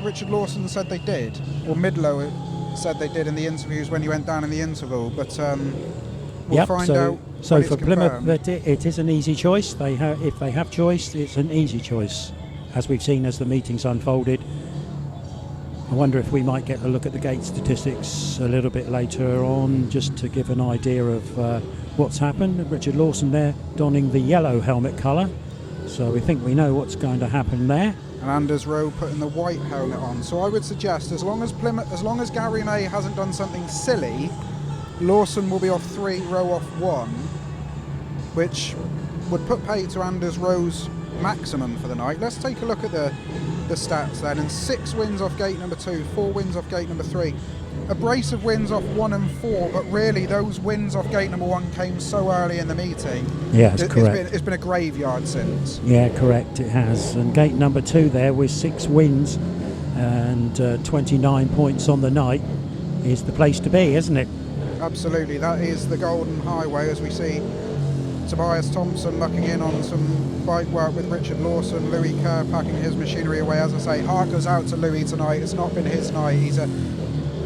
Richard Lawson said they did, or Midlow said they did in the interviews when he went down in the interval, but we'll find out. So for Plymouth, it is an easy choice. If they have choice, it's an easy choice, as we've seen as the meetings unfolded. I wonder if we might get a look at the gate statistics a little bit later on, just to give an idea of what's happened. Richard Lawson there donning the yellow helmet colour, so we think we know what's going to happen there. And Anders Rowe putting the white helmet on. So I would suggest, as long as Garry May hasn't done something silly, Lawson will be off 3, Rowe off 1, which would put pay to Anders Rowe's maximum for the night. Let's take a look at the stats then. And 6 wins off gate number 2, 4 wins off gate number 3. A brace of wins off 1 and 4, but really those wins off gate number 1 came so early in the meeting. Yeah, that's correct. It's been a graveyard since. Yeah, correct, it has. And gate number 2 there with 6 wins and 29 points on the night is the place to be, isn't it? Absolutely, that is the golden highway, as we see Tobias THOMSEN mucking in on some bike work with Richard Lawson, Louis Kerr packing his machinery away. As I say, heart goes out to Louis tonight. It's not been his night. He's a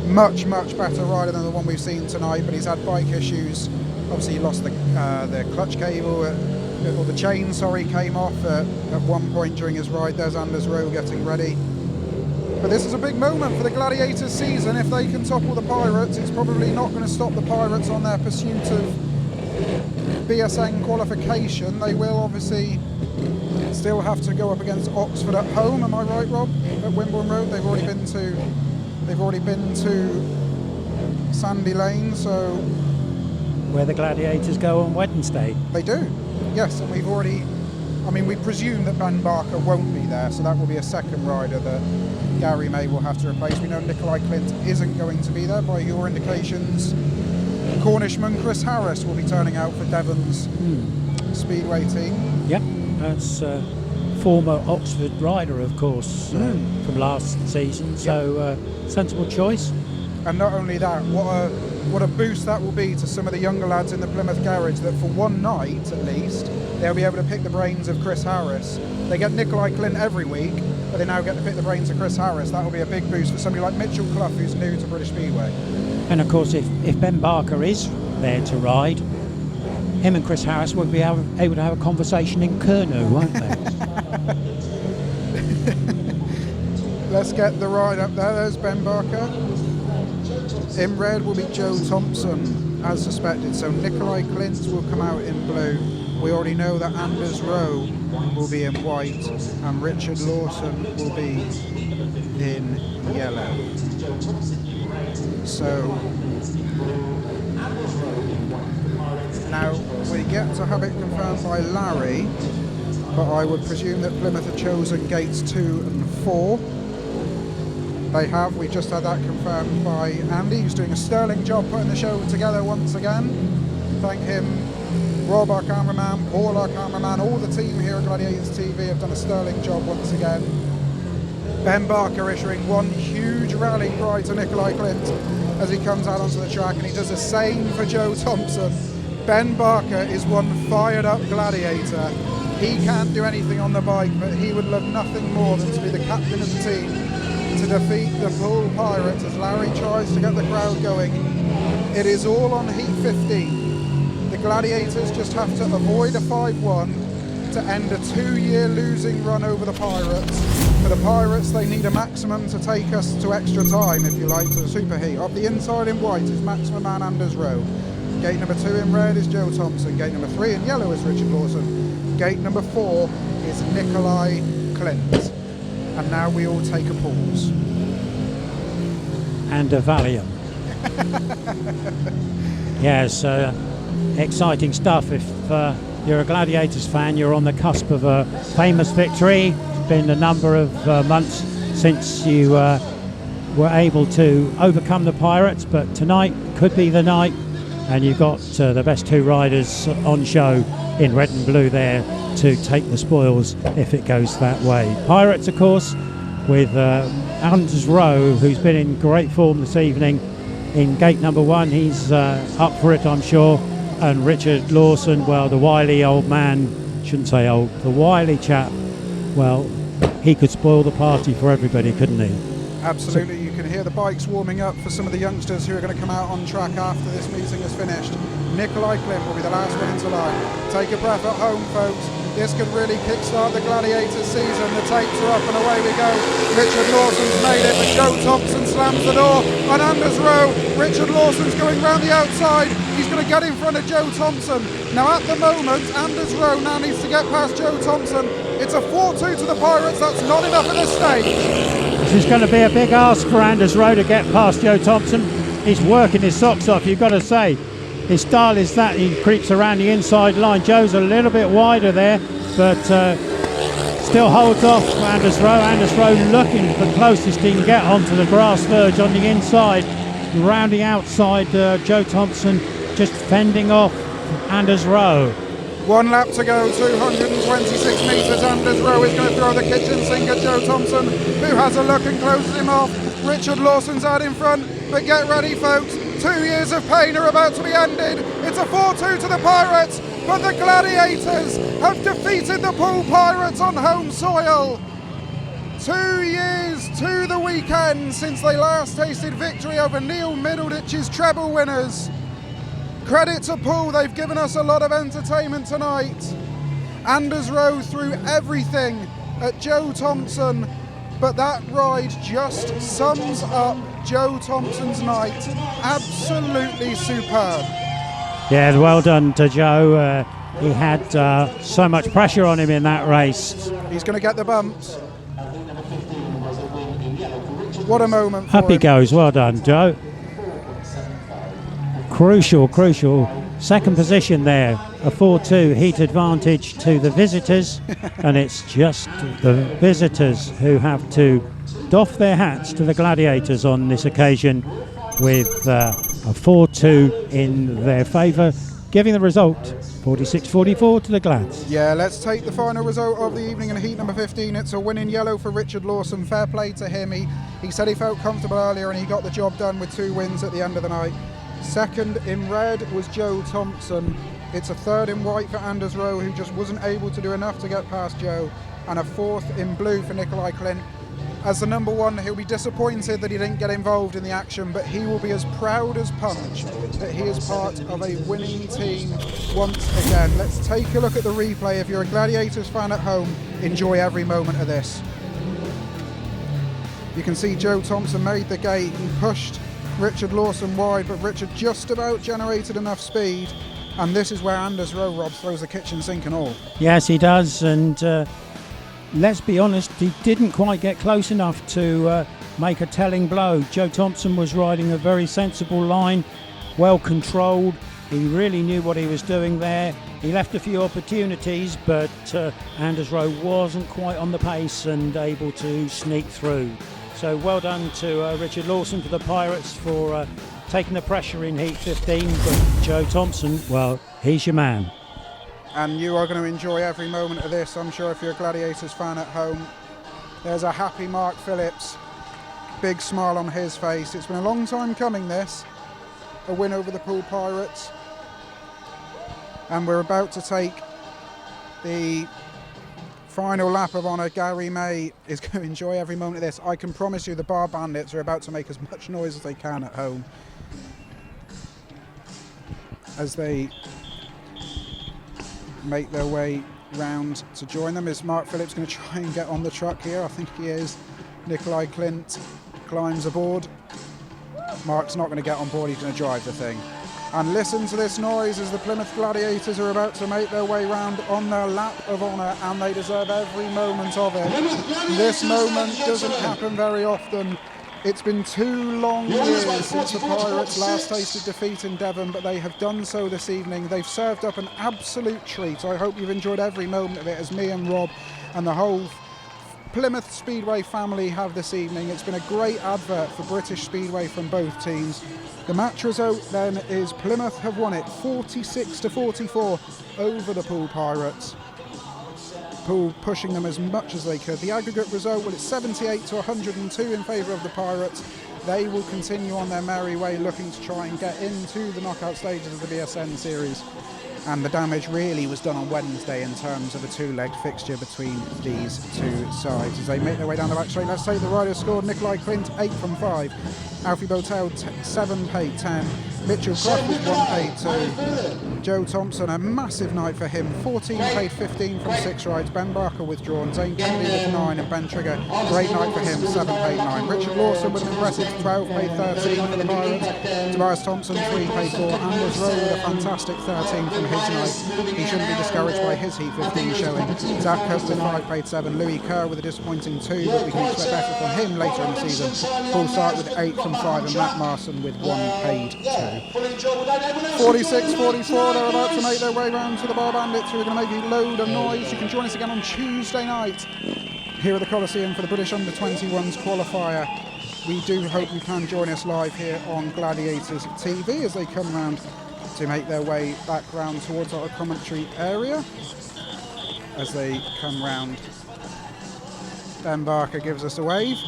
much better rider than the one we've seen tonight, but he's had bike issues. Obviously he lost the clutch cable, or the chain, sorry, came off at one point during his ride. There's Anders Rowe getting ready. But this is a big moment for the Gladiators season. If they can topple the Pirates, it's probably not going to stop the Pirates on their pursuit of BSN qualification. They will obviously still have to go up against Oxford at home, am I right, Rob? At Wimborne Road. They've already been to Sandy Lane, so where the Gladiators go on Wednesday. They do, yes, and we presume that Ben Barker won't be there, so that will be a second rider that Garry May will have to replace. We know Nicolai KLINDT isn't going to be there. By your indications, Cornishman Chris Harris will be turning out for Devon's Speedway team. Yep, that's former Oxford rider, of course, from last season, so sensible choice. And not only that, what a boost that will be to some of the younger lads in the Plymouth garage, that for one night at least they'll be able to pick the brains of Chris Harris. They get Nicolai KLINDT every week, but they now get to pick the brains of Chris Harris. That will be a big boost for somebody like Mitchell Cluff, who's new to British Speedway. And of course, if Ben Barker is there to ride, him and Chris Harris will be able to have a conversation in Kerr, won't they? Let's get the ride up there. There's Ben Barker. In red will be Joe Thompson, as suspected. So Nicolai KLINDT will come out in blue. We already know that Anders Rowe will be in white, and Richard Lawson will be in yellow. So now we get to have it confirmed by Larry, but I would presume that Plymouth have chosen gates 2 and 4. They have. We just had that confirmed by Andy, who's doing a sterling job putting the show together once again. Thank him. Rob, our cameraman, Paul, our cameraman, all the team here at Gladiators TV have done a sterling job once again. Ben Barker issuing one huge rally cry to Nicolai KLINDT as he comes out onto the track, and he does the same for Joe Thompson. Ben Barker is one fired up gladiator. He can't do anything on the bike, but he would love nothing more than to be the captain of the team, to defeat the POOLE Pirates as Larry tries to get the crowd going. It is all on heat 15. The Gladiators just have to avoid a 5-1 to end a 2-year losing run over the Pirates. For the Pirates, they need a maximum to take us to extra time, if you like, to superheat. Up the inside in white is maximum man Anders Rowe. Gate number 2 in red is Joe Thompson. Gate number 3 in yellow is Richard Lawson. Gate number 4 is Nicolai KLINDT. And now we all take a pause. And a Valium. Yes, exciting stuff. If you're a Gladiators fan, you're on the cusp of a famous victory. It's been a number of months since you were able to overcome the Pirates, but tonight could be the night and you've got the best two riders on show in red and blue there to take the spoils if it goes that way. Pirates, of course, with Anders Rowe, who's been in great form this evening in gate number 1. He's up for it, I'm sure. And Richard Lawson, well, the wily old man, shouldn't say old, the wily chap, well, he could spoil the party for everybody, couldn't he? Absolutely. You can hear the bikes warming up for some of the youngsters who are going to come out on track after this meeting is finished. Nicolai KLINDT will be the last one into line. Take a breath at home, folks. This could really kickstart the Gladiators season. The tapes are up and away we go. Richard Lawson's made it, but Joe Thompson slams the door on Anders Rowe. Richard Lawson's going round the outside. He's going to get in front of Joe Thompson. Now at the moment, Anders Rowe now needs to get past Joe Thompson. It's a 4-2 to the Pirates. That's not enough at this stage. This is going to be a big ask for Anders Rowe to get past Joe Thompson. He's working his socks off, you've got to say. His style is that he creeps around the inside line. Joe's a little bit wider there, but still holds off Anders Rowe. Anders Rowe looking the closest he can get onto the grass verge on the inside. Rounding outside, Joe Thompson just fending off Anders Rowe. 1 lap to go, 226 metres. Anders Rowe is going to throw the kitchen sink at Joe Thompson, who has a look and closes him off. Richard Lawson's out in front, but get ready, folks. 2 years of pain are about to be ended. It's a 4-2 to the Pirates, but the Gladiators have defeated the POOLE Pirates on home soil. 2 years to the weekend since they last tasted victory over Neil Middleditch's treble winners. Credit to POOLE, they've given us a lot of entertainment tonight. Anders Rowe threw everything at Joe Thompson, but that ride just sums up Joe Thompson's night. Absolutely superb. Yeah, well done to Joe. He had so much pressure on him in that race. He's going to get the bumps. What a moment for Up he him. goes, well done, Joe. Crucial. Second position there, a 4-2 heat advantage to the visitors, and it's just the visitors who have to doff their hats to the Gladiators on this occasion with a 4-2 in their favour, giving the result 46-44 to the Glads. Yeah, let's take the final result of the evening in heat number 15. It's a win in yellow for Richard Lawson. Fair play to him. He said he felt comfortable earlier and he got the job done with 2 wins at the end of the night. Second in red was Joe Thompson. It's a third in white for Anders Rowe, who just wasn't able to do enough to get past Joe. And a fourth in blue for Nicolai KLINDT. As the number 1, he'll be disappointed that he didn't get involved in the action, but he will be as proud as punch that he is part of a winning team once again. Let's take a look at the replay. If you're a Gladiators fan at home, enjoy every moment of this. You can see Joe Thompson made the gate and pushed Richard Lawson wide, but Richard just about generated enough speed, and this is where Anders Rowe, Rob, throws the kitchen sink and all. Yes, he does, and let's be honest, he didn't quite get close enough to make a telling blow. Joe Thompson was riding a very sensible line, well controlled. He really knew what he was doing there. He left a few opportunities, but Anders Rowe wasn't quite on the pace and able to sneak through. So well done to Richard Lawson for the Pirates for taking the pressure in heat 15, but Joe Thompson, well, he's your man. And you are going to enjoy every moment of this, I'm sure, if you're a Gladiators fan at home. There's a happy Mark Phillips, big smile on his face. It's been a long time coming, this, a win over the POOLE Pirates. And we're about to take the final lap of honour. Garry May is going to enjoy every moment of this. I can promise you the Bar Bandits are about to make as much noise as they can at home as they make their way round to join them. Is Mark Phillips going to try and get on the truck here? I think he is. Nicolai KLINDT climbs aboard. Mark's not going to get on board, he's going to drive the thing. And listen to this noise as the Plymouth Gladiators are about to make their way round on their lap of honour, and they deserve every moment of it. This moment doesn't happen very often. It's been 2 long years since the Pirates last tasted defeat in Devon, but they have done so this evening. They've served up an absolute treat. I hope you've enjoyed every moment of it, as me and Rob and the whole Plymouth Speedway family have this evening. It's been a great advert for British Speedway from both teams. The match result then is Plymouth have won it 46-44 over the POOLE Pirates. POOLE pushing them as much as they could. The aggregate result, well, it's 78-102 in favour of the Pirates. They will continue on their merry way, looking to try and get into the knockout stages of the BSN series. And the damage really was done on Wednesday in terms of a two-legged fixture between these two sides. As they make their way down the back straight, let's say the riders scored. Nicolai KLINDT 8 from 5, Alfie BOWTELL 7 paid 10, Mitchell Cluff with 1 paid 2, Joe Thompson, a massive night for him, 14 paid 15 from 6 rides, Ben Barker withdrawn, Zaine Kennedy with 9, and Ben Trigger, great night for him, 7 paid 9. Richard Lawson with an impressive 12 paid 13 for the Pirates, Tobias THOMSEN 3 paid 4, Anders Rowe with a fantastic 13 from his night. He shouldn't be discouraged by his Heat 15 showing. Zaine with 5 paid 7, Kerr with a disappointing 2, but we can expect better from him later in the season. Paul Starke with 8 from 5, and Matt Marson with 1 paid 2. 46-44, they're about to make their way round to the Bar Bandits, who are going to make a load of noise. You can join us again on Tuesday night here at the Coliseum for the British Under-21s qualifier. We do hope you can join us live here on Gladiators TV as they come round to make their way back round towards our commentary area. As they come round, Ben Barker gives us a wave.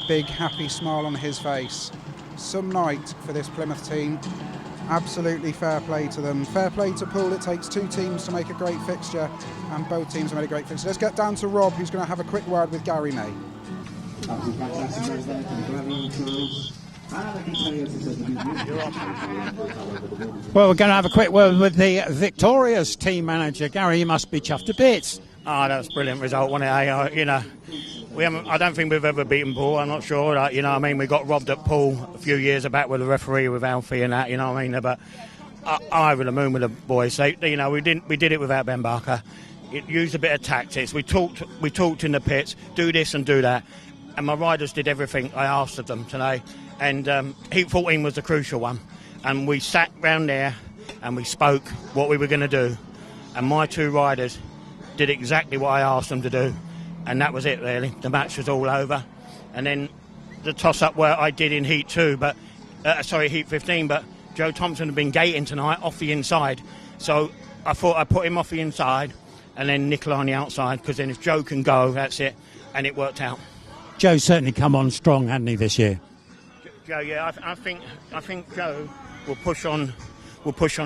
Big happy smile on his face. Some night for this Plymouth team. Absolutely fair play to them. Fair play to POOLE. It takes two teams to make a great fixture, and both teams have made a great fixture. Let's get down to Rob, who's going to have a quick word with Garry May. Well, we're going to have a quick word with the victorious team manager. Garry, you must be chuffed to bits. Oh, that's a brilliant result, wasn't it? You know, I don't think we've ever beaten POOLE. I'm not sure. You know what I mean? We got robbed at POOLE a few years back with the referee, with Alfie and that. You know what I mean? But I over the moon with the boys. So, you know, we did it without Ben Barker. It used a bit of tactics. We talked in the pits. Do this and do that. And my riders did everything I asked of them today. And Heat 14 was the crucial one. And we sat round there and we spoke what we were going to do. And my two riders did exactly what I asked them to do. And that was it, really. The match was all over. And then the toss-up where I did in Heat 2, but Heat 15, but Joe Thompson had been gating tonight off the inside. So I thought I'd put him off the inside and then Nicolai on the outside, because then if Joe can go, that's it. And it worked out. Joe's certainly come on strong, hasn't he, this year? Joe, yeah, I think Joe will push on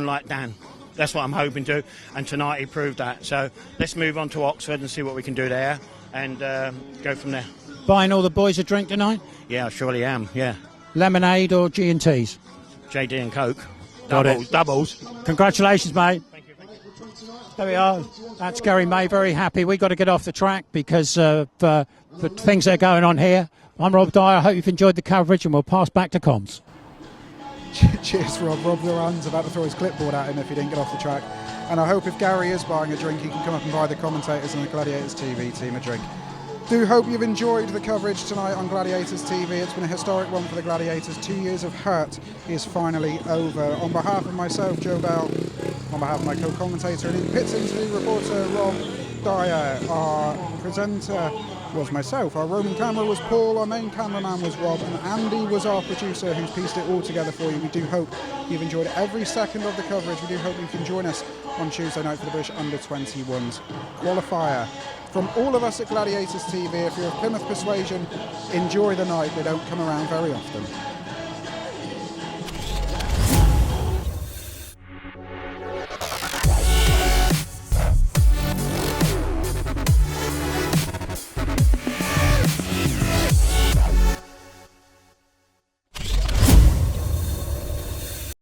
like Dan. That's what I'm hoping to, and tonight he proved that. So let's move on to Oxford and see what we can do there, and go from there. Buying all the boys a drink tonight? Yeah, I surely am, yeah. Lemonade or G&T's? JD and Coke. Got it. Doubles. Congratulations, mate. Thank you. There we are. That's Garry May, very happy. We've got to get off the track because of the things that are going on here. I'm Rob Dyer. I hope you've enjoyed the coverage, and we'll pass back to comms. Cheers, Rob. Rob Duran's about to throw his clipboard at him if he didn't get off the track. And I hope if Garry is buying a drink, he can come up and buy the commentators and the Gladiators TV team a drink. Do hope you've enjoyed the coverage tonight on Gladiators TV. It's been a historic one for the Gladiators. 2 years of hurt is finally over. On behalf of myself, Joe Bell, on behalf of my co-commentator and in pits interview reporter, Rob Dyer, our presenter was myself, our roaming camera was Paul, our main cameraman was Rob, and Andy was our producer who's pieced it all together for you. We do hope you've enjoyed every second of the coverage. We do hope you can join us on Tuesday night for the British Under-21s qualifier. From all of us at Gladiators TV, if you're of Plymouth persuasion, enjoy the night. They don't come around very often.